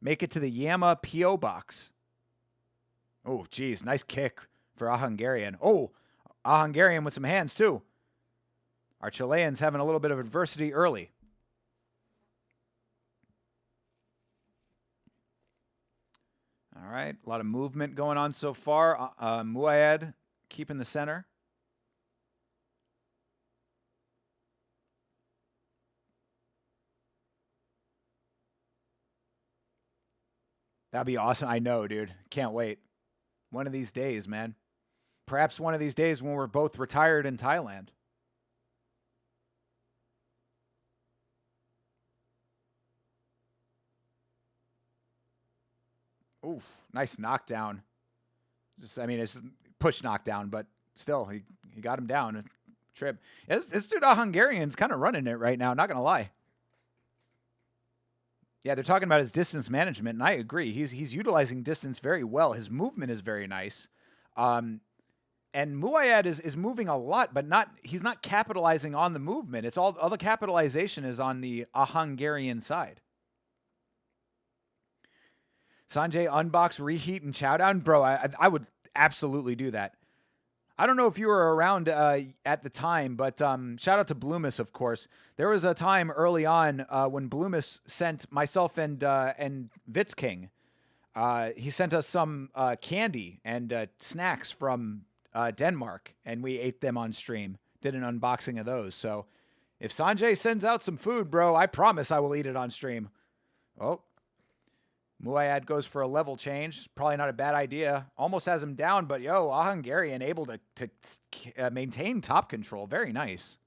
Make it to the Yama P.O. box. Oh, geez. Nice kick for Ahangarian. Oh, Ahangarian with some hands, too. Our Chileans having a little bit of adversity early. All right. A lot of movement going on so far. Muayad keeping the center. That'd be awesome. I know, dude. Can't wait. One of these days, man. Perhaps one of these days when we're both retired in Thailand. Oof. Nice knockdown. Just, I mean, it's push knockdown, but still, he got him down. Trip. Yeah, this dude, Hungarian's kind of running it right now. Not going to lie. Yeah, they're talking about his distance management, and I agree. He's utilizing distance very well. His movement is very nice. And Muayad is moving a lot, but he's not capitalizing on the movement. It's all the capitalization is on the Hungarian side. Sanjay unbox, reheat, and chowdown. Bro, I would absolutely do that. I don't know if you were around at the time, but shout out to Bloomis, of course. There was a time early on when Bloomis sent myself and Vitz King. He sent us some candy and snacks from Denmark, and we ate them on stream. Did an unboxing of those. So if Sanjay sends out some food, bro, I promise I will eat it on stream. Oh. Muayad goes for a level change. Probably not a bad idea. Almost has him down, but yo, Hungarian able to maintain top control. Very nice.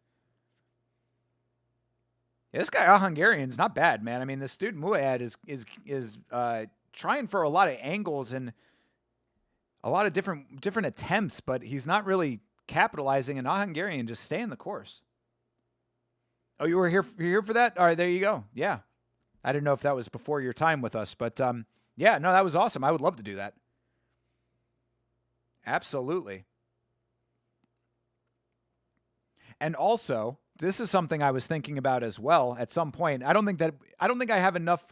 Yeah, this guy Hungarian's not bad, man. I mean, this dude Muayad is trying for a lot of angles and a lot of different attempts, but he's not really capitalizing. And Hungarian just staying the course. Oh, you were here for that? All right, there you go. Yeah. I didn't know if that was before your time with us, but yeah, no, that was awesome. I would love to do that. Absolutely. And also, this is something I was thinking about as well at some point. I don't think I have enough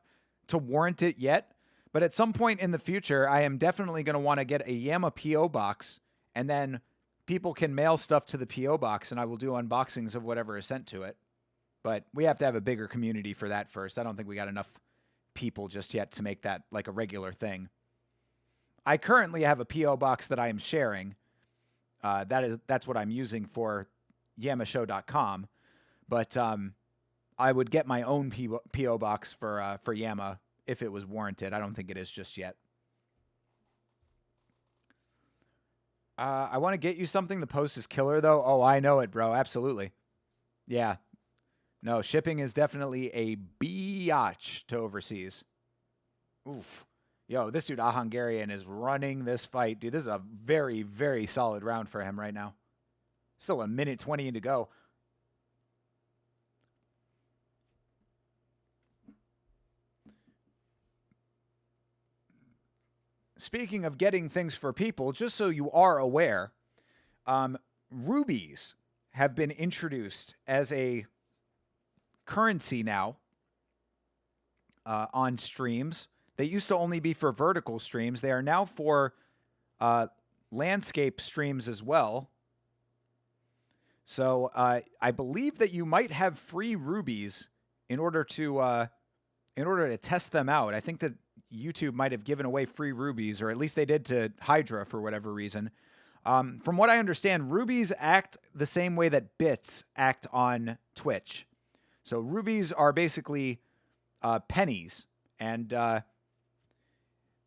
to warrant it yet, but at some point in the future, I am definitely going to want to get a Yama PO box, and then people can mail stuff to the PO box, and I will do unboxings of whatever is sent to it. But we have to have a bigger community for that first. I don't think we got enough people just yet to make that like a regular thing. I currently have a P.O. box that I am sharing. That's what I'm using for yamashow.com. But I would get my own P.O. box for Yama if it was warranted. I don't think it is just yet. I want to get you something. The post is killer, though. Oh, I know it, bro. Absolutely. Yeah. No, shipping is definitely a biatch to overseas. Oof. Yo, this dude, A Hungarian, is running this fight. Dude, this is a very, very solid round for him right now. Still a minute 20 to go. Speaking of getting things for people, just so you are aware, rubies have been introduced as a currency now on streams. They used to only be for vertical streams. They are now for landscape streams as well. So I believe that you might have free rubies in order to test them out. I think that YouTube might have given away free rubies, or at least they did to Hydra for whatever reason. From what I understand, rubies act the same way that bits act on Twitch. So rubies are basically pennies, and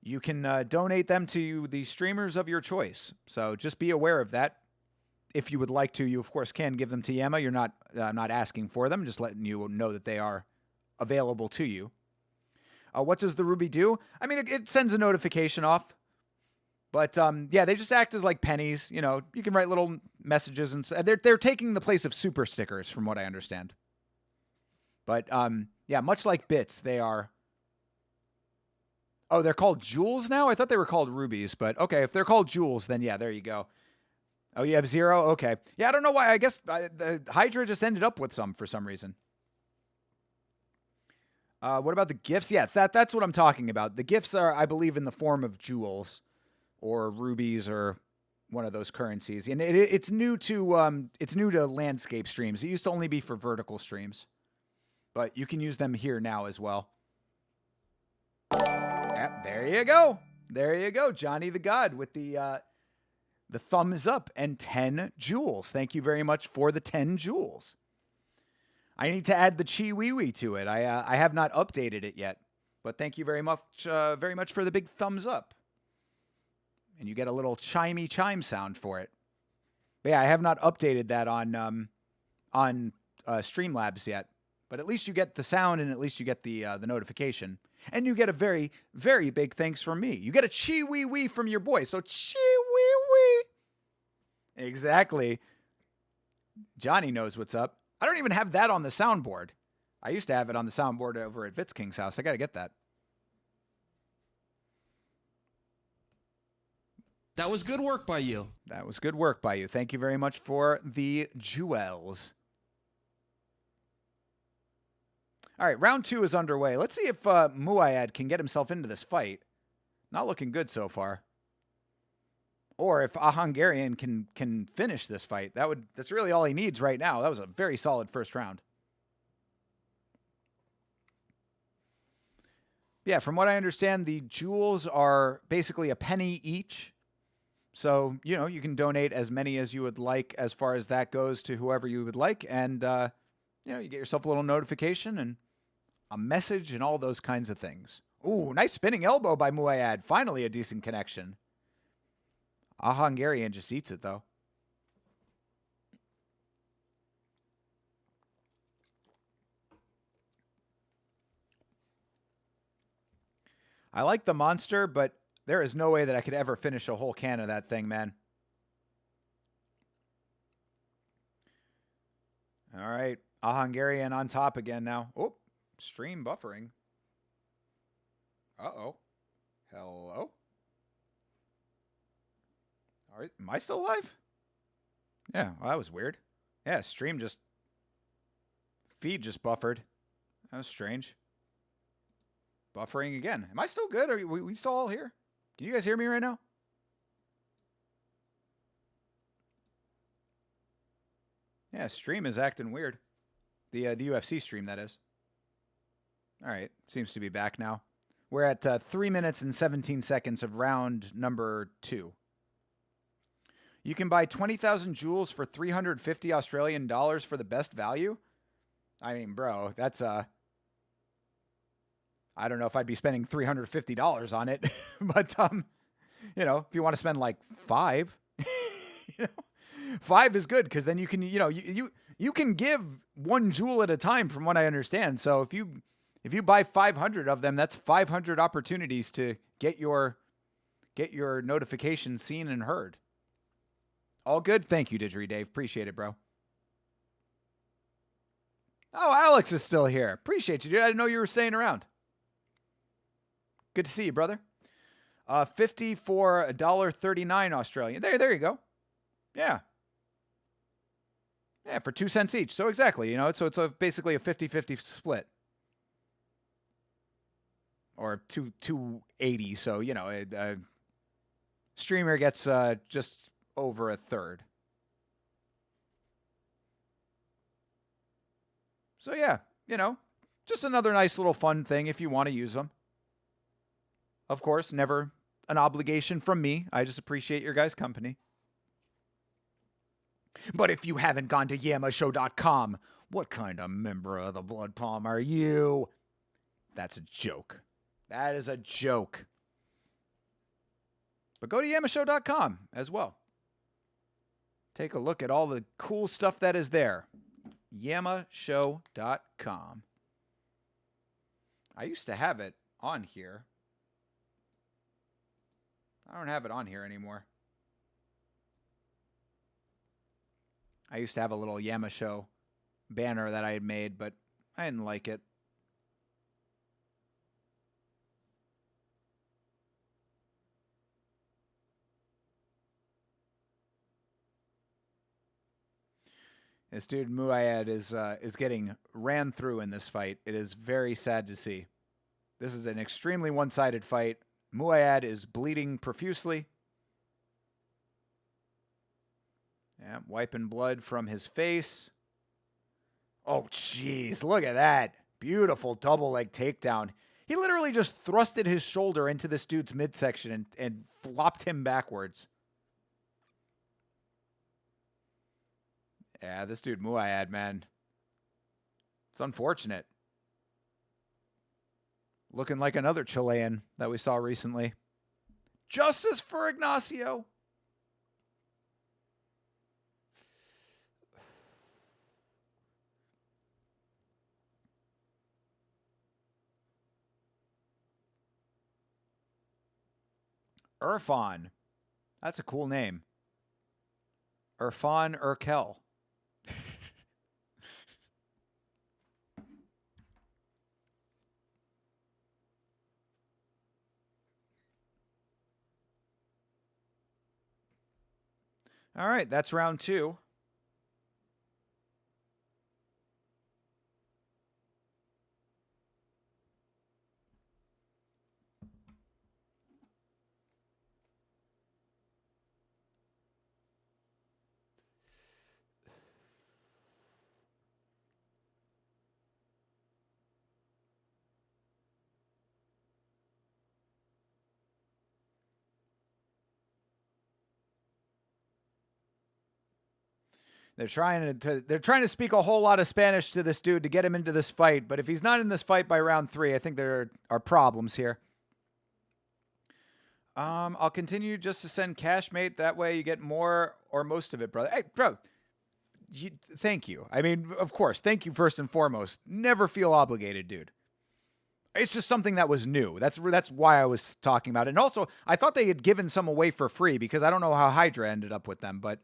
you can donate them to the streamers of your choice. So just be aware of that. If you would like to, you of course can give them to Yama. You're not not asking for them, just letting you know that they are available to you. What does the ruby do? I mean, it sends a notification off. But yeah, they just act as like pennies. You know, you can write little messages, and they're taking the place of super stickers, from what I understand. But yeah, much like bits, they are. Oh, they're called jewels now? I thought they were called rubies, but okay, if they're called jewels, then yeah, there you go. Oh, you have 0? Okay. Yeah, I don't know why. I guess the Hydra just ended up with some for some reason. What about the gifts? Yeah, that's what I'm talking about. The gifts are, I believe, in the form of jewels or rubies or one of those currencies. And it's new to landscape streams. It used to only be for vertical streams. But you can use them here now as well. Yeah, there you go. There you go. Johnny the God with the thumbs up and 10 jewels. Thank you very much for the 10 jewels. I need to add the Chi Wee Wee to it. I have not updated it yet, but thank you very much for the big thumbs up. And you get a little chimey chime sound for it. But yeah, I have not updated that on Streamlabs yet. But at least you get the sound, and at least you get the notification, and you get a very, very big thanks from me. You get a Chi Wee Wee from your boy. So Chi Wee Wee. Exactly. Johnny knows what's up. I don't even have that on the soundboard. I used to have it on the soundboard over at Vitz King's house. I got to get that.
That was good work by you.
That was good work by you. Thank you very much for the jewels. All right, round 2 is underway. Let's see if Muayad can get himself into this fight. Not looking good so far. Or if A Hungarian can finish this fight. That's really all he needs right now. That was a very solid first round. Yeah, from what I understand, the jewels are basically a penny each. So, you know, you can donate as many as you would like as far as that goes to whoever you would like. And, you know, you get yourself a little notification and a message and all those kinds of things. Ooh, nice spinning elbow by Muayad. Finally a decent connection. A Hungarian just eats it, though. I like the monster, but there is no way that I could ever finish a whole can of that thing, man. All right. A Hungarian on top again now. Oh, stream buffering. Uh-oh. Hello? All right. Am I still alive? Yeah, well, that was weird. Yeah, feed just buffered. That was strange. Buffering again. Am I still good? Are we still all here? Can you guys hear me right now? Yeah, stream is acting weird. The UFC stream, that is. All right, seems to be back now. We're at 3 minutes and 17 seconds of round number 2. You can buy 20,000 jewels for 350 Australian dollars for the best value. I mean, bro, that's I don't know if I'd be spending $350 on it, but you know, if you want to spend like 5, you know, 5 is good because then you can, you know, you can give 1 jewel at a time, from what I understand. So if you If you buy 500 of them, that's 500 opportunities to get your notifications seen and heard. All good? Thank you, Didgeridoo Dave. Appreciate it, bro. Oh, Alex is still here. Appreciate you, dude. I didn't know you were staying around. Good to see you, brother. 50 for $1.39 Australian. There you go. Yeah. Yeah, for 2 cents each. So exactly, so it's basically a 50-50 split. Or 280. So, a streamer gets just over a third. So yeah, just another nice little fun thing if you want to use them. Of course, never an obligation from me. I just appreciate your guys' company. But if you haven't gone to yamashow.com, what kind of member of the Blood Palm are you? That's a joke. That is a joke. But go to yamashow.com as well. Take a look at all the cool stuff that is there. yamashow.com. I used to have it on here. I don't have it on here anymore. I used to have a little Yama Show banner that I had made, but I didn't like it. This dude Muayed is getting ran through in this fight. It is very sad to see. This is an extremely one-sided fight. Muayed is bleeding profusely. Yeah, wiping blood from his face. Oh, jeez, look at that. Beautiful double leg takedown. He literally just thrusted his shoulder into this dude's midsection and flopped him backwards. Yeah, this dude Muayed, man. It's unfortunate. Looking like another Chilean that we saw recently. Justice for Ignacio. Irfan. That's a cool name. Irfan Urkel. All right, that's round 2. They're trying to speak a whole lot of Spanish to this dude to get him into this fight, but if he's not in this fight by round 3, I think there are problems here. I'll continue just to send cash, mate. That way you get more or most of it, brother. Hey, bro, thank you. I mean, of course, thank you first and foremost. Never feel obligated, dude. It's just something that was new. That's why I was talking about it. And also, I thought they had given some away for free because I don't know how Hydra ended up with them, but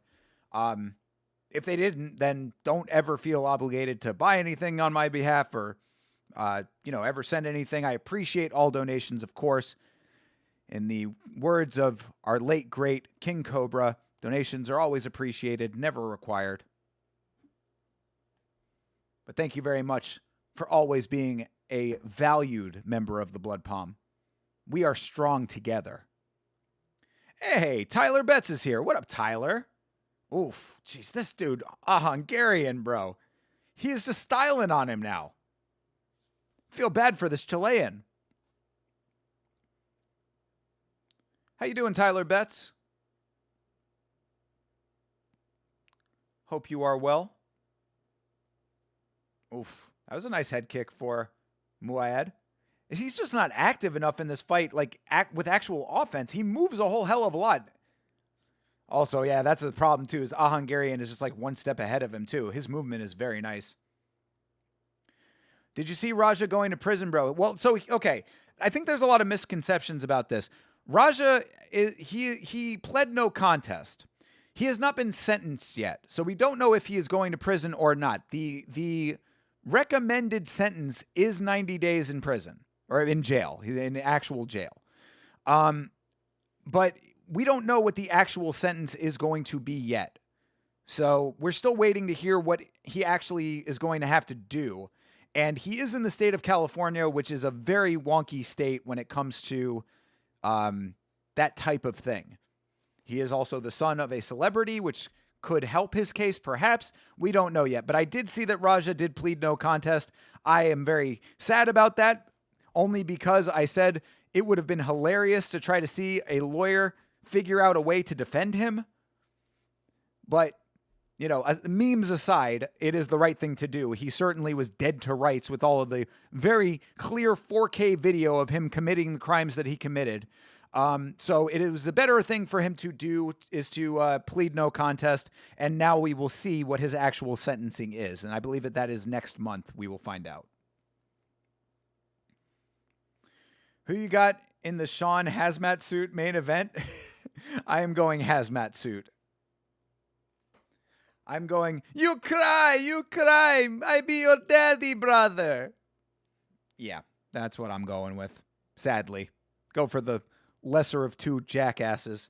if they didn't, then don't ever feel obligated to buy anything on my behalf or, ever send anything. I appreciate all donations, of course. In the words of our late, great King Cobra, donations are always appreciated, never required. But thank you very much for always being a valued member of the Blood Palm. We are strong together. Hey, Tyler Betts is here. What up, Tyler? Oof, jeez, this dude, a Hungarian, bro. He is just styling on him now. Feel bad for this Chilean. How you doing, Tyler Betts? Hope you are well. Oof, that was a nice head kick for Muayed. He's just not active enough in this fight, with actual offense. He moves a whole hell of a lot. Also, yeah, that's the problem, too, is a Hungarian is just one step ahead of him, too. His movement is very nice. Did you see Raja going to prison, bro? Well, so okay, I think there's a lot of misconceptions about this. Raja he pled no contest. He has not been sentenced yet, so we don't know if he is going to prison or not. The recommended sentence is 90 days in prison or in jail, in actual jail. But we don't know what the actual sentence is going to be yet. So we're still waiting to hear what he actually is going to have to do. And he is in the state of California, which is a very wonky state when it comes to that type of thing. He is also the son of a celebrity, which could help his case, perhaps. We don't know yet. But I did see that Raja did plead no contest. I am very sad about that, only because I said it would have been hilarious to try to see a lawyer figure out a way to defend him. But, you know, memes aside, it is the right thing to do. He certainly was dead to rights with all of the very clear 4K video of him committing the crimes that he committed. So it was a better thing for him to do is to plead no contest. And now we will see what his actual sentencing is. And I believe that is next month. We will find out. Who you got in the Sean hazmat suit main event? I am going hazmat suit. I'm going, you cry, I be your daddy, brother. Yeah, that's what I'm going with. Sadly. Go for the lesser of two jackasses.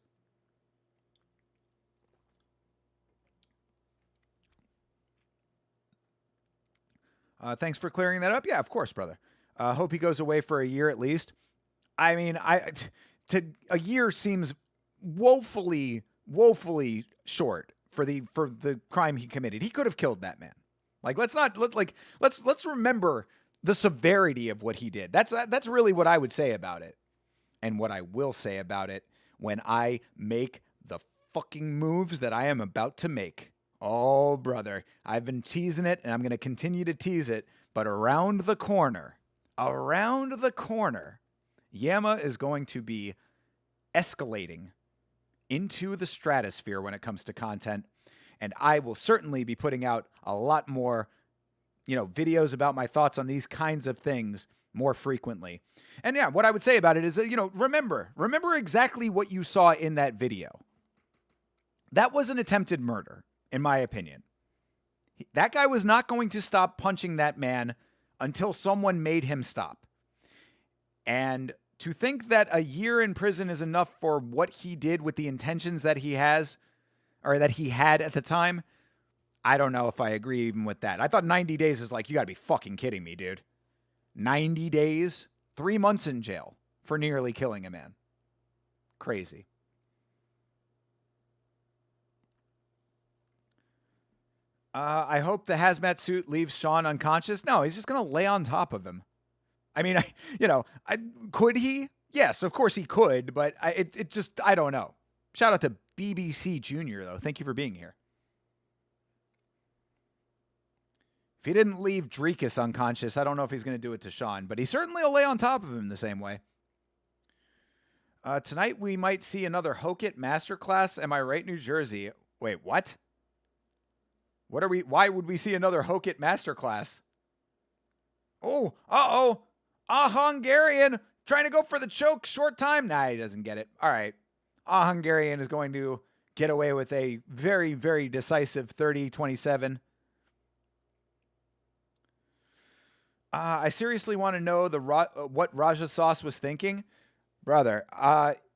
Thanks for clearing that up. Yeah, of course, brother. Hope he goes away for a year at least. I mean, a year seems woefully short for the crime he committed. He could have killed that man. Like, let's remember the severity of what he did. That's really what I would say about it. And what I will say about it when I make the fucking moves that I am about to make. Oh, brother, I've been teasing it and I'm going to continue to tease it. But around the corner, Yama is going to be escalating into the stratosphere when it comes to content. And I will certainly be putting out a lot more, videos about my thoughts on these kinds of things more frequently. And yeah, what I would say about it is that, remember exactly what you saw in that video. That was an attempted murder, in my opinion. That guy was not going to stop punching that man until someone made him stop. And to think that a year in prison is enough for what he did with the intentions that he has, or that he had at the time, I don't know if I agree even with that. I thought 90 days is like, you gotta be fucking kidding me, dude. 90 days, 3 months in jail for nearly killing a man. Crazy. I hope the hazmat suit leaves Sean unconscious. No, he's just going to lay on top of him. I mean, could he? Yes, of course he could, but I don't know. Shout out to BBC Junior, though. Thank you for being here. If he didn't leave Dreekus unconscious, I don't know if he's going to do it to Sean, but he certainly will lay on top of him the same way. Tonight we might see another Hokit masterclass. Am I right, New Jersey? Wait, what? Why would we see another Hokit masterclass? Oh, uh-oh. A Hungarian trying to go for the choke. Short time. Nah, he doesn't get it. All right. A Hungarian is going to get away with a very, very decisive 30-27. I seriously want to know what Raja Sauce was thinking. Brother,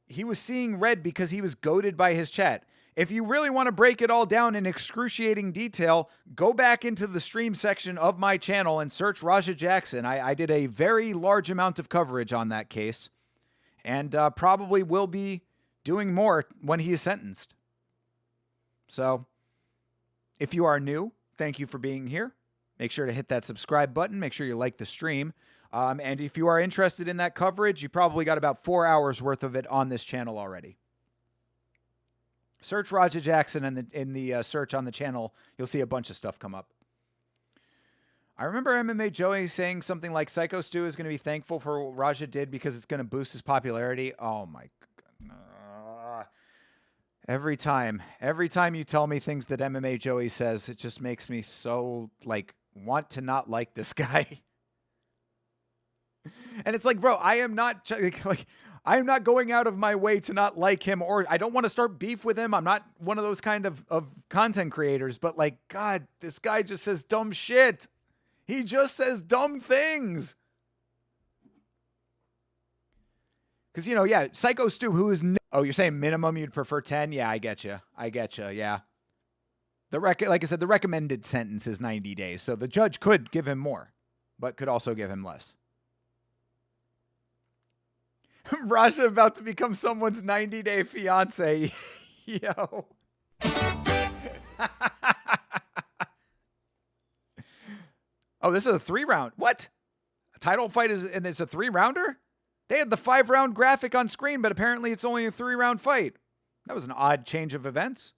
he was seeing red because he was goaded by his chat. If you really want to break it all down in excruciating detail, go back into the stream section of my channel and search Raja Jackson. I did a very large amount of coverage on that case, and probably will be doing more when he is sentenced. So, if you are new, thank you for being here. Make sure to hit that subscribe button. Make sure you like the stream. And if you are interested in that coverage, you probably got about 4 hours worth of it on this channel already. Search Raja Jackson in the search on the channel. You'll see a bunch of stuff come up. I remember MMA Joey saying something like Psycho Stu is going to be thankful for what Raja did because it's going to boost his popularity. Oh my God. Every time you tell me things that MMA Joey says, it just makes me so want to not like this guy. And it's like, bro, I am not like I am not going out of my way to not like him, or I don't want to start beef with him. I'm not one of those kind of content creators, but like, God, this guy just says dumb shit. He just says dumb things. Because, you know, yeah, Psycho Stu, who is... Oh, you're saying minimum you'd prefer 10? Yeah, I get you. Yeah. Like I said, the recommended sentence is 90 days. So the judge could give him more, but could also give him less. Raja about to become someone's 90-day fiance. Yo. Oh, this is a 3-round. What? A title fight and it's a 3-rounder? They had the 5-round graphic on screen, but apparently it's only a 3-round fight. That was an odd change of events.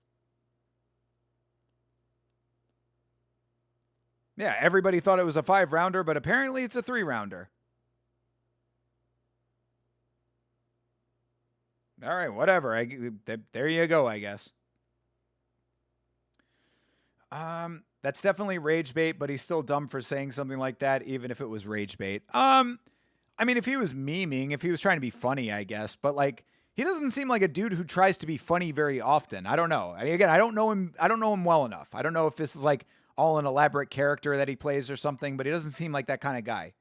Yeah, everybody thought it was a 5-rounder, but apparently it's a 3-rounder. All right, whatever. There you go, I guess. That's definitely rage bait, but he's still dumb for saying something like that, even if it was rage bait. I mean, if he was memeing, if he was trying to be funny, I guess. But, like, he doesn't seem like a dude who tries to be funny very often. I don't know. I mean, again, I don't know him well enough. I don't know if this is, like, all an elaborate character that he plays or something, but he doesn't seem like that kind of guy.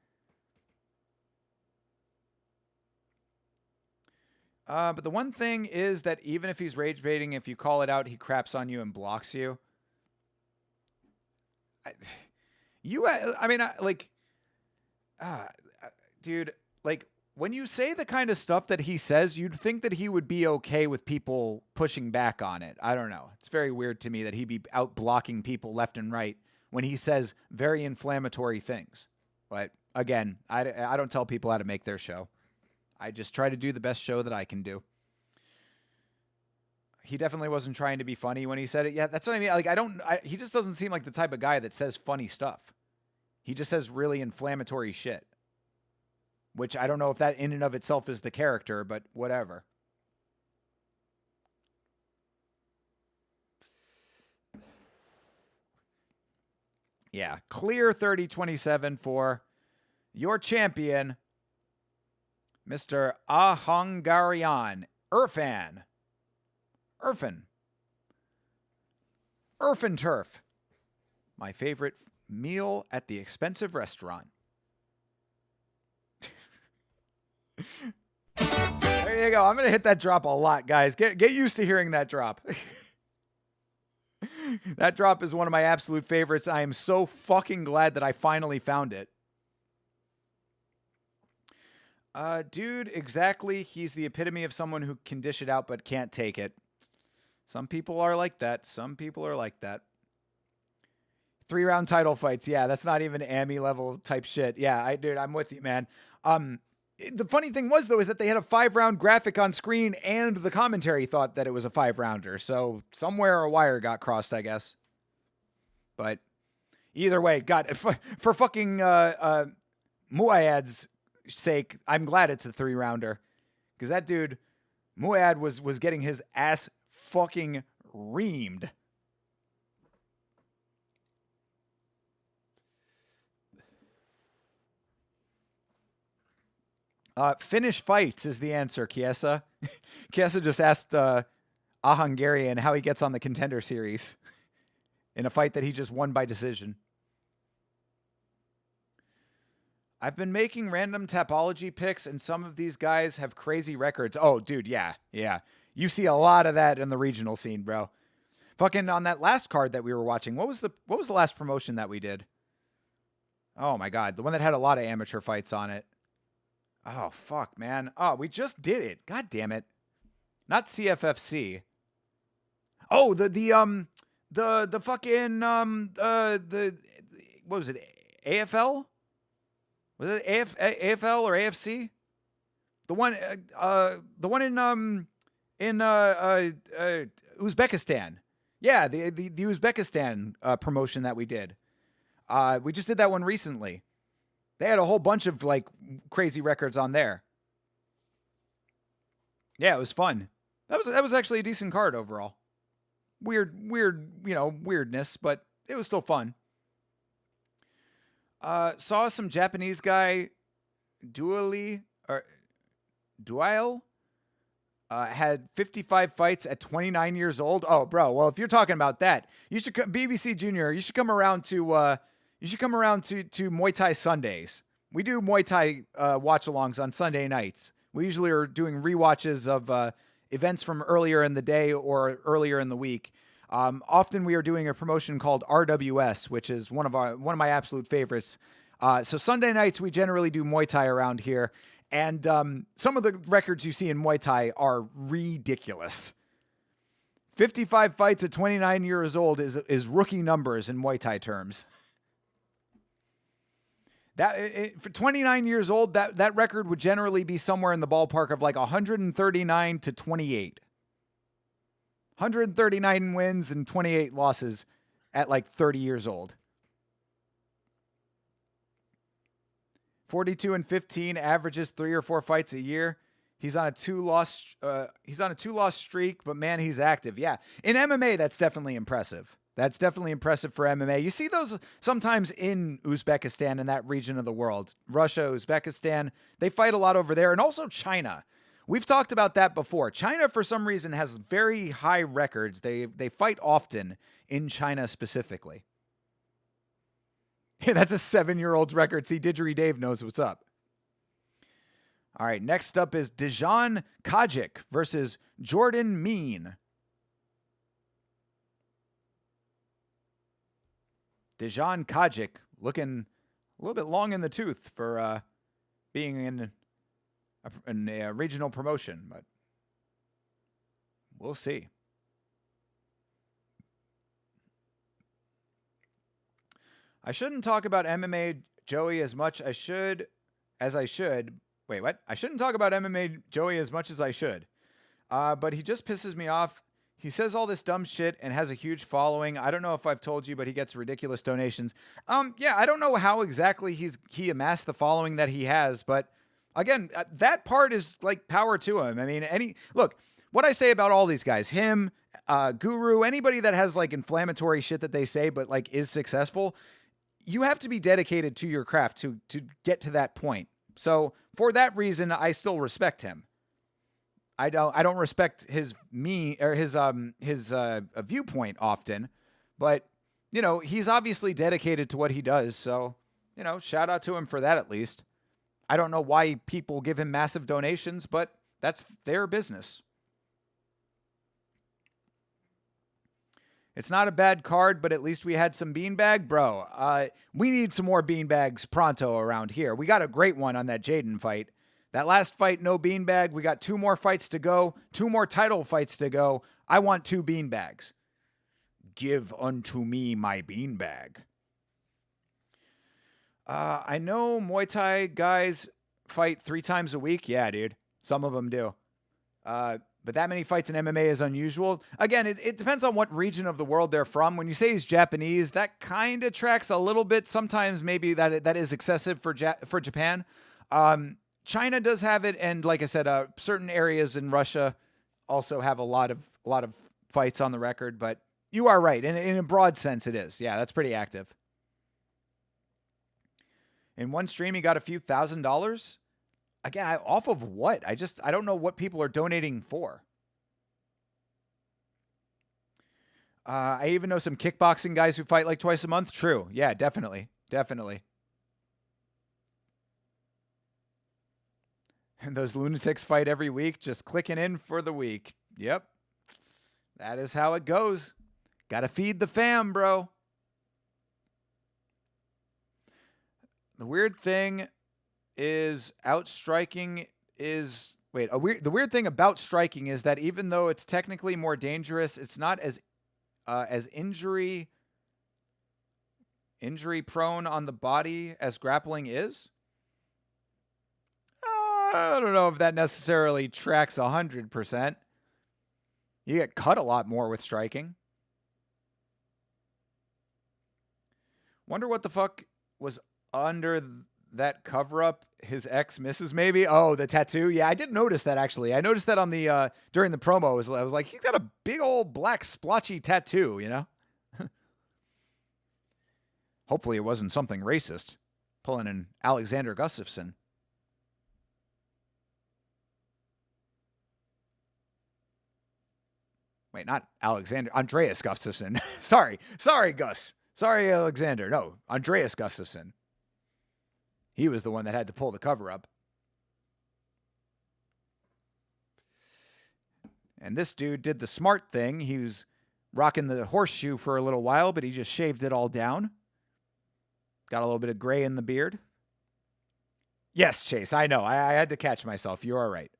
But the one thing is that even if he's rage baiting, if you call it out, he craps on you and blocks you. Dude, like, when you say the kind of stuff that he says, you'd think that he would be okay with people pushing back on it. I don't know. It's very weird to me that he'd be out blocking people left and right when he says very inflammatory things. But again, I don't tell people how to make their show. I just try to do the best show that I can do. He definitely wasn't trying to be funny when he said it. Yeah, that's what I mean. Like, he just doesn't seem like the type of guy that says funny stuff. He just says really inflammatory shit. Which I don't know if that in and of itself is the character, but whatever. Yeah, clear 30-27 for your champion, Mr. Ahangarian Irfan. Irfan Turf. My favorite meal at the expensive restaurant. There you go. I'm going to hit that drop a lot, guys. Get used to hearing that drop. That drop is one of my absolute favorites. I am so fucking glad that I finally found it. Dude, exactly. He's the epitome of someone who can dish it out but can't take it. Some people are like that. 3-round title fights. Yeah, that's not even Amy level type shit. Yeah, dude, I'm with you, man. The funny thing was, though, is that they had a 5-round graphic on screen and the commentary thought that it was a 5-rounder. So somewhere a wire got crossed, I guess. But either way, God, for fucking Muayad's sake, I'm glad it's a 3-rounder. Because that dude, Muayad, was getting his ass fucking reamed. Finish fights is the answer, Kiesa. Kiesa just asked Ahangarian how he gets on the Contender Series in a fight that he just won by decision. I've been making random Tapology picks, and some of these guys have crazy records. Oh, dude, yeah. You see a lot of that in the regional scene, bro. Fucking on that last card that we were watching, what was the last promotion that we did? Oh my God, the one that had a lot of amateur fights on it. Oh, fuck, man. Oh, we just did it. God damn it. Not CFFC. Oh, the fucking, what was it? AFL? Was it AFL or AFC? The one in Uzbekistan. Yeah, the Uzbekistan promotion that we did. We just did that one recently. They had a whole bunch of, like, crazy records on there. Yeah, it was fun. That was actually a decent card overall. Weird, weirdness, but it was still fun. Saw some Japanese guy Dual had 55 fights at 29 years old. Oh, bro. Well, if you're talking about that, you should BBC Junior. You should come around to Muay Thai Sundays. We do Muay Thai watch-alongs on Sunday nights. We usually are doing rewatches of events from earlier in the day or earlier in the week. Often we are doing a promotion called RWS, which is one of my absolute favorites. So Sunday nights we generally do Muay Thai around here. And some of the records you see in Muay Thai are ridiculous. 55 fights at 29 years old is rookie numbers in Muay Thai terms. For 29 years old, that record would generally be somewhere in the ballpark of like 139 to 28. 139 wins and 28 losses at like 30 years old. 42-15, averages 3 or 4 fights a year. He's on a 2-loss streak, but man, he's active. Yeah. In MMA, that's definitely impressive. That's definitely impressive for MMA. You see those sometimes in Uzbekistan, in that region of the world. Russia, Uzbekistan, they fight a lot over there. And also China. We've talked about that before. China, for some reason, has very high records. They fight often in China specifically. Yeah, that's a 7-year-old's record. See, Didgeridoo Dave knows what's up. All right, next up is Dejan Kajic versus Jordan Mean. Dejan Kajic looking a little bit long in the tooth for being in a regional promotion, but we'll see. I shouldn't talk about MMA Joey as much as I should. Wait, what? I shouldn't talk about MMA Joey as much as I should. But he just pisses me off. He says all this dumb shit and has a huge following. I don't know if I've told you, but he gets ridiculous donations. Yeah, I don't know how exactly he amassed the following that he has, but again, that part is like power to him. I mean, look, what I say about all these guys, him, Guru, anybody that has like inflammatory shit that they say, but like is successful, you have to be dedicated to your craft to get to that point. So for that reason, I still respect him. I don't respect his viewpoint often, but you know, he's obviously dedicated to what he does. So, you know, shout out to him for that at least. I don't know why people give him massive donations, but that's their business. It's not a bad card, but at least we had some beanbag. Bro, we need some more beanbags pronto around here. We got a great one on that Jaden fight. That last fight, no beanbag. We got 2 more fights to go. 2 more title fights to go. I want 2 beanbags. Give unto me my beanbag. I know Muay Thai guys fight 3 times a week. Yeah, dude. Some of them do. But that many fights in MMA is unusual. Again, it depends on what region of the world they're from. When you say he's Japanese, that kind of tracks a little bit. Sometimes maybe that is excessive for Japan. China does have it, and like I said, certain areas in Russia also have a lot of fights on the record. But you are right. In a broad sense, it is. Yeah, that's pretty active. In one stream, he got a few $1,000s. Again, off of what? I don't know what people are donating for. I even know some kickboxing guys who fight like twice a month. True. Yeah, definitely. Definitely. And those lunatics fight every week, just clicking in for the week. Yep. That is how it goes. Gotta feed the fam, bro. The weird thing is outstriking is... Wait, the weird thing about striking is that even though it's technically more dangerous, it's not as injury prone on the body as grappling is. I don't know if that necessarily tracks 100%. You get cut a lot more with striking. Wonder what the fuck was under that cover-up. His ex misses, maybe? Oh, the tattoo? Yeah, I did notice that, actually. I noticed that on the during the promo. I was like, he's got a big old black splotchy tattoo, you know? Hopefully it wasn't something racist. Pulling an Alexander Gustafsson. Wait, not Alexander. Andreas Gustafsson. Sorry, Gus. Sorry, Alexander. No, Andreas Gustafsson. He was the one that had to pull the cover up. And this dude did the smart thing. He was rocking the horseshoe for a little while, but he just shaved it all down. Got a little bit of gray in the beard. Yes, Chase, I know. I had to catch myself. You are right.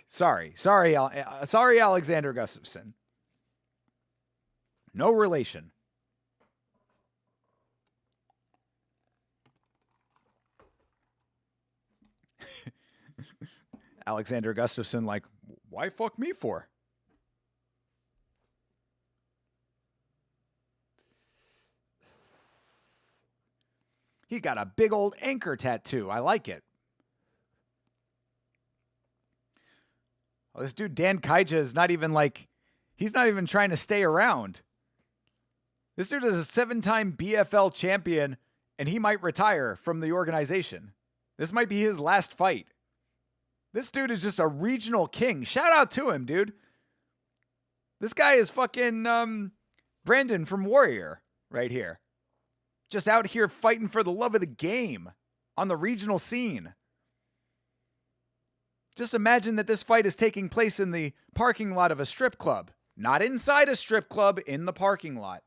Sorry, Alexander Gustafsson. No relation. Alexander Gustafsson, like, why fuck me for? He got a big old anchor tattoo. I like it. Oh, this dude, Dan Kaija, is not even like, he's not even trying to stay around. This dude is a 7-time BFL champion, and he might retire from the organization. This might be his last fight. This dude is just a regional king. Shout out to him, dude. This guy is fucking Brandon from Warrior right here. Just out here fighting for the love of the game on the regional scene. Just imagine that this fight is taking place in the parking lot of a strip club. Not inside a strip club, in the parking lot.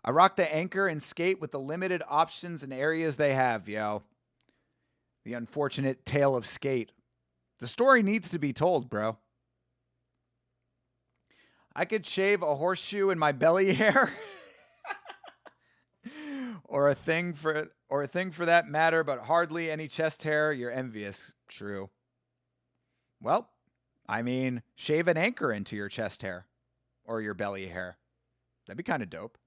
I rock the anchor and skate with the limited options and areas they have, yo. The unfortunate tale of skate. The story needs to be told, bro. I could shave a horseshoe in my belly hair. or a thing for that matter, but hardly any chest hair. You're envious. True. Well, I mean, shave an anchor into your chest hair or your belly hair. That'd be kind of dope.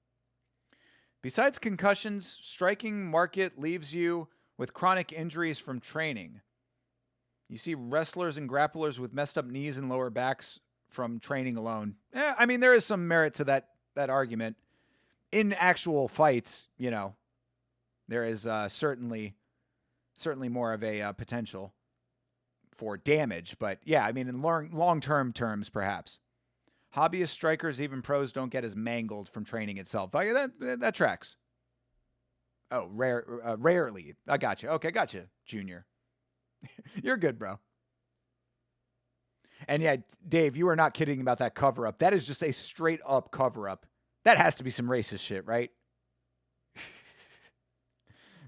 Besides concussions, striking market leaves you with chronic injuries from training. You see wrestlers and grapplers with messed up knees and lower backs from training alone. I mean, there is some merit to that argument. In actual fights, you know, there is certainly more of a potential for damage. But yeah, I mean, in long-term terms, perhaps. Hobbyist strikers, even pros, don't get as mangled from training itself. That tracks. Oh, rarely. I got you. Okay, got you, Junior. You're good, bro. And yeah, Dave, you are not kidding about that cover-up. That is just a straight-up cover-up. That has to be some racist shit, right?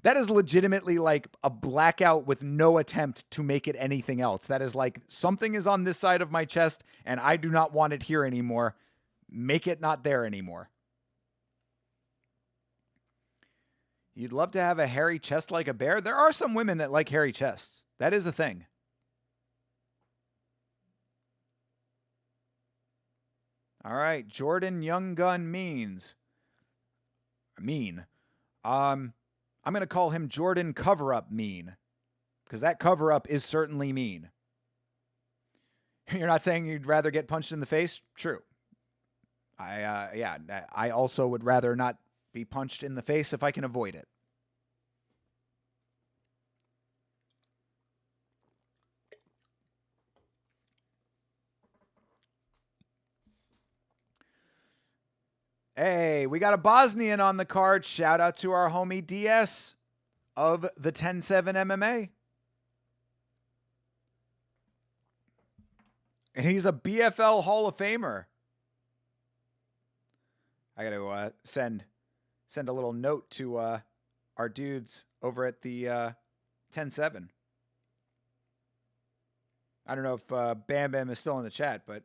That is legitimately like a blackout with no attempt to make it anything else. That is like, something is on this side of my chest and I do not want it here anymore. Make it not there anymore. You'd love to have a hairy chest like a bear? There are some women that like hairy chests. That is a thing. All right, Jordan Young Gun mean. I'm going to call him Jordan Cover-Up Mean, because that cover-up is certainly mean. You're not saying you'd rather get punched in the face? True. I also would rather not be punched in the face if I can avoid it. Hey, we got a Bosnian on the card. Shout out to our homie DS of the 10-7 MMA. And he's a BFL Hall of Famer. I got to send a little note to our dudes over at the 10-7. I don't know if Bam Bam is still in the chat, but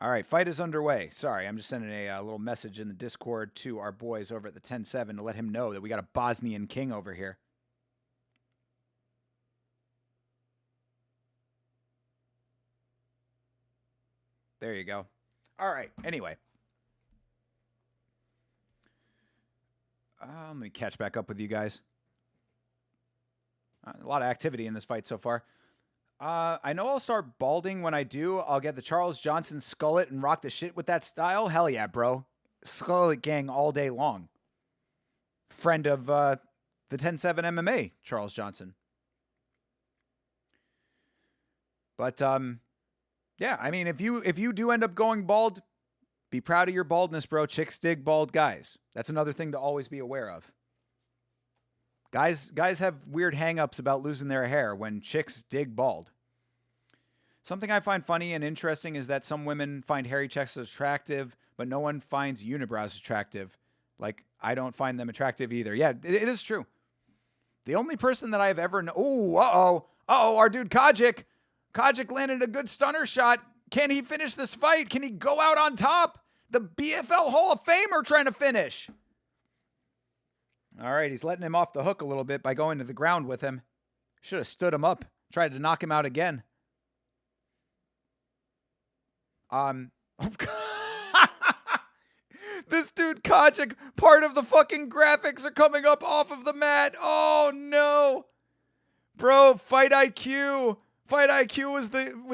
all right, fight is underway. Sorry, I'm just sending a little message in the Discord to our boys over at the 10-7 to let him know that we got a Bosnian king over here. There you go. All right, anyway. Let me catch back up with you guys. A lot of activity in this fight so far. I know I'll start balding when I do. I'll get the Charles Johnson skullet and rock the shit with that style. Hell yeah, bro. Skullet gang all day long. Friend of the 10-7 MMA, Charles Johnson. But yeah, I mean, if you do end up going bald, be proud of your baldness, bro. Chicks dig bald guys. That's another thing to always be aware of. Guys have weird hang-ups about losing their hair when chicks dig bald. Something I find funny and interesting is that some women find hairy checks attractive, but no one finds unibrows attractive. Like, I don't find them attractive either. Yeah, it is true. The only person that I've ever... our dude Kajic. Kajic landed a good stunner shot. Can he finish this fight? Can he go out on top? The BFL Hall of Famer trying to finish. All right, he's letting him off the hook a little bit by going to the ground with him. Should have stood him up. Tried to knock him out again. This dude Kajic, part of the fucking graphics are coming up off of the mat. Oh no. Bro, Fight IQ. Fight IQ was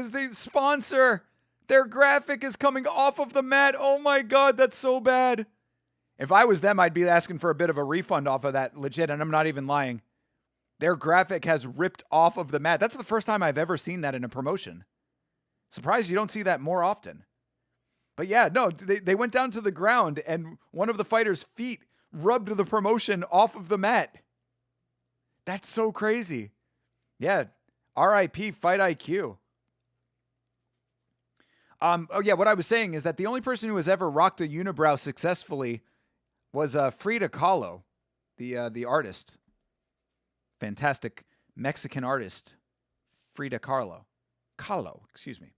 the sponsor. Their graphic is coming off of the mat. Oh my god, that's so bad. If I was them, I'd be asking for a bit of a refund off of that, legit, and I'm not even lying. Their graphic has ripped off of the mat. That's the first time I've ever seen that in a promotion. Surprised you don't see that more often. But yeah, no, they went down to the ground, and one of the fighters' feet rubbed the promotion off of the mat. That's so crazy. Yeah, RIP Fight IQ. What I was saying is that the only person who has ever rocked a unibrow successfully was Frida Kahlo, the artist. Fantastic Mexican artist, Frida Kahlo. Excuse me.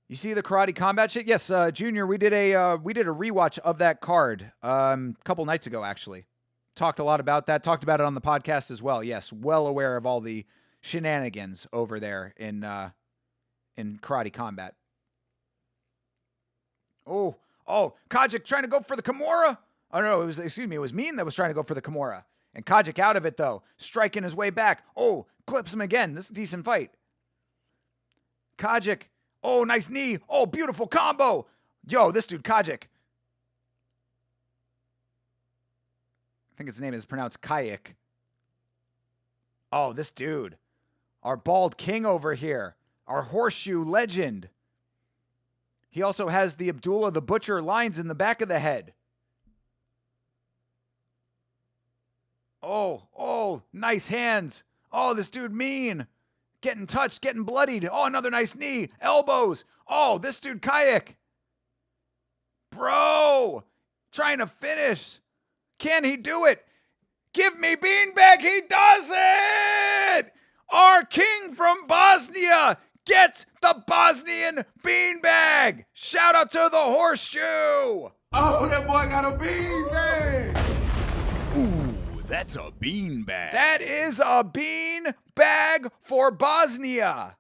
You see the Karate Combat shit? Yes, Junior, we did a rewatch of that card a couple nights ago, actually. Talked a lot about that. Talked about it on the podcast as well. Yes, well aware of all the shenanigans over there in Karate Combat. Oh, Kajic trying to go for the Kimura. Oh, no, it was Mean that was trying to go for the Kimura. And Kajic out of it, though. Striking his way back. Oh, clips him again. This is a decent fight. Kajic. Oh, nice knee. Oh, beautiful combo. Yo, this dude, Kajic. I think his name is pronounced Kayak. Oh, this dude. Our bald king over here. Our horseshoe legend. He also has the Abdullah the Butcher lines in the back of the head. Oh, nice hands. Oh, this dude Mean. Getting touched, getting bloodied. Oh, another nice knee. Elbows. Oh, this dude Kayak. Bro, trying to finish. Can he do it? Give me beanbag. He does it. Our king from Bosnia gets the Bosnian beanbag. Shout out to the horseshoe.
Oh, that boy got a beanbag.
Ooh, that's a beanbag.
That is a bean bag for Bosnia.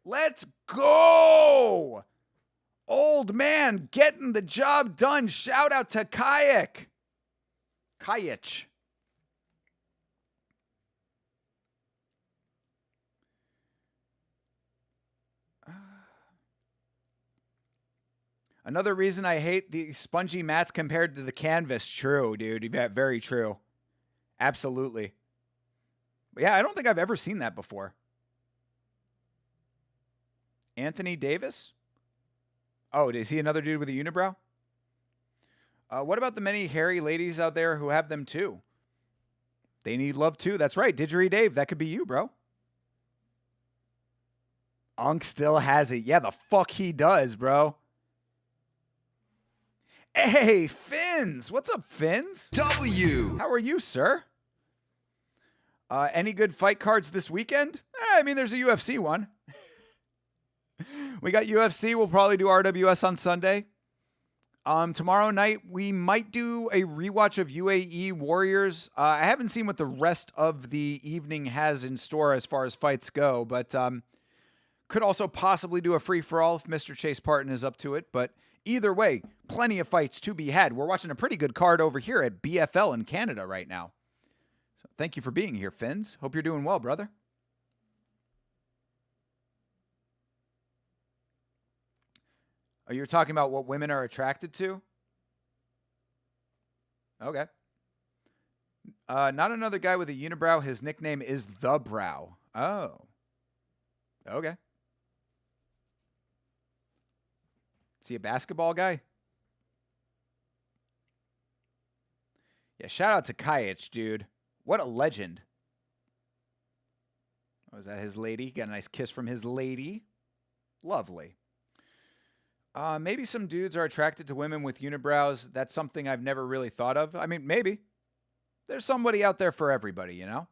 Let's go. Old man getting the job done. Shout out to Kayak. Another reason I hate the spongy mats compared to the canvas. True, dude. Very true. Absolutely. But yeah, I don't think I've ever seen that before. Anthony Davis? Oh, is he another dude with a unibrow? What about the many hairy ladies out there who have them too? They need love too. That's right. Didgeridoo Dave. That could be you, bro. Unk still has it. Yeah, the fuck he does, bro. Hey, Fins. What's up, Fins?
W.
How are you, sir? Any good fight cards this weekend? I mean, there's a UFC one. We got UFC. We'll probably do RWS on Sunday. Tomorrow night, we might do a rewatch of UAE Warriors. I haven't seen what the rest of the evening has in store as far as fights go, but could also possibly do a free-for-all if Mr. Chase Parton is up to it. But either way, plenty of fights to be had. We're watching a pretty good card over here at BFL in Canada right now. So thank you for being here, Finns. Hope you're doing well, brother. Oh, you're talking about what women are attracted to? Okay. Not another guy with a unibrow. His nickname is The Brow. Oh. Okay. Is he a basketball guy? Yeah, shout out to Kayich, dude. What a legend. Oh, is that his lady? Got a nice kiss from his lady. Lovely. Maybe some dudes are attracted to women with unibrows. That's something I've never really thought of. I mean, maybe. There's somebody out there for everybody, you know?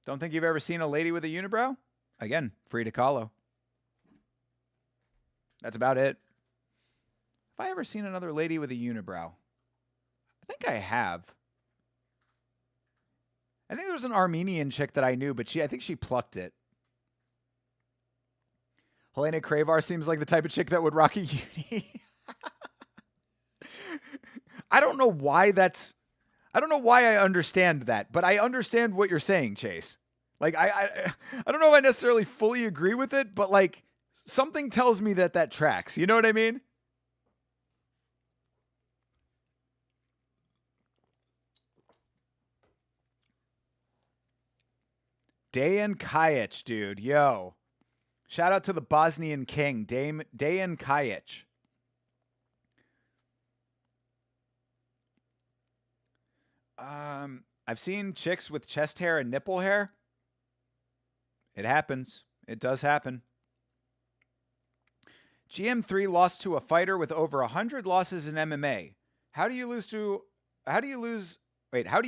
Don't think you've ever seen a lady with a unibrow? Again, free to follow. That's about it. Have I ever seen another lady with a unibrow? I think I have. I think there was an Armenian chick that I knew, but I think she plucked it. Helena Kravar seems like the type of chick that would rock a uni. I don't know why I understand that, but I understand what you're saying, Chase. Like, I don't know if I necessarily fully agree with it, but like something tells me that tracks. You know what I mean? Dejan Kajic, dude. Yo. Shout out to the Bosnian king, Dejan Kajic. I've seen chicks with chest hair and nipple hair. It happens. It does happen. GM3 lost to a fighter with over 100 losses in MMA. How do you fight with how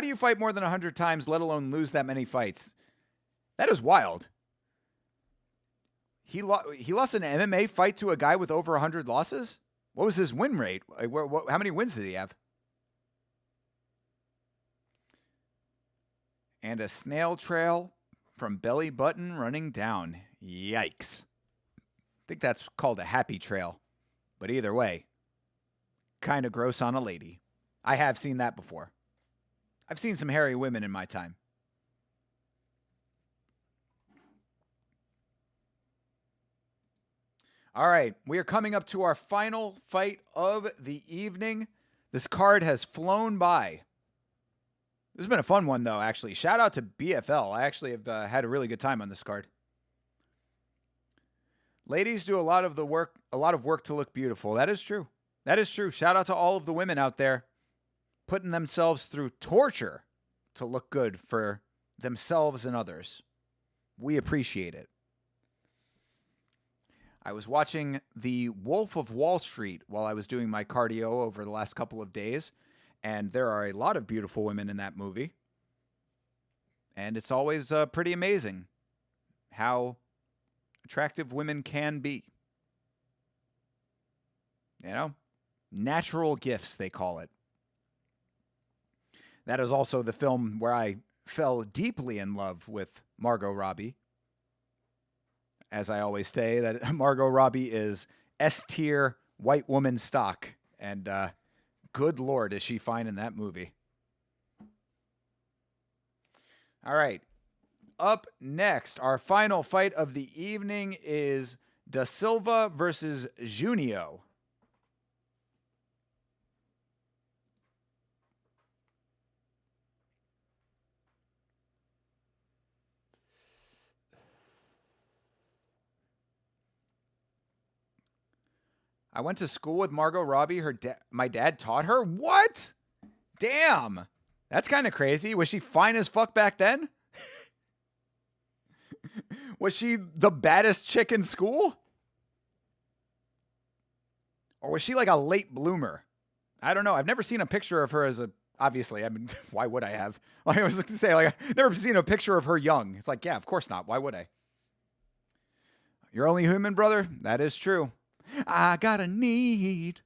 do you fight more than 100 times, let alone lose that many fights? That is wild. He lost an MMA fight to a guy with over 100 losses? What was his win rate? Like, how many wins did he have? And a snail trail from belly button running down. Yikes. I think that's called a happy trail. But either way, kind of gross on a lady. I have seen that before. I've seen some hairy women in my time. All right, we are coming up to our final fight of the evening. This card has flown by. This has been a fun one, though, actually. Shout out to BFL. I actually have had a really good time on this card. Ladies do a lot of work to look beautiful. That is true. That is true. Shout out to all of the women out there putting themselves through torture to look good for themselves and others. We appreciate it. I was watching The Wolf of Wall Street while I was doing my cardio over the last couple of days, and there are a lot of beautiful women in that movie. And it's always pretty amazing how attractive women can be. You know? Natural gifts, they call it. That is also the film where I fell deeply in love with Margot Robbie. As I always say, that Margot Robbie is S-tier white woman stock. And good Lord, is she fine in that movie. All right. Up next, our final fight of the evening is Da Silva versus Junio. I went to school with Margot Robbie. My dad taught her? What? Damn. That's kind of crazy. Was she fine as fuck back then? Was she the baddest chick in school? Or was she like a late bloomer? I don't know. I've never seen a picture of her as a... Obviously, I mean, why would I have? I was going to say, like, I've never seen a picture of her young. It's like, yeah, of course not. Why would I? You're only human, brother? That is true. I got a need.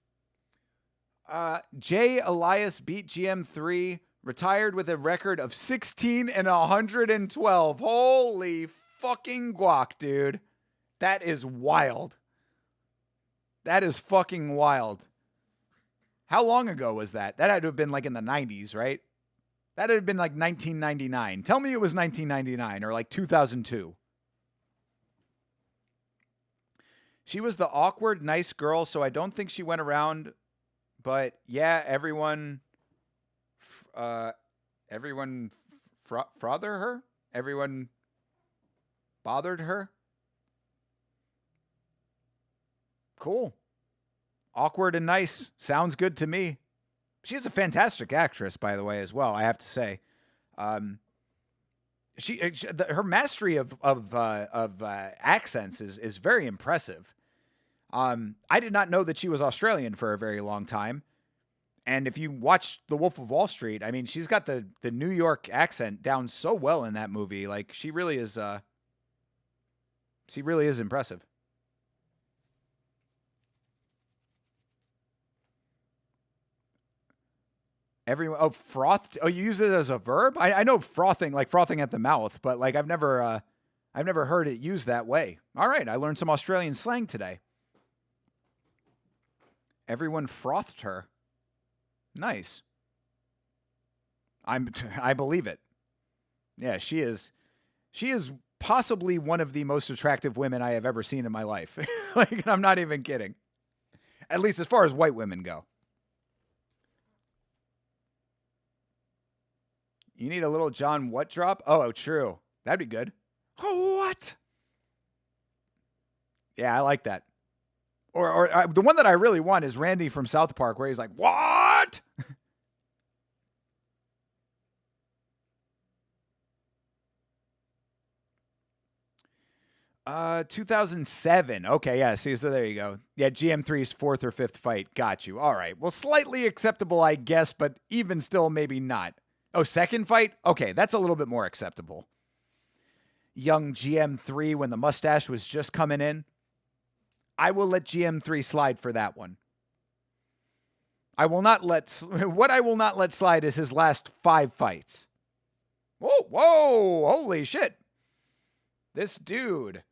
Jay Elias beat GM3, retired with a record of 16 and 112. Holy fucking guac, dude. That is wild. That is fucking wild. How long ago was that? That had to have been like in the 90s, right? That had been like 1999. Tell me it was 1999 or like 2002. She was the awkward, nice girl, so I don't think she went around. But yeah, everyone frother her? Everyone bothered her? Cool. Awkward and nice. Sounds good to me. She's a fantastic actress, by the way, as well, I have to say. Her mastery of accents is very impressive. I did not know that she was Australian for a very long time. And if you watch The Wolf of Wall Street, I mean, she's got the New York accent down so well in that movie. Like, she really is impressive. Everyone, frothed. Oh, you use it as a verb? I know frothing, like frothing at the mouth, but like I've never heard it used that way. All right, I learned some Australian slang today. Everyone frothed her. Nice. I believe it. Yeah, she is possibly one of the most attractive women I have ever seen in my life. Like, I'm not even kidding. At least as far as white women go. You need a little John what drop? Oh, true. That'd be good. Oh, what? Yeah, I like that. Or the one that I really want is Randy from South Park, where he's like, what? 2007. Okay, yeah, see, so there you go. Yeah, GM3's fourth or fifth fight. Got you. All right. Well, slightly acceptable, I guess, but even still, maybe not. Oh, second fight? Okay, that's a little bit more acceptable. Young GM3 when the mustache was just coming in. I will let GM3 slide for that one. What I will not let slide is his last 5 fights. Whoa, holy shit. This dude,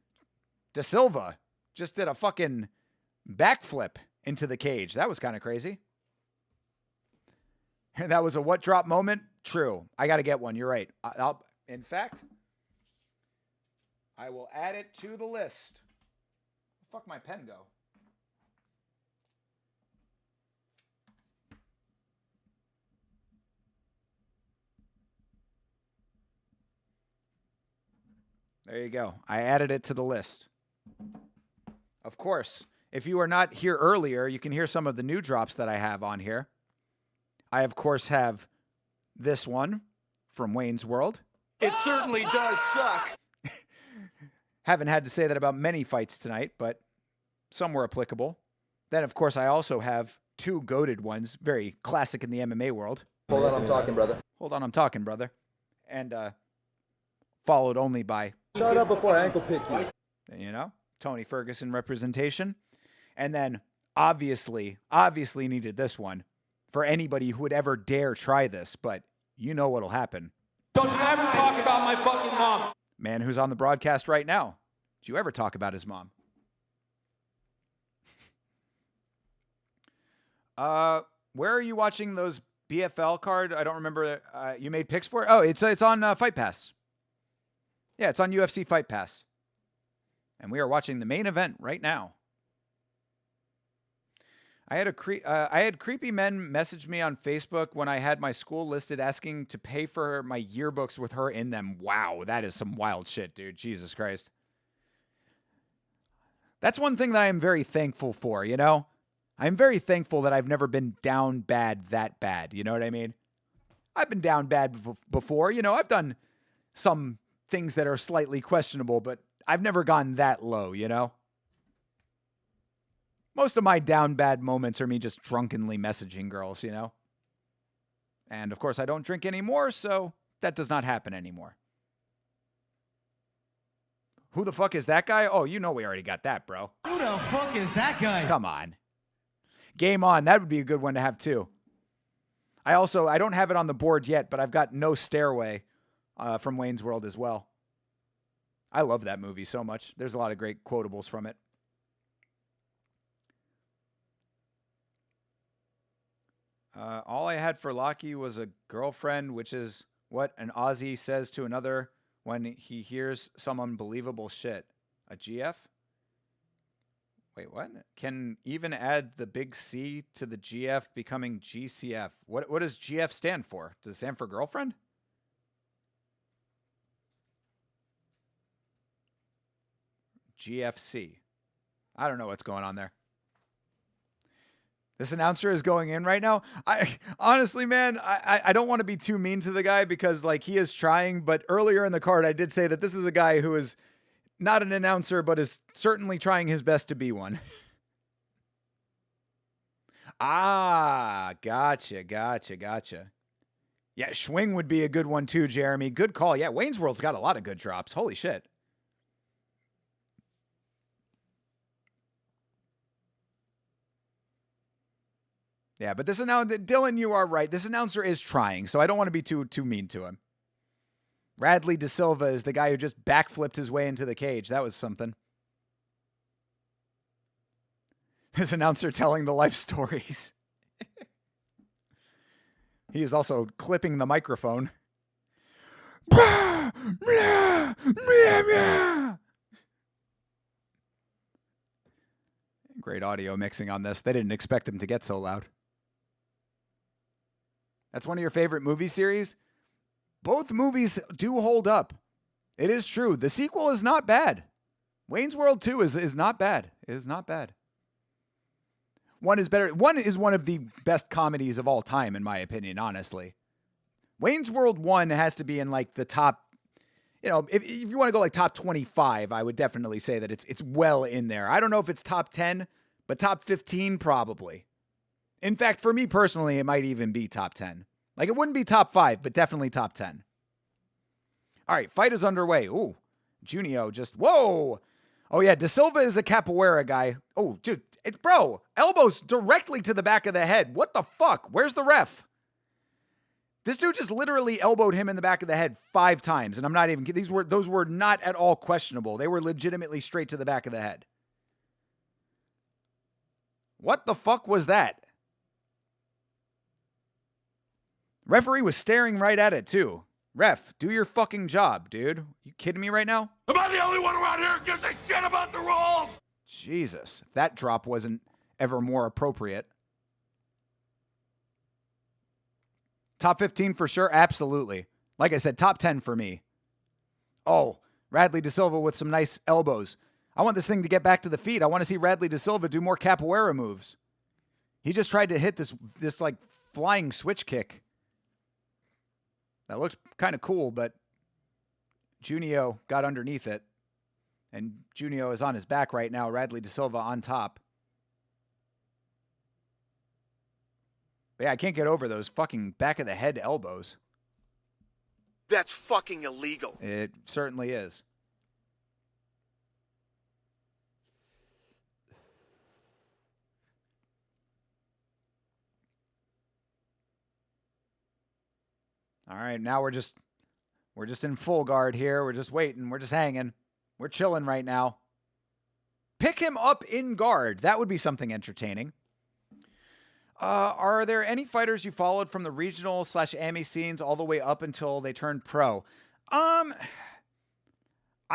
Da Silva, just did a fucking backflip into the cage. That was kind of crazy. That was a what drop moment? True. I got to get one. You're right. In fact, I will add it to the list. Where the fuck my pen go? There you go. I added it to the list. Of course, if you are not here earlier, you can hear some of the new drops that I have on here. I, of course, have this one from Wayne's World.
It certainly does suck.
Haven't had to say that about many fights tonight, but some were applicable. Then, of course, I also have 2 goated ones, very classic in the MMA world.
Hold on, I'm talking, brother.
Hold on, I'm talking, brother. And followed only by...
Shut up before I ankle pick you.
You know, Tony Ferguson representation. And then, obviously needed this one for anybody who would ever dare try this, but you know what'll happen.
Don't you ever talk about my fucking mom.
Man who's on the broadcast right now. Did you ever talk about his mom? Where are you watching those BFL card? I don't remember. You made picks for it? Oh, it's on Fight Pass. Yeah, it's on UFC Fight Pass. And we are watching the main event right now. I had creepy men message me on Facebook when I had my school listed asking to pay for my yearbooks with her in them. Wow, that is some wild shit, dude. Jesus Christ. That's one thing that I am very thankful for, you know? I'm very thankful that I've never been down bad that bad. You know what I mean? I've been down bad before. You know, I've done some things that are slightly questionable, but I've never gone that low, you know? Most of my down bad moments are me just drunkenly messaging girls, you know? And, of course, I don't drink anymore, so that does not happen anymore. Who the fuck is that guy? Oh, you know we already got that, bro.
Who the fuck is that guy?
Come on. Game on. That would be a good one to have, too. I don't have it on the board yet, but I've got No Stairway from Wayne's World as well. I love that movie so much. There's a lot of great quotables from it. All I had for Lockie was a girlfriend, which is what an Aussie says to another when he hears some unbelievable shit. A GF? Wait, what? Can even add the big C to the GF becoming GCF. What does GF stand for? Does it stand for girlfriend? GFC. I don't know what's going on there. This announcer is going in right now. I honestly, man, I don't want to be too mean to the guy because like he is trying, but earlier in the card I did say that this is a guy who is not an announcer, but is certainly trying his best to be one. Ah, gotcha. Yeah, Schwing would be a good one too, Jeremy. Good call. Yeah, Wayne's World's got a lot of good drops. Holy shit. Yeah, but this announcer, Dylan, you are right. This announcer is trying, so I don't want to be too mean to him. Radley De Silva is the guy who just backflipped his way into the cage. That was something. This announcer telling the life stories. He is also clipping the microphone. Great audio mixing on this. They didn't expect him to get so loud. That's one of your favorite movie series? Both movies do hold up. It is true. The sequel is not bad. Wayne's World 2 is not bad. It is not bad. One is better. One is one of the best comedies of all time, in my opinion, honestly. Wayne's World 1 has to be in like the top, if you want to go like top 25, I would definitely say that it's well in there. I don't know if it's top 10, but top 15 probably. In fact, for me personally, it might even be top 10. Like, it wouldn't be top 5, but definitely top 10. All right, fight is underway. Ooh, Junio just, whoa. Oh, yeah, De Silva is a capoeira guy. Oh, dude, bro, elbows directly to the back of the head. What the fuck? Where's the ref? This dude just literally elbowed him in the back of the head 5 times, and I'm not even kidding. Those were not at all questionable. They were legitimately straight to the back of the head. What the fuck was that? Referee was staring right at it, too. Ref, do your fucking job, dude. You kidding me right now?
Am I the only one around here who gives a shit about the rules?
Jesus, if that drop wasn't ever more appropriate. Top 15 for sure? Absolutely. Like I said, top 10 for me. Oh, Radley De Silva with some nice elbows. I want this thing to get back to the feet. I want to see Radley De Silva do more capoeira moves. He just tried to hit this like flying switch kick. That looks kind of cool, but Junio got underneath it. And Junio is on his back right now. Radley De Silva on top. But yeah, I can't get over those fucking back of the head elbows.
That's fucking illegal.
It certainly is. All right, now we're just in full guard here. We're just waiting. We're just hanging. We're chilling right now. Pick him up in guard. That would be something entertaining. Are there any fighters you followed from the regional / AMI scenes all the way up until they turned pro? I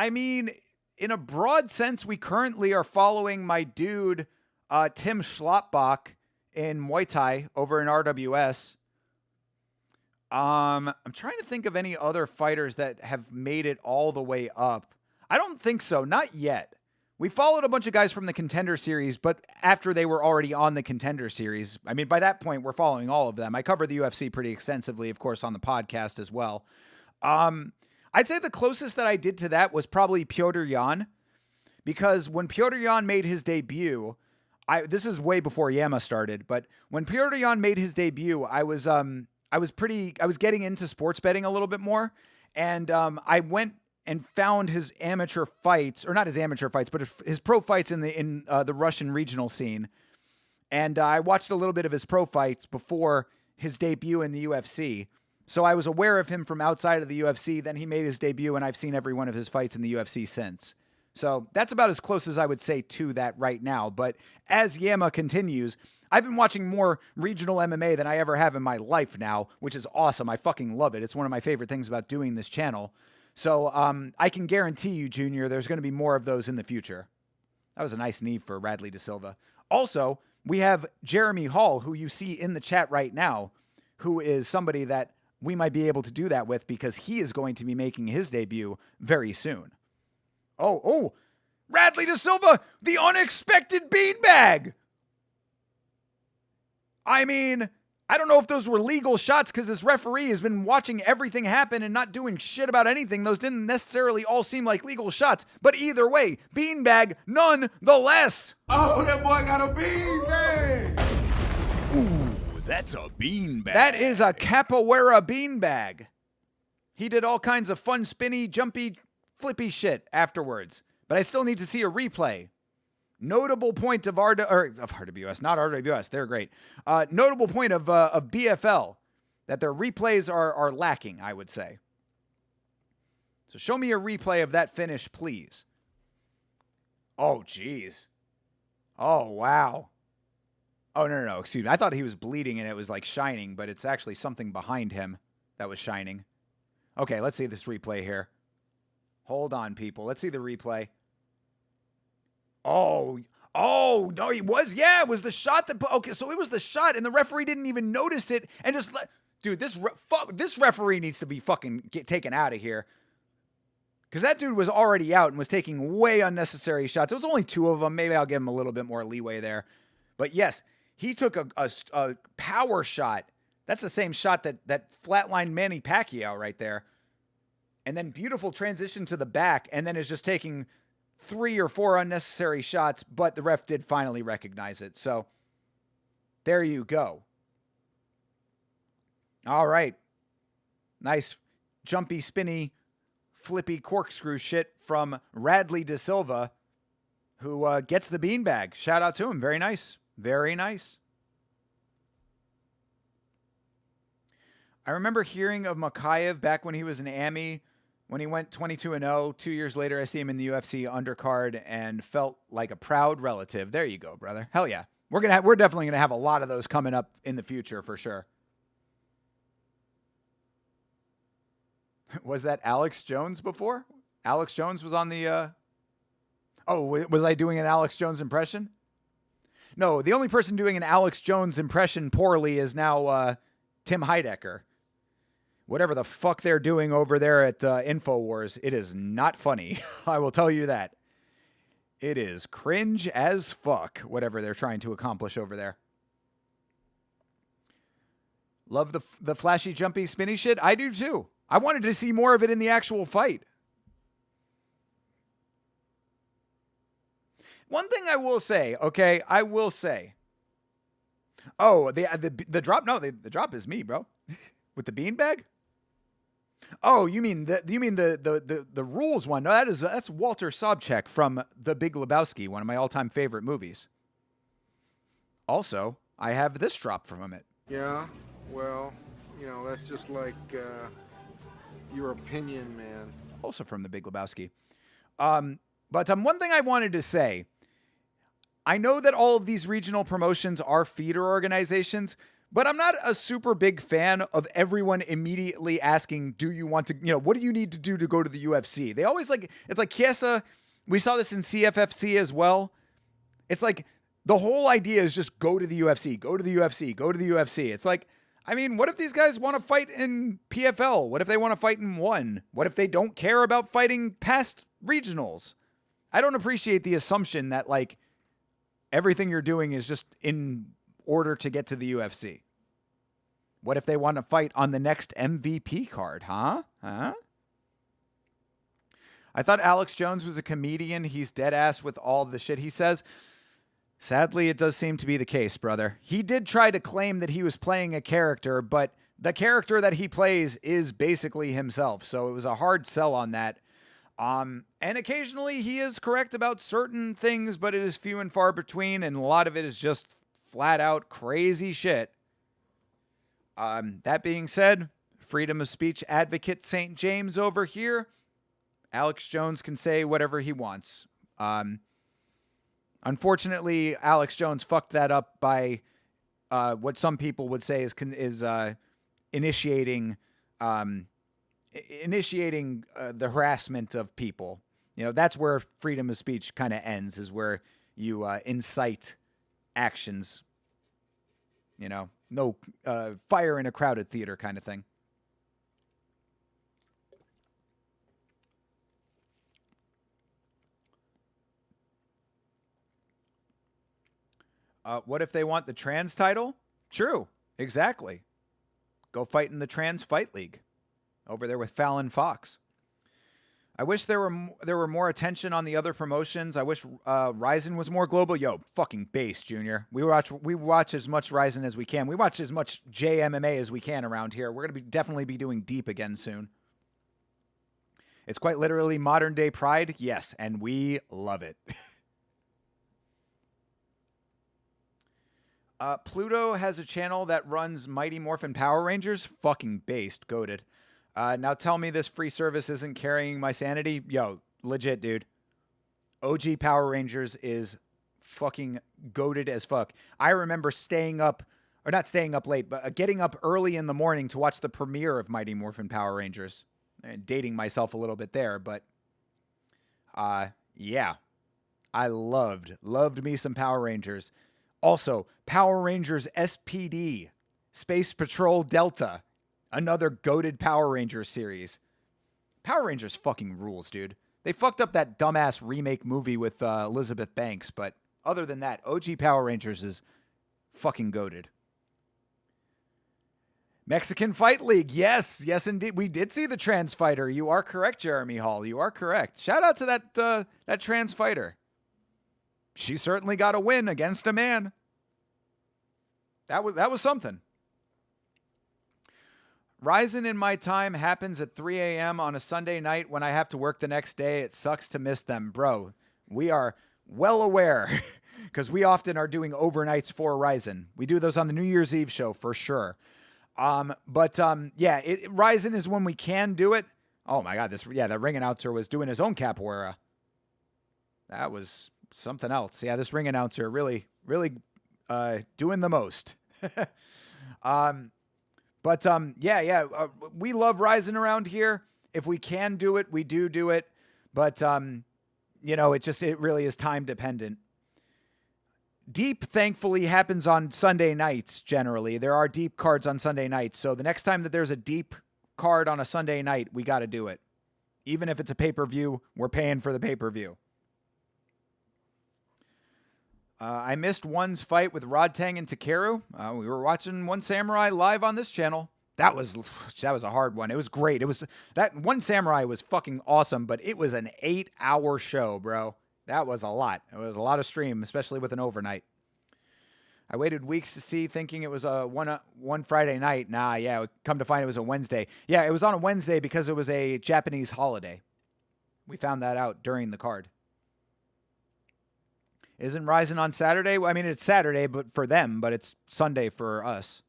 mean, in a broad sense, we currently are following my dude, Tim Schlappbach in Muay Thai over in RWS. I'm trying to think of any other fighters that have made it all the way up. I don't think so. Not yet. We followed a bunch of guys from the Contender Series, but after they were already on the Contender Series. I mean, by that point, we're following all of them. I cover the UFC pretty extensively, of course, on the podcast as well. I'd say the closest that I did to that was probably Petr Yan, because when Petr Yan made his debut, this is way before Yama started, but when Petr Yan made his debut, I was getting into sports betting a little bit more, and I went and found his amateur fights, or not his amateur fights, but his pro fights in the Russian regional scene. And I watched a little bit of his pro fights before his debut in the UFC. So I was aware of him from outside of the UFC. Then he made his debut, and I've seen every one of his fights in the UFC since. So that's about as close as I would say to that right now. But as Yama continues, I've been watching more regional MMA than I ever have in my life now, which is awesome. I fucking love it. It's one of my favorite things about doing this channel. So I can guarantee you, Junior, there's going to be more of those in the future. That was a nice knee for Radley De Silva. Also, we have Jeremy Hall, who you see in the chat right now, who is somebody that we might be able to do that with because he is going to be making his debut very soon. Oh, Radley De Silva, the unexpected beanbag. I mean, I don't know if those were legal shots because this referee has been watching everything happen and not doing shit about anything. Those didn't necessarily all seem like legal shots. But either way, beanbag nonetheless.
Oh, that boy got a beanbag.
Ooh, that's a beanbag.
That is a capoeira beanbag. He did all kinds of fun, spinny, jumpy, flippy shit afterwards. But I still need to see a replay. Notable point of RWS, not RWS. They're great. Notable point of BFL that their replays are lacking, I would say. So show me a replay of that finish, please. Oh, geez. Oh, wow. Oh, no. Excuse me. I thought he was bleeding and it was like shining, but it's actually something behind him that was shining. Okay, let's see this replay here. Hold on, people. Let's see the replay. Oh, no, he was. Yeah, it was the shot that. Okay, so it was the shot, and the referee didn't even notice it, and just let. Dude, this referee needs to be fucking taken out of here, because that dude was already out and was taking way unnecessary shots. It was only 2 of them. Maybe I'll give him a little bit more leeway there, but yes, he took a power shot. That's the same shot that flatlined Manny Pacquiao right there, and then beautiful transition to the back, and then is just taking 3 or 4 unnecessary shots, but the ref did finally recognize it. So there you go. All right. Nice jumpy, spinny, flippy corkscrew shit from Radley De Silva, who gets the beanbag. Shout out to him. Very nice. Very nice. I remember hearing of Makayev back when he was an AMI. When he went 22-0, 2 years later, I see him in the UFC undercard and felt like a proud relative. There you go, brother. Hell yeah. We're definitely gonna have a lot of those coming up in the future for sure. Was that Alex Jones before? Alex Jones was on the. Oh, was I doing an Alex Jones impression? No, the only person doing an Alex Jones impression poorly is now Tim Heidecker. Whatever the fuck they're doing over there at InfoWars, it is not funny. I will tell you that. It is cringe as fuck, whatever they're trying to accomplish over there. Love the flashy, jumpy, spinny shit. I do too. I wanted to see more of it in the actual fight. One thing I will say, okay, I will say. Oh, the drop? No, the drop is me, bro. With the beanbag? Oh, you mean the rules one? No, that's Walter Sobchak from The Big Lebowski, one of my all-time favorite movies. Also, I have this drop from it.
Yeah, well, that's just like your opinion, man.
Also from The Big Lebowski. But one thing I wanted to say, I know that all of these regional promotions are feeder organizations, but I'm not a super big fan of everyone immediately asking, do you want to, what do you need to do to go to the UFC? They always it's like Chiesa. We saw this in CFFC as well. It's like the whole idea is just go to the UFC, go to the UFC, go to the UFC. It's like, I mean, what if these guys want to fight in PFL? What if they want to fight in ONE? What if they don't care about fighting past regionals? I don't appreciate the assumption that everything you're doing is just in order to get to the UFC. What if they want to fight on the next MVP card, huh? I thought Alex Jones was a comedian. He's dead ass with all the shit he says. Sadly, it does seem to be the case, brother. He did try to claim that he was playing a character, but the character that he plays is basically himself. So it was a hard sell on that. And occasionally he is correct about certain things, but it is few and far between, and a lot of it is just flat out crazy shit. That being said, freedom of speech advocate St. James over here. Alex Jones can say whatever he wants. Unfortunately, Alex Jones fucked that up by what some people would say is initiating the harassment of people. That's where freedom of speech kind of ends, is where you incite actions. No fire in a crowded theater kind of thing. What if they want the trans title? True. Exactly. Go fight in the Trans Fight League over there with Fallon Fox. I wish there were more attention on the other promotions. I wish Ryzen was more global. Yo, fucking base, Junior. We watch as much Ryzen as we can. We watch as much JMMA as we can around here. We're gonna definitely be doing Deep again soon. It's quite literally modern day Pride. Yes, and we love it. Pluto has a channel that runs Mighty Morphin Power Rangers. Fucking based, goated. Now tell me this free service isn't carrying my sanity. Yo, legit, dude. OG Power Rangers is fucking goated as fuck. I remember staying up, or not staying up late, but getting up early in the morning to watch the premiere of Mighty Morphin Power Rangers. Dating myself a little bit there, but yeah. I loved me some Power Rangers. Also, Power Rangers SPD, Space Patrol Delta, another goated Power Rangers series. Power Rangers fucking rules, dude. They fucked up that dumbass remake movie with Elizabeth Banks, but other than that, OG Power Rangers is fucking goated. Mexican Fight League, yes indeed. We did see the trans fighter. You are correct, Jeremy Hall. You are correct. Shout out to that trans fighter. She certainly got a win against a man. That was something. Ryzen in my time happens at 3 a.m. on a Sunday night when I have to work the next day. It sucks to miss them. Bro, we are well aware because we often are doing overnights for Ryzen. We do those on the New Year's Eve show for sure. Yeah, Ryzen is when we can do it. Oh my God, that ring announcer was doing his own capoeira. That was something else. Yeah, this ring announcer really doing the most. We love Ryzen around here. If we can do it, we do it. But it really is time dependent. Deep, thankfully, happens on Sunday nights generally. There are deep cards on Sunday nights. So the next time that there's a deep card on a Sunday night, we got to do it. Even if it's a pay-per-view, we're paying for the pay-per-view. I missed One's fight with Rodtang and Takeru. We were watching One Samurai live on this channel. That was a hard one. It was great. That One Samurai was fucking awesome, but it was an 8-hour show, bro. That was a lot. It was a lot of stream, especially with an overnight. I waited weeks to see, thinking it was one Friday night. Nah, yeah, come to find it was a Wednesday. Yeah, it was on a Wednesday because it was a Japanese holiday. We found that out during the card. Isn't Ryzen on Saturday? I mean, it's Saturday but for them, but it's Sunday for us.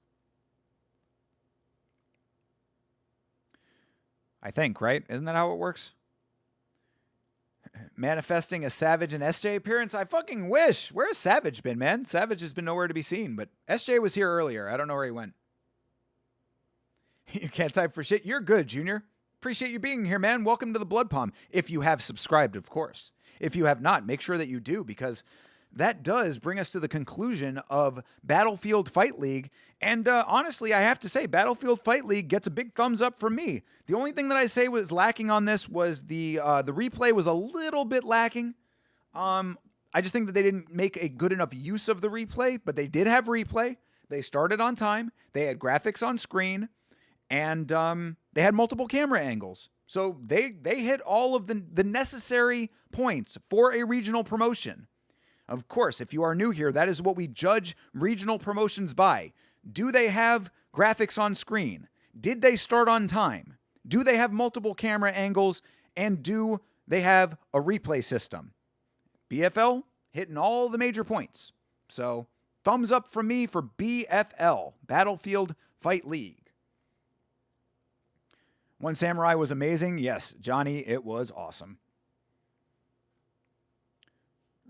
I think, right? Isn't that how it works? Manifesting a Savage and SJ appearance? I fucking wish. Where has Savage been, man? Savage has been nowhere to be seen, but SJ was here earlier. I don't know where he went. You can't type for shit. You're good, Junior. Appreciate you being here, man. Welcome to the Blood Palm. If you have subscribed, of course. If you have not, make sure that you do, because that does bring us to the conclusion of Battlefield Fight League. And honestly, I have to say, Battlefield Fight League gets a big thumbs up from me. The only thing that I say was lacking on this was the replay was a little bit lacking. I just think that they didn't make a good enough use of the replay, but they did have replay. They started on time. They had graphics on screen, and they had multiple camera angles. So they hit all of the necessary points for a regional promotion. Of course, if you are new here, that is what we judge regional promotions by. Do they have graphics on screen? Did they start on time? Do they have multiple camera angles? And do they have a replay system? BFL hitting all the major points. So thumbs up from me for BFL, Battlefield Fight League. One Samurai was amazing. Yes, Johnny, it was awesome.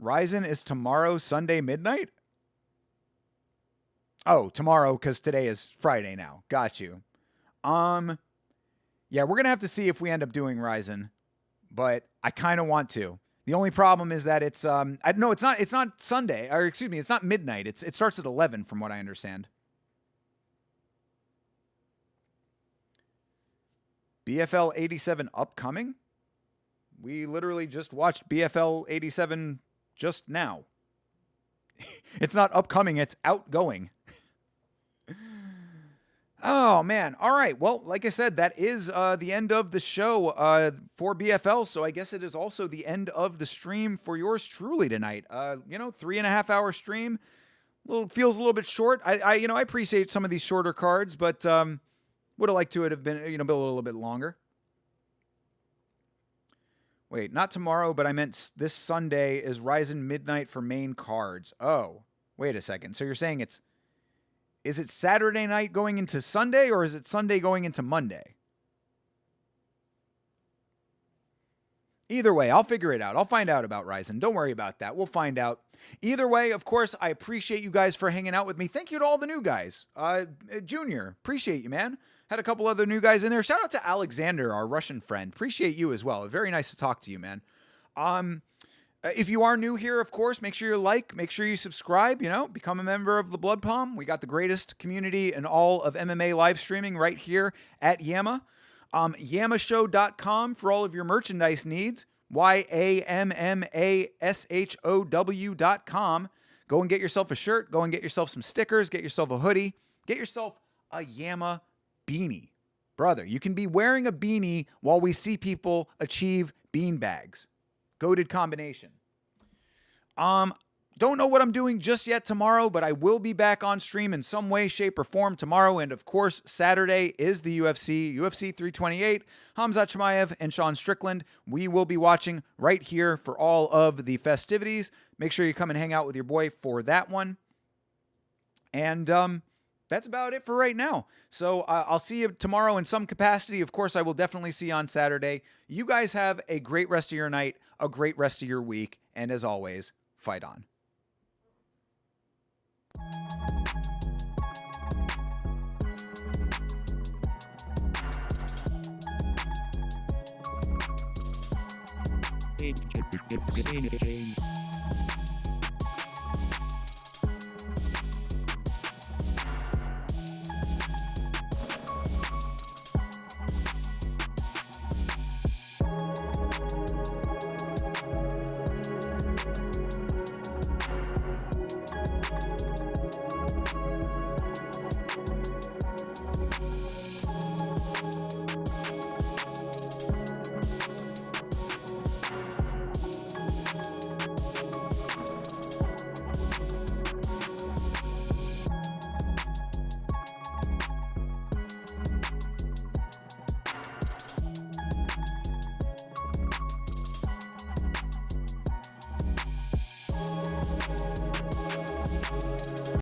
Ryzen is tomorrow, Sunday midnight? Oh, tomorrow, because today is Friday now. Got you. Yeah, we're gonna have to see if we end up doing Ryzen, but I kind of want to. The only problem is that it's it's not Sunday, or excuse me, it's not midnight. It starts at 11 from what I understand. BFL 87 upcoming? We literally just watched BFL 87 just now. It's not upcoming, it's outgoing. Oh, man. All right. Well, like I said, that is the end of the show for BFL. So I guess it is also the end of the stream for yours truly tonight. 3.5 hour stream. Feels a little bit short. I appreciate some of these shorter cards, but would have liked to have been, a little bit longer. Wait, not tomorrow, but I meant this Sunday is Ryzen Midnight for main cards. Oh, wait a second. So you're saying is it Saturday night going into Sunday, or is it Sunday going into Monday? Either way, I'll figure it out. I'll find out about Ryzen. Don't worry about that. We'll find out. Either way, of course, I appreciate you guys for hanging out with me. Thank you to all the new guys. Junior, appreciate you, man. Had a couple other new guys in there. Shout out to Alexander, our Russian friend. Appreciate you as well. Very nice to talk to you, man. If you are new here, of course, make sure you like, make sure you subscribe, become a member of the Blood Palm. We got the greatest community in all of MMA live streaming right here at Yamma. Yammashow.com for all of your merchandise needs. YAMMASHOW.com. Go and get yourself a shirt. Go and get yourself some stickers. Get yourself a hoodie. Get yourself a Yamma beanie. Brother, you can be wearing a beanie while we see people achieve beanbags. Goated combination. Don't know what I'm doing just yet tomorrow, but I will be back on stream in some way, shape, or form tomorrow. And of course, Saturday is the UFC 328. Khamzat Chimaev and Sean Strickland. We will be watching right here for all of the festivities. Make sure you come and hang out with your boy for that one. And that's about it for right now. So I'll see you tomorrow in some capacity. Of course, I will definitely see you on Saturday. You guys have a great rest of your night, a great rest of your week. And as always, fight on.
It's